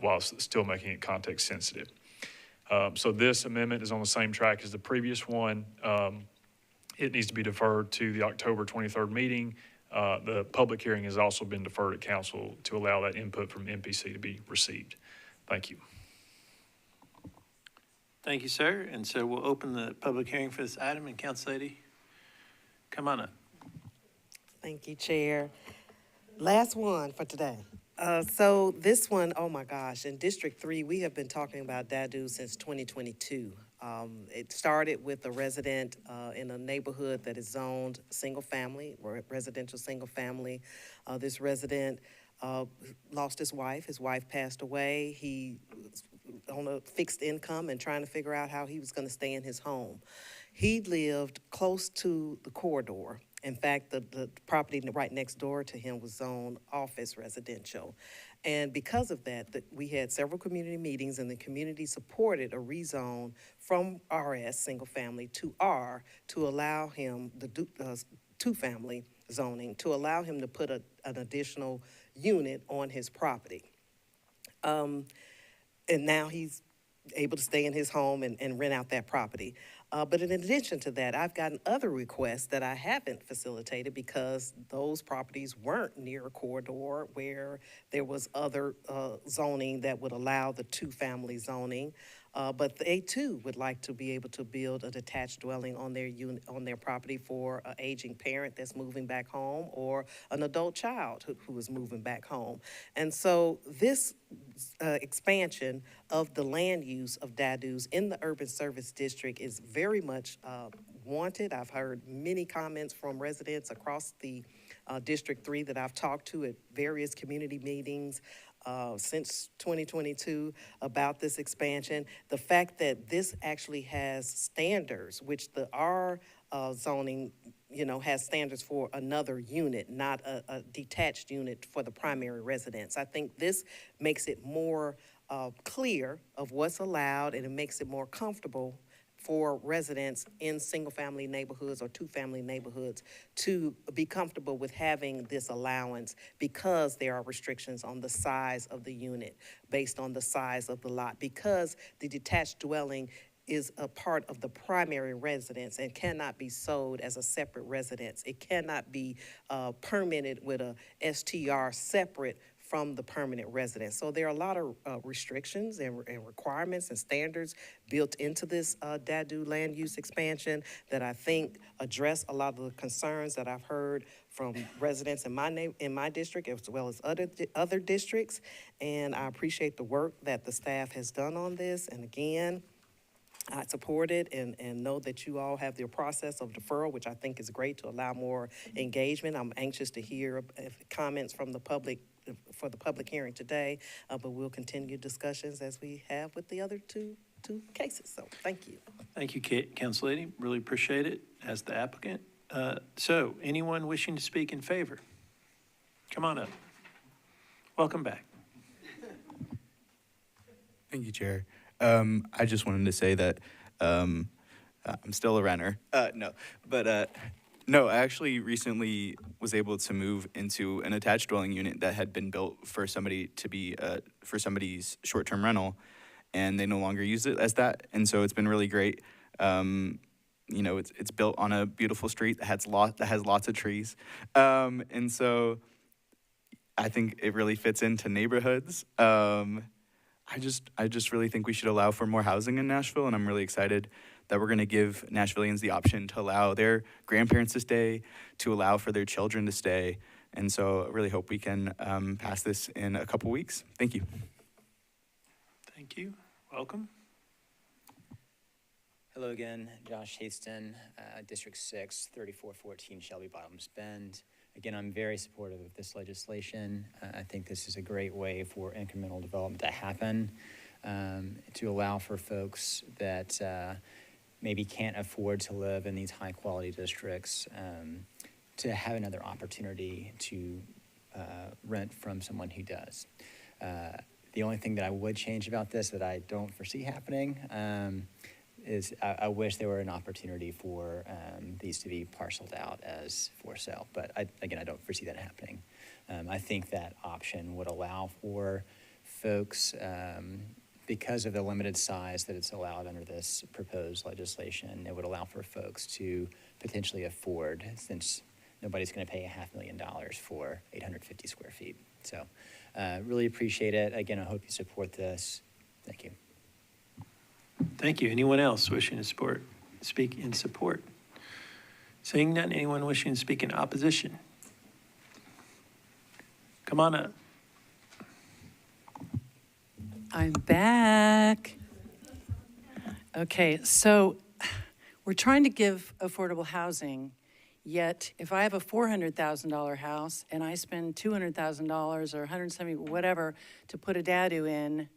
while still making it context sensitive. So this amendment is on the same track as the previous one. It needs to be deferred to the October 23rd meeting. The public hearing has also been deferred at council to allow that input from MPC to be received. Thank you. Thank you, sir. And so we'll open the public hearing for this item, and Council Lady, come on up. Thank you, Chair. Last one for today. So this one, oh my gosh, in District 3, we have been talking about DADU since 2022. It started with a resident in a neighborhood that is zoned single-family, residential single-family. This resident lost his wife. His wife passed away. He was on a fixed income and trying to figure out how he was going to stay in his home. He lived close to the corridor. In fact, the property right next door to him was zoned office residential. And because of that, we had several community meetings, and the community supported a rezone from RS, single family, to R to allow him, the two-family zoning, to allow him to put an additional unit on his property. And now he's able to stay in his home and rent out that property. But in addition to that, I've gotten other requests that I haven't facilitated because those properties weren't near a corridor where there was other zoning that would allow the two-family zoning. But they too would like to be able to build a detached dwelling on their unit, on their property for an aging parent that's moving back home or an adult child who is moving back home. And so this expansion of the land use of DADUs in the urban service district is very much wanted. I've heard many comments from residents across the District 3 that I've talked to at various community meetings since 2022 about this expansion. The fact that this actually has standards, which the R zoning, has standards for another unit, not a detached unit for the primary residence. I think this makes it more clear of what's allowed, and it makes it more comfortable for residents in single-family neighborhoods or two-family neighborhoods to be comfortable with having this allowance because there are restrictions on the size of the unit based on the size of the lot, because the detached dwelling is a part of the primary residence and cannot be sold as a separate residence. It cannot be permitted with a STR separate from the permanent residence. So there are a lot of restrictions and requirements and standards built into this DADU land use expansion that I think address a lot of the concerns that I've heard from residents in my district as well as other districts. And I appreciate the work that the staff has done on this. And again, I support it and know that you all have the process of deferral, which I think is great to allow more engagement. I'm anxious to hear comments from the public for the public hearing today, but we'll continue discussions as we have with the other two cases. So thank you. Thank you, Council Lady. Really appreciate it as the applicant. So anyone wishing to speak in favor? Come on up. Welcome back. Thank you, Chair. I just wanted to say that I'm still a renter. No, I actually recently was able to move into an attached dwelling unit that had been built for somebody to be for somebody's short-term rental, and they no longer use it as that. And so it's been really great. It's built on a beautiful street that has lots of trees, and so I think it really fits into neighborhoods. I just really think we should allow for more housing in Nashville, and I'm really excited that we're going to give Nashvillians the option to allow their grandparents to stay, to allow for their children to stay. And so I really hope we can pass this in a couple weeks. Thank you. Thank you. Welcome. Hello again, Josh Haston, District 6, 3414 Shelby Bottoms Bend. Again, I'm very supportive of this legislation. I think this is a great way for incremental development to happen, to allow for folks that maybe can't afford to live in these high-quality districts to have another opportunity to rent from someone who does. The only thing that I would change about this that I don't foresee happening is I wish there were an opportunity for these to be parceled out as for sale. But again, I don't foresee that happening. I think that option would allow for folks, because of the limited size that it's allowed under this proposed legislation, it would allow for folks to potentially afford, since nobody's going to pay $500,000 for 850 square feet. So really appreciate it. Again, I hope you support this. Thank you. Thank you. Anyone else wishing to speak in support? Seeing none, anyone wishing to speak in opposition? Come on up. I'm back. Okay, so we're trying to give affordable housing, yet if I have a $400,000 house and I spend $200,000 or $170,000, whatever, to put a dadu in,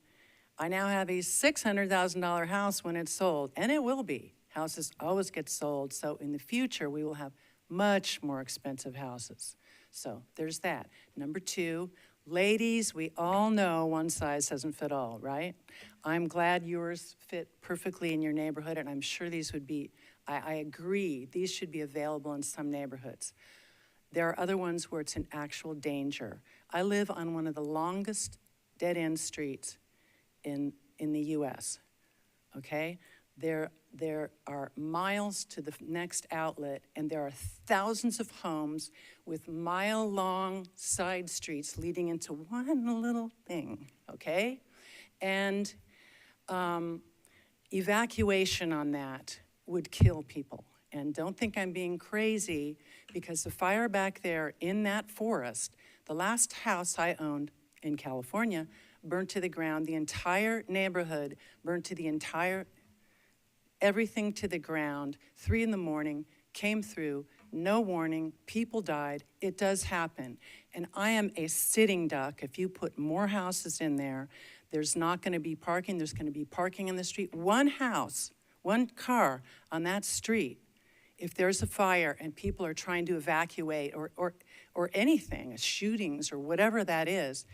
I now have a $600,000 house when it's sold, and it will be. Houses always get sold, so in the future, we will have much more expensive houses. So there's that. Number two, ladies, we all know one size doesn't fit all, right? I'm glad yours fit perfectly in your neighborhood, and I'm sure these would be, I agree, these should be available in some neighborhoods. There are other ones where it's an actual danger. I live on one of the longest dead-end streets in the US, okay? There are miles to the next outlet, and there are thousands of homes with mile-long side streets leading into one little thing, okay? And evacuation on that would kill people. And don't think I'm being crazy, because the fire back there in that forest, the last house I owned in California, burnt to the ground. The entire neighborhood burnt to the entire, everything to the ground. 3 a.m, came through, no warning, people died. It does happen. And I am a sitting duck. If you put more houses in there, there's not going to be parking. There's going to be parking in the street. One house, one car on that street, if there's a fire and people are trying to evacuate or anything, shootings or whatever that is,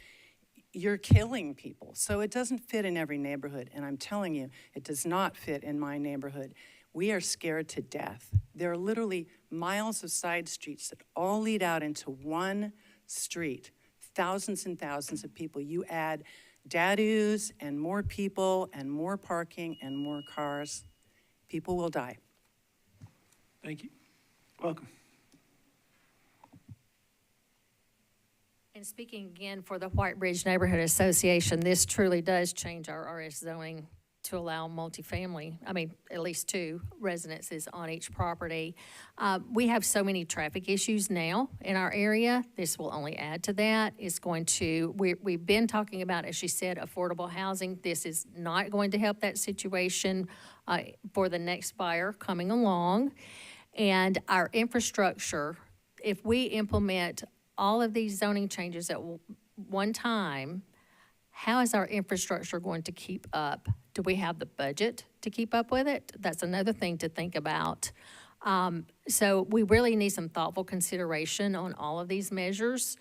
you're killing people. So it doesn't fit in every neighborhood. And I'm telling you, it does not fit in my neighborhood. We are scared to death. There are literally miles of side streets that all lead out into one street. Thousands and thousands of people. You add dadus and more people and more parking and more cars, people will die. Thank you. Welcome. And speaking again for the White Bridge Neighborhood Association, this truly does change our RS zoning to allow multifamily, at least 2 residences on each property. We have so many traffic issues now in our area. This will only add to that. It's going to, we've been talking about, as she said, affordable housing. This is not going to help that situation for the next buyer coming along. And our infrastructure, if we implement all of these zoning changes at one time, how is our infrastructure going to keep up? Do we have the budget to keep up with it? That's another thing to think about. So we really need some thoughtful consideration on all of these measures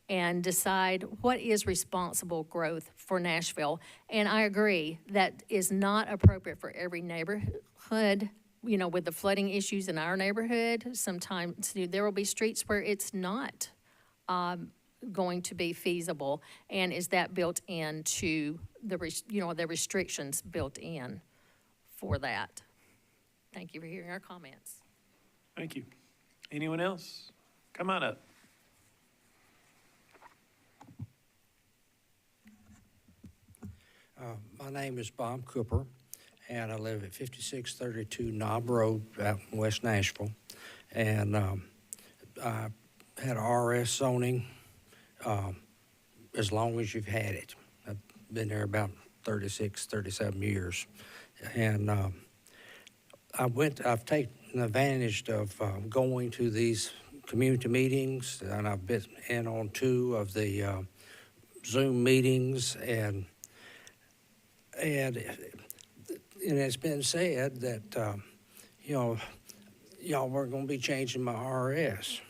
and decide what is responsible growth for Nashville. And I agree, that is not appropriate for every neighborhood. You know, with the flooding issues in our neighborhood, sometimes there will be streets where it's not going to be feasible, and is that built into the restrictions built in for that? Thank you for hearing our comments. Thank you. Anyone else? Come on up. My name is Bob Cooper, and I live at 5632 Knob Road out in West Nashville. And I had RS zoning as long as you've had it. I've been there about 36, 37 years. And I've taken advantage of going to these community meetings, and I've been in on 2 of the Zoom meetings, and it's been said that, y'all weren't going to be changing my RS.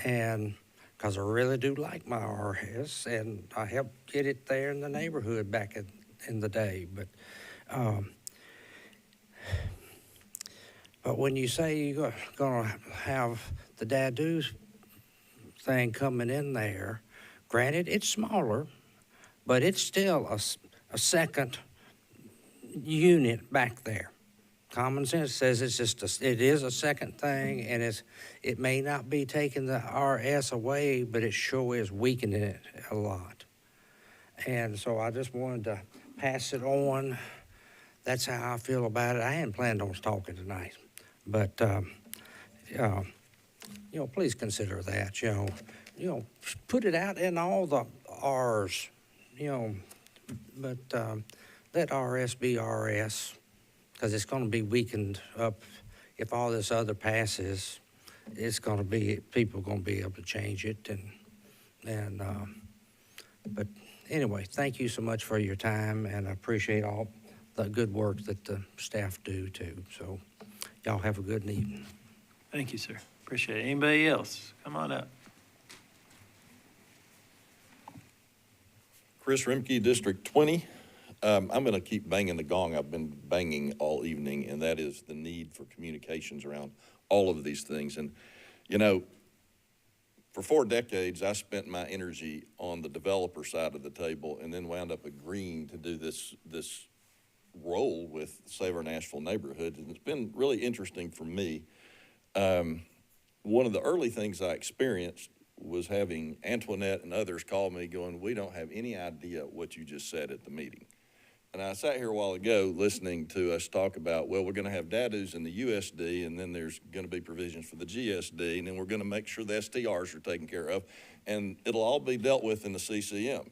And because I really do like my RS, and I helped get it there in the neighborhood back in the day. But when you say you're going to have the Dadu thing coming in there, granted, it's smaller, but it's still a second unit back there. Common sense says it is a second thing, and it may not be taking the RS away, but it sure is weakening it a lot. And so I just wanted to pass it on. That's how I feel about it. I hadn't planned on talking tonight, but please consider that. Put it out in all the R's. But let RS be RS, because it's going to be weakened up. If all this other passes, it's going to be, people are going to be able to change it. But anyway, thank you so much for your time, and I appreciate all the good work that the staff do too. So y'all have a good evening. Thank you, sir. Appreciate it. Anybody else? Come on up. Chris Rimke, District 20. I'm going to keep banging the gong I've been banging all evening, and that is the need for communications around all of these things. And, for 4 decades, I spent my energy on the developer side of the table and then wound up agreeing to do this role with Save Our Nashville Neighborhoods. And it's been really interesting for me. One of the early things I experienced was having Antoinette and others call me going, we don't have any idea what you just said at the meeting. And I sat here a while ago listening to us talk about, well, we're going to have DADUs in the USD, and then there's going to be provisions for the GSD, and then we're going to make sure the STRs are taken care of, and it'll all be dealt with in the CCM.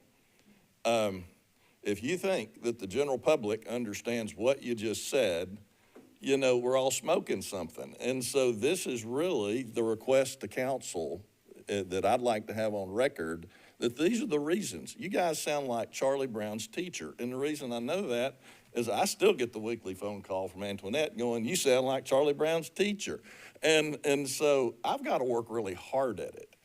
If you think that the general public understands what you just said, we're all smoking something. And so this is really the request to council that I'd like to have on record, that these are the reasons. You guys sound like Charlie Brown's teacher. And the reason I know that is I still get the weekly phone call from Antoinette going, you sound like Charlie Brown's teacher. And so I've got to work really hard at it.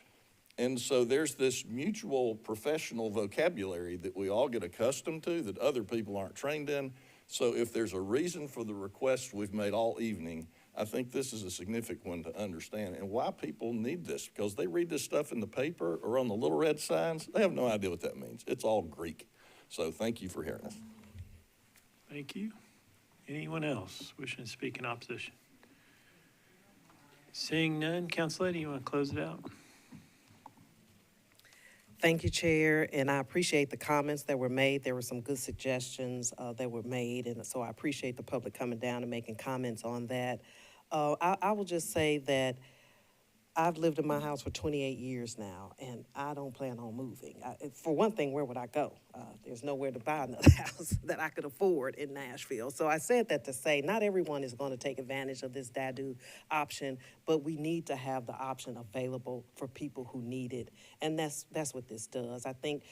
And so there's this mutual professional vocabulary that we all get accustomed to that other people aren't trained in. So if there's a reason for the request we've made all evening, I think this is a significant one to understand, and why people need this, because they read this stuff in the paper or on the little red signs. They have no idea what that means. It's all Greek. So thank you for hearing us. Thank you. Anyone else wishing to speak in opposition? Seeing none, Council Lady, you want to close it out? Thank you, Chair, and I appreciate the comments that were made. There were some good suggestions that were made, and so I appreciate the public coming down and making comments on that. I will just say that I've lived in my house for 28 years now, and I don't plan on moving. For one thing, where would I go? There's nowhere to buy another house that I could afford in Nashville. So I said that to say not everyone is going to take advantage of this DADU option, but we need to have the option available for people who need it, and that's what this does. I think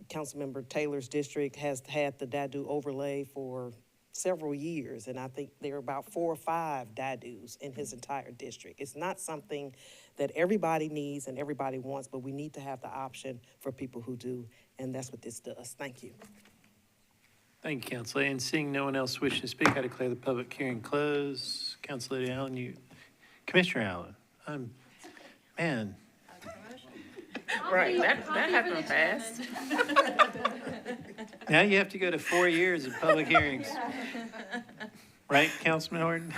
Councilmember Taylor's district has had the DADU overlay for several years, and I think there are about 4 or 5 DADUs in his entire district. It's not something that everybody needs and everybody wants, but we need to have the option for people who do, and that's what this does. Thank you. Thank you, Council Lady. And seeing no one else wishing to speak, I declare the public hearing closed. Council Lady Allen, Commissioner Allen, man. Right, that happened fast. Now you have to go to 4 years of public hearings. Right, Councilman Horton?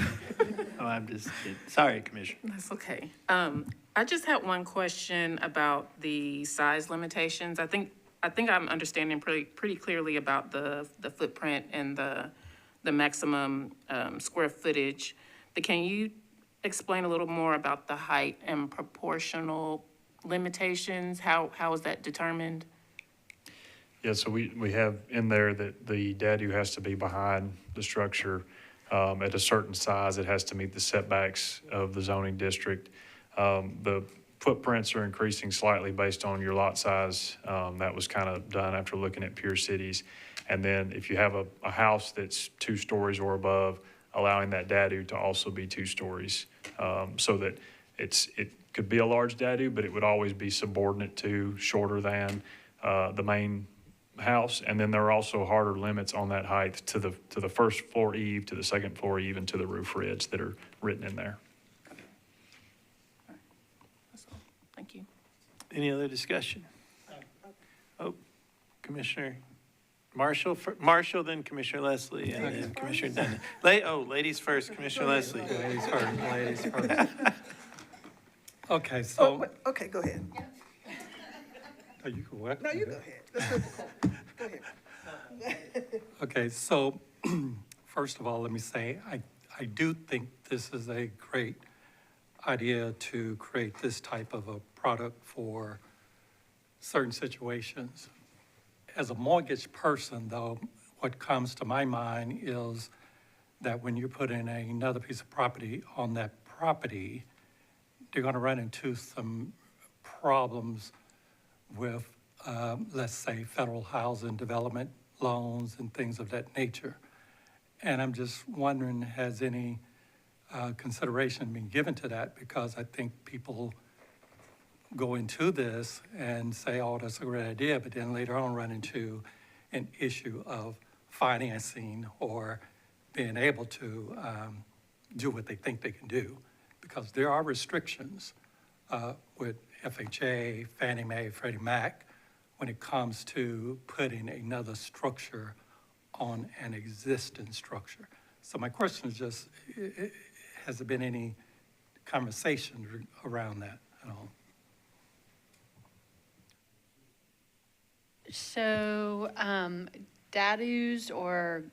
Oh, I'm just kidding. Sorry, Commissioner. That's okay. I just had one question about the size limitations. I think I'm understanding pretty clearly about the footprint and the maximum square footage. But can you explain a little more about the height and proportional limitations? How is that determined? Yeah, so we have in there that the DADU has to be behind the structure at a certain size. It has to meet the setbacks of the zoning district. The footprints are increasing slightly based on your lot size. That was kind of done after looking at peer cities. And then if you have a house that's 2 stories or above, allowing that DADU to also be 2 stories, so that It could be a large dadu, but it would always be subordinate to, shorter than the main house. And then there are also harder limits on that height to the first floor eave, to the second floor eave, and to the roof ridge that are written in there. Thank you. Any other discussion? Oh, Commissioner Marshall, then Commissioner Leslie, and then Commissioner Dunn. Ladies first, Commissioner Leslie. Ladies first. Okay, so. Okay, go ahead. Oh, you can what? No, you go ahead. Let's flip the coin. Go ahead. Okay, so first of all, let me say, I do think this is a great idea to create this type of a product for certain situations. As a mortgage person, though, what comes to my mind is that when you put in another piece of property on that property, they're going to run into some problems with, let's say, federal housing development loans and things of that nature. And I'm just wondering, has any consideration been given to that? Because I think people go into this and say, oh, that's a great idea, but then later on run into an issue of financing or being able to do what they think they can do. Because there are restrictions with FHA, Fannie Mae, Freddie Mac, when it comes to putting another structure on an existing structure. So my question is just, has there been any conversation around that at all? So, dadus or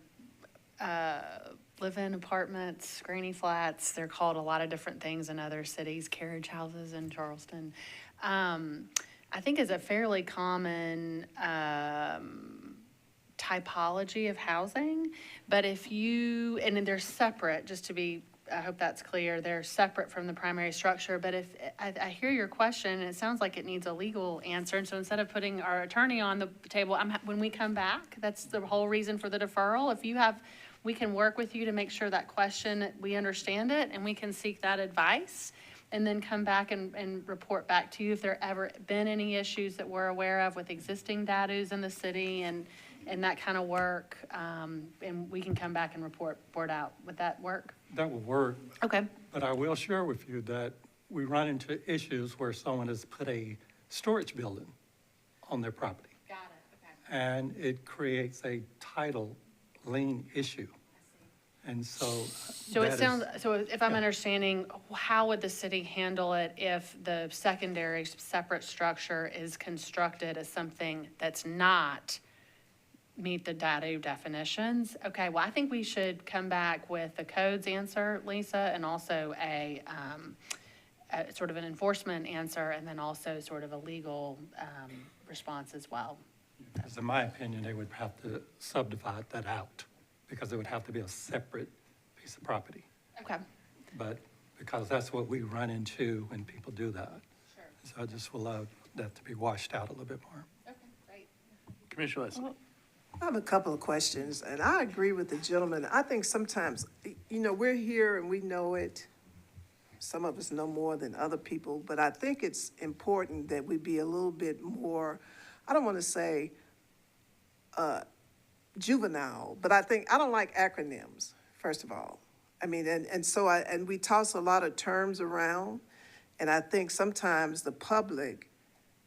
live-in apartments, granny flats, they're called a lot of different things in other cities, carriage houses in Charleston. I think is a fairly common typology of housing, but if you, and then they're separate, just to be, I hope that's clear, they're separate from the primary structure, but if, I hear your question, and it sounds like it needs a legal answer, and so instead of putting our attorney on the table, when we come back, that's the whole reason for the deferral. If you have, we can work with you to make sure that question, we understand it, and we can seek that advice, and then come back and report back to you if there ever been any issues that we're aware of with existing dadus in the city and that kind of work, and we can come back and report out. Would that work? That will work. Okay. But I will share with you that we run into issues where someone has put a storage building on their property. Got it, okay. And it creates a title lien issue. And so. So it sounds, so if I'm understanding, how would the city handle it if the secondary separate structure is constructed as something that's not meet the dadu definitions? Okay, well, I think we should come back with the codes answer, Lisa, and also a sort of an enforcement answer, and then also sort of a legal response as well. Because in my opinion, they would have to subdivide that out because it would have to be a separate piece of property. Okay. But because that's what we run into when people do that. Sure. So I just would love that to be washed out a little bit more. Okay, great. Commissioner Leslie. I have a couple of questions, and I agree with the gentleman. I think sometimes, we're here and we know it. Some of us know more than other people, but I think it's important that we be a little bit more, I don't want to say juvenile, but I don't like acronyms, first of all. I mean, and we toss a lot of terms around, and I think sometimes the public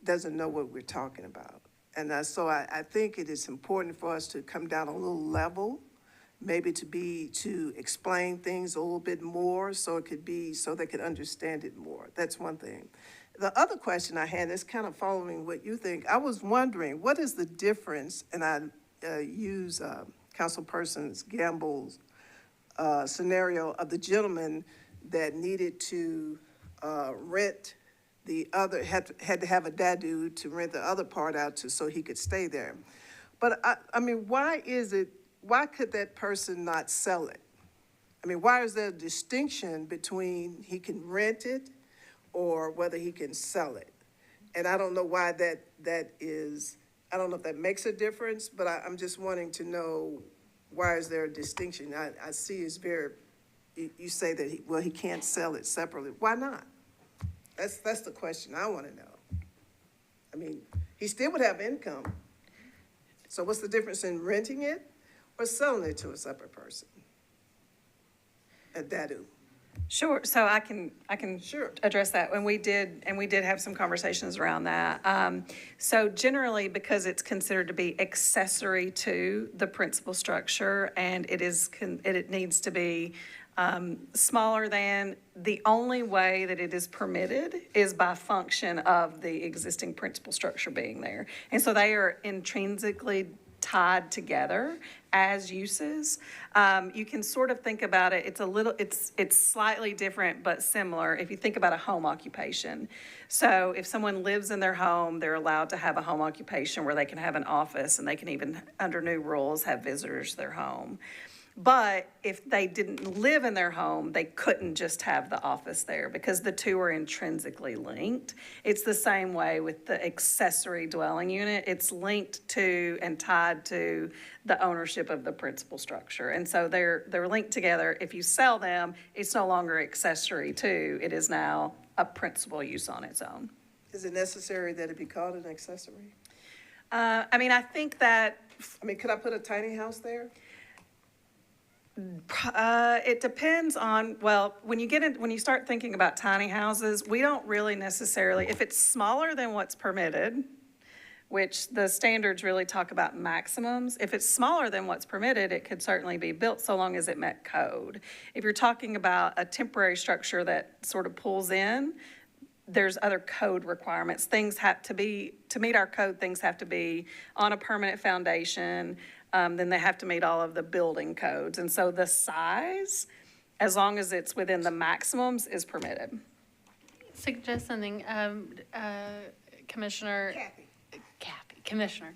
doesn't know what we're talking about. And so I think it is important for us to come down a little level, maybe to explain things a little bit more so they could understand it more. That's one thing. The other question I had is kind of following what you think. I was wondering, what is the difference, and I use Councilperson Gamble's scenario of the gentleman that needed to rent the other, had to have a dadu to rent the other part out so he could stay there. But I mean, why could that person not sell it? I mean, why is there a distinction between he can rent it or whether he can sell it? And I don't know why that is, I don't know if that makes a difference, but I'm just wanting to know, why is there a distinction? I see it's very, you say that he can't sell it separately. Why not? That's the question I want to know. I mean, he still would have income. So what's the difference in renting it or selling it to a separate person? A dadu. Sure, so I can Sure. address that, and we did have some conversations around that. So generally, because it's considered to be accessory to the principal structure, and it needs to be smaller than, the only way that it is permitted is by function of the existing principal structure being there. And so they are intrinsically tied together as uses. You can sort of think about it, it's slightly different but similar if you think about a home occupation. So if someone lives in their home, they're allowed to have a home occupation where they can have an office, and they can even, under new rules, have visitors to their home. But if they didn't live in their home, they couldn't just have the office there because the two are intrinsically linked. It's the same way with the accessory dwelling unit. It's linked to and tied to the ownership of the principal structure. And so they're linked together. If you sell them, it's no longer accessory to, it is now a principal use on its own. Is it necessary that it be called an accessory? I mean, I think that. I mean, could I put a tiny house there? It depends on, well, when you start thinking about tiny houses, we don't really necessarily, if it's smaller than what's permitted, which the standards really talk about maximums, if it's smaller than what's permitted, it could certainly be built so long as it met code. If you're talking about a temporary structure that sort of pulls in, there's other code requirements. Things have to be, to meet our code, things have to be on a permanent foundation. Then they have to meet all of the building codes. And so the size, as long as it's within the maximums, is permitted. Suggest something, Commissioner. Kathy, Commissioner.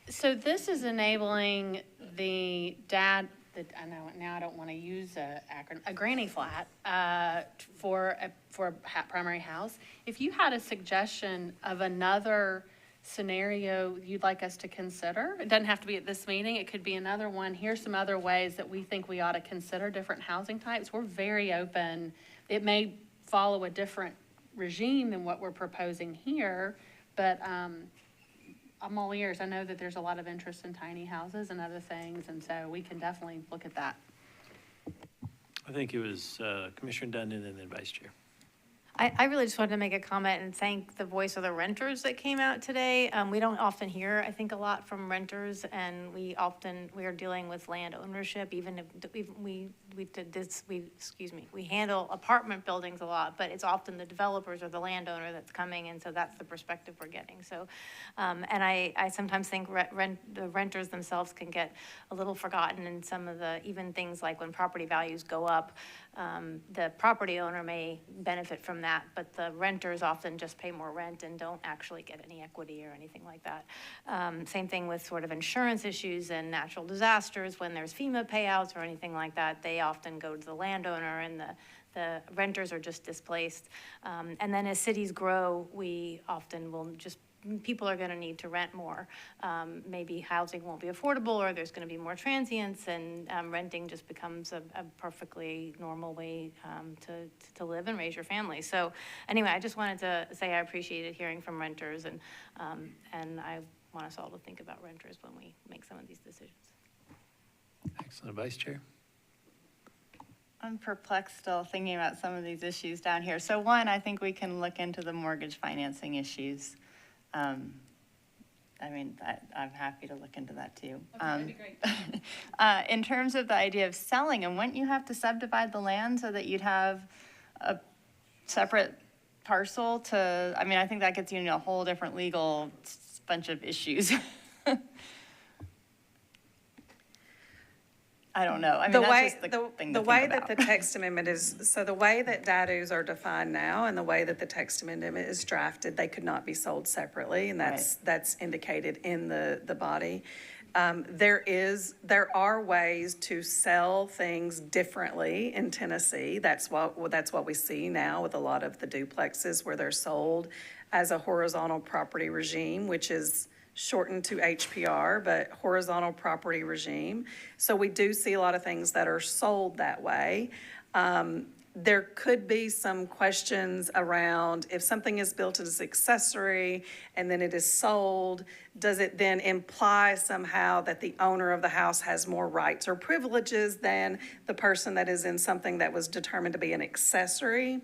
So this is enabling the dad, I know now I don't want to use a granny flat for a primary house. If you had a suggestion of another scenario you'd like us to consider, it doesn't have to be at this meeting, it could be another one. Here's some other ways that we think we ought to consider different housing types. We're very open. It may follow a different regime than what we're proposing here, but I'm all ears. I know that there's a lot of interest in tiny houses and other things, and so we can definitely look at that. I think it was Commissioner Dundon and then Vice Chair. I really just wanted to make a comment and thank the voice of the renters that came out today. We don't often hear, I think, a lot from renters, and we are dealing with land ownership, even if we handle apartment buildings a lot, but it's often the developers or the landowner that's coming, and so that's the perspective we're getting. So, and I sometimes think the renters themselves can get a little forgotten in some of the, even things like when property values go up, the property owner may benefit from that, but the renters often just pay more rent and don't actually get any equity or anything like that. Same thing with sort of insurance issues and natural disasters. When there's FEMA payouts or anything like that, they often go to the landowner, and the renters are just displaced. And then as cities grow, we often will just, people are going to need to rent more. Maybe housing won't be affordable, or there's going to be more transients, and renting just becomes a perfectly normal way to live and raise your family. So anyway, I just wanted to say I appreciated hearing from renters, and I want us all to think about renters when we make some of these decisions. Excellent. Vice Chair? I'm perplexed still thinking about some of these issues down here. So one, I think we can look into the mortgage financing issues. I mean, I'm happy to look into that too. Okay, that'd be great. In terms of the idea of selling, and wouldn't you have to subdivide the land so that you'd have a separate parcel to, I mean, I think that gets you into a whole different legal bunch of issues. I don't know. I mean, that's just the thing to think way about. that the text amendment is, so the way that dadus are defined now and the way that the text amendment is drafted, they could not be sold separately, and that's indicated in the body. There are ways to sell things differently in Tennessee. That's what we see now with a lot of the duplexes, where they're sold as a horizontal property regime, which is shortened to HPR, but horizontal property regime. So we do see a lot of things that are sold that way. There could be some questions around if something is built as accessory and then it is sold, does it then imply somehow that the owner of the house has more rights or privileges than the person that is in something that was determined to be an accessory?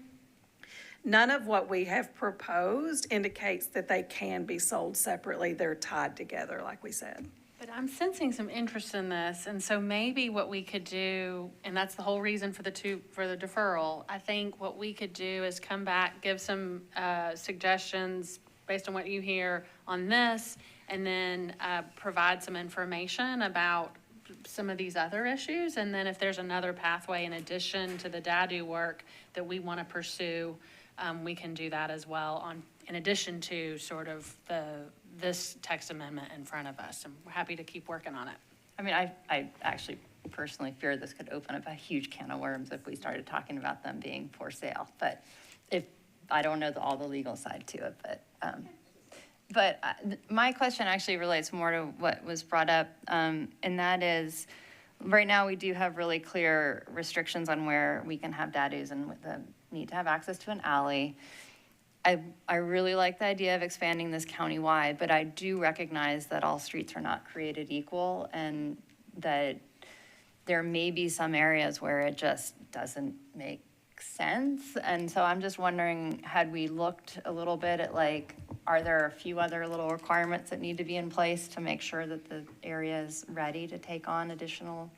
None of what we have proposed indicates that they can be sold separately. They're tied together, like we said. But I'm sensing some interest in this, and so maybe what we could do, and that's the whole reason for the deferral, I think what we could do is come back, give some suggestions based on what you hear on this, and then provide some information about some of these other issues, and then if there's another pathway in addition to the DADU work that we want to pursue, we can do that as well in addition to sort of this text amendment in front of us, and we're happy to keep working on it. I mean, I actually personally fear this could open up a huge can of worms if we started talking about them being for sale, but I don't know all the legal side to it, but my question actually relates more to what was brought up, and that is, right now we do have really clear restrictions on where we can have daddies and with the need to have access to an alley. I really like the idea of expanding this countywide, but I do recognize that all streets are not created equal and that there may be some areas where it just doesn't make sense. And so I'm just wondering, had we looked a little bit at are there a few other little requirements that need to be in place to make sure that the area is ready to take on additional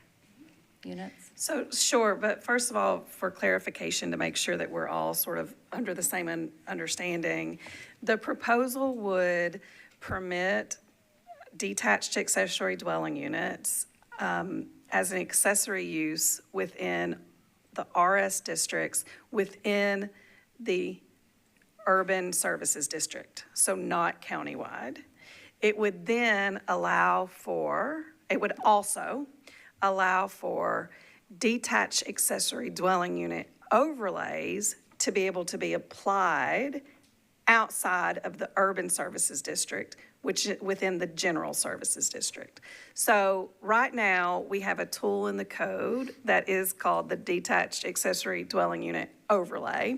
units? So, sure, but first of all, for clarification, to make sure that we're all sort of under the same understanding, the proposal would permit detached accessory dwelling units as an accessory use within the RS districts within the urban services district, so not countywide. It would then it would also allow for detached accessory dwelling unit overlays to be able to be applied outside of the urban services district, which is within the general services district. So right now, we have a tool in the code that is called the detached accessory dwelling unit overlay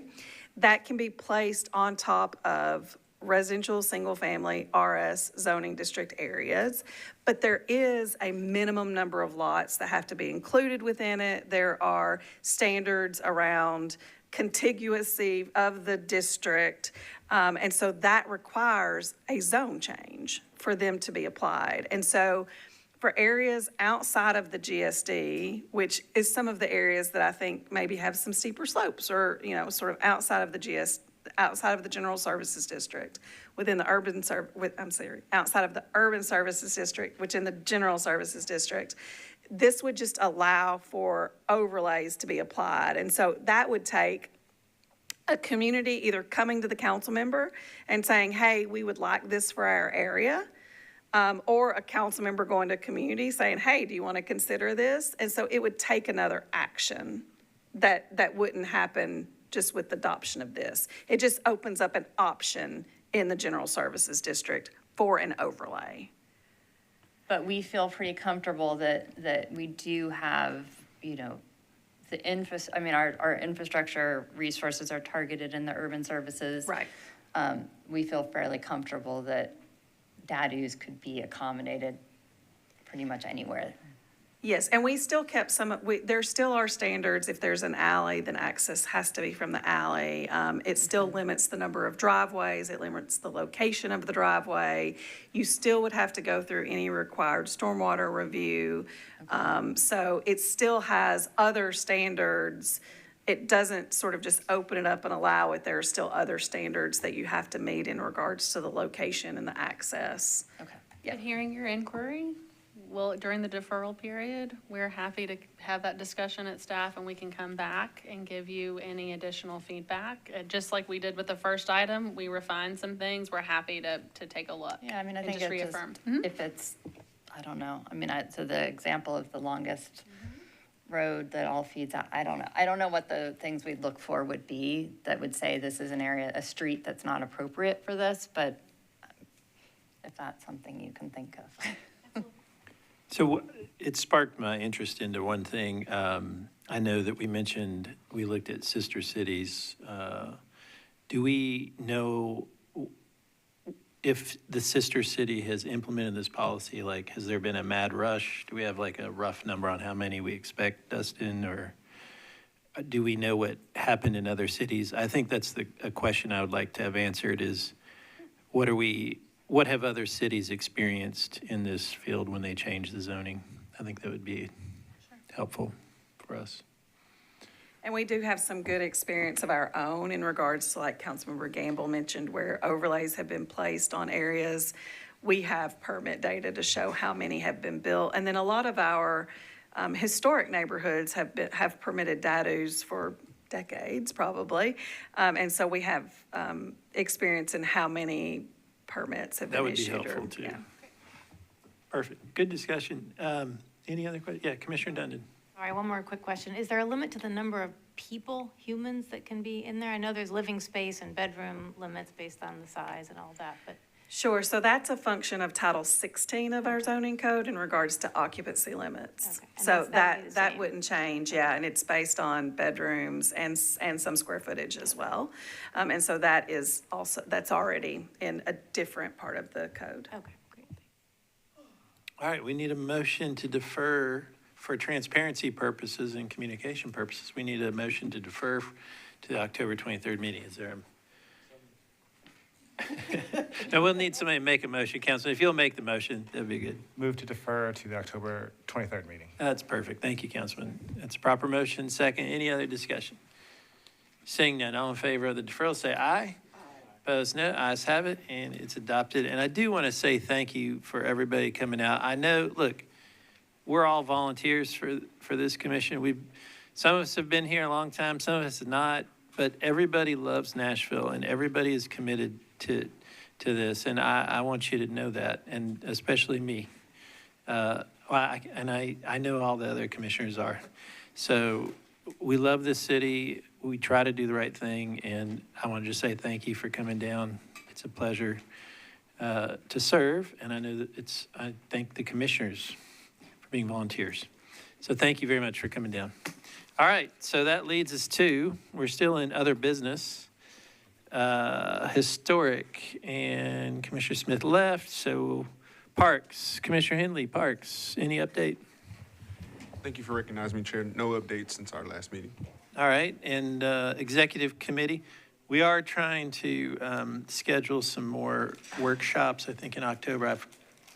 that can be placed on top of residential single-family RS zoning district areas, but there is a minimum number of lots that have to be included within it. There are standards around contiguousy of the district, and so that requires a zone change for them to be applied. And so for areas outside of the GSD, which is some of the areas that I think maybe have some steeper slopes or, sort of outside of the general services district, outside of the urban services district, which in the general services district, this would just allow for overlays to be applied. And so that would take a community either coming to the council member and saying, hey, we would like this for our area, or a council member going to community saying, hey, do you want to consider this? And so it would take another action that wouldn't happen just with the adoption of this. It just opens up an option in the general services district for an overlay. But we feel pretty comfortable that we do have, our infrastructure resources are targeted in the urban services. Right. We feel fairly comfortable that DADUs could be accommodated pretty much anywhere. Yes, and we still kept there still are standards. If there's an alley, then access has to be from the alley. It still limits the number of driveways. It limits the location of the driveway. You still would have to go through any required stormwater review. So it still has other standards. It doesn't sort of just open it up and allow it. There are still other standards that you have to meet in regards to the location and the access. Okay. Yeah. Hearing your inquiry, during the deferral period, we're happy to have that discussion at staff, and we can come back and give you any additional feedback. Just like we did with the first item, we refined some things. We're happy to take a look. Yeah, I mean, I and think just it's reaffirm. if it's, I don't know. I mean, so the example of the longest road that all feeds out, I don't know. I don't know what the things we'd look for would be that would say this is a street that's not appropriate for this, but if that's something you can think of. So it sparked my interest into one thing. I know that we looked at sister cities. Do we know if the sister city has implemented this policy? Like, has there been a mad rush? Do we have like a rough number on how many we expect, Dustin? Or do we know what happened in other cities? I think that's a question I would like to have answered is, what have other cities experienced in this field when they change the zoning? I think that would be helpful for us. And we do have some good experience of our own in regards to, like Councilmember Gamble mentioned, where overlays have been placed on areas. We have permit data to show how many have been built. And then a lot of our historic neighborhoods have permitted dados for decades, probably. And so we have experience in how many permits have been issued. That would be helpful, too. Yeah. Perfect. Good discussion. Any other questions? Yeah, Commissioner Dundon. All right, one more quick question. Is there a limit to the number of people, humans, that can be in there? I know there's living space and bedroom limits based on the size and all that, but. Sure, so that's a function of Title 16 of our zoning code in regards to occupancy limits. Okay, and So that'd be the that same. wouldn't change, yeah, and it's based on bedrooms and some square footage as well. And so that is also, that's already in a different part of the code. Okay, great. All right, we need a motion to defer for transparency purposes and communication purposes. We need a motion to defer to the October 23rd meeting. Is there No, we'll need somebody to make a motion, Councilman. If you'll make the motion, that'd be good. Move to defer to the October 23rd meeting. That's perfect. Thank you, Councilman. That's a proper motion. Second, any other discussion? Seeing none, all in favor of the deferral, say aye. Opposed, no. Ayes have it, and it's adopted. And I do want to say thank you for everybody coming out. I know, look, we're all volunteers for this commission. Some of us have been here a long time, some of us have not, but everybody loves Nashville, and everybody is committed to this, and I want you to know that, and especially me. I know all the other commissioners are. So we love this city. We try to do the right thing, and I want to just say thank you for coming down. It's a pleasure to serve, and I know that I thank the commissioners for being volunteers. So thank you very much for coming down. All right, so that leads us to, we're still in other business. Historic, and Commissioner Smith left, so Parks, Commissioner Henley, Parks, any update? Thank you for recognizing me, Chair. No updates since our last meeting. All right, and Executive Committee, we are trying to schedule some more workshops, I think in October. I've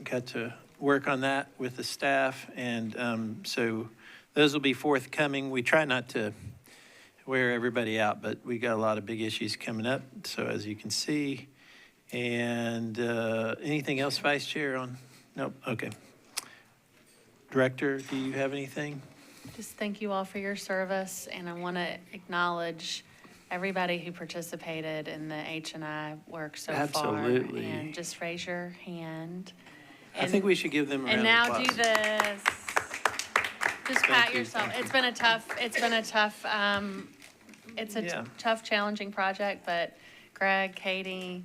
got to work on that with the staff, and so those will be forthcoming. We try not to wear everybody out, but we got a lot of big issues coming up, so as you can see. And anything else, Vice Chair, on? Nope, okay. Director, do you have anything? Just thank you all for your service, and I want to acknowledge everybody who participated in the H&I work so Absolutely. far. And just raise your hand. I think we should give them a round And of now applause. do this. Just pat yourself. It's been a tough, challenging project, but Greg, Katie,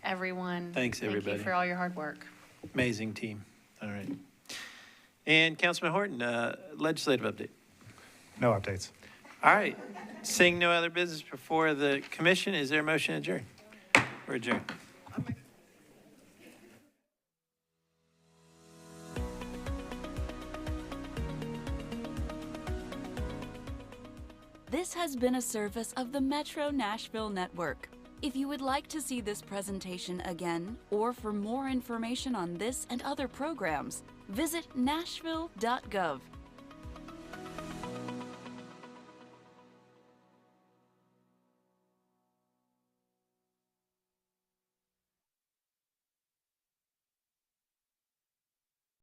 everyone. Thanks, everybody. Thank you for all your hard work. Amazing team. All right. And Councilman Horton, legislative update. No updates. All right. Seeing no other business before the commission, is there a motion to adjourn? We're adjourned. This has been a service of the Metro Nashville Network. If you would like to see this presentation again, or for more information on this and other programs, visit nashville.gov.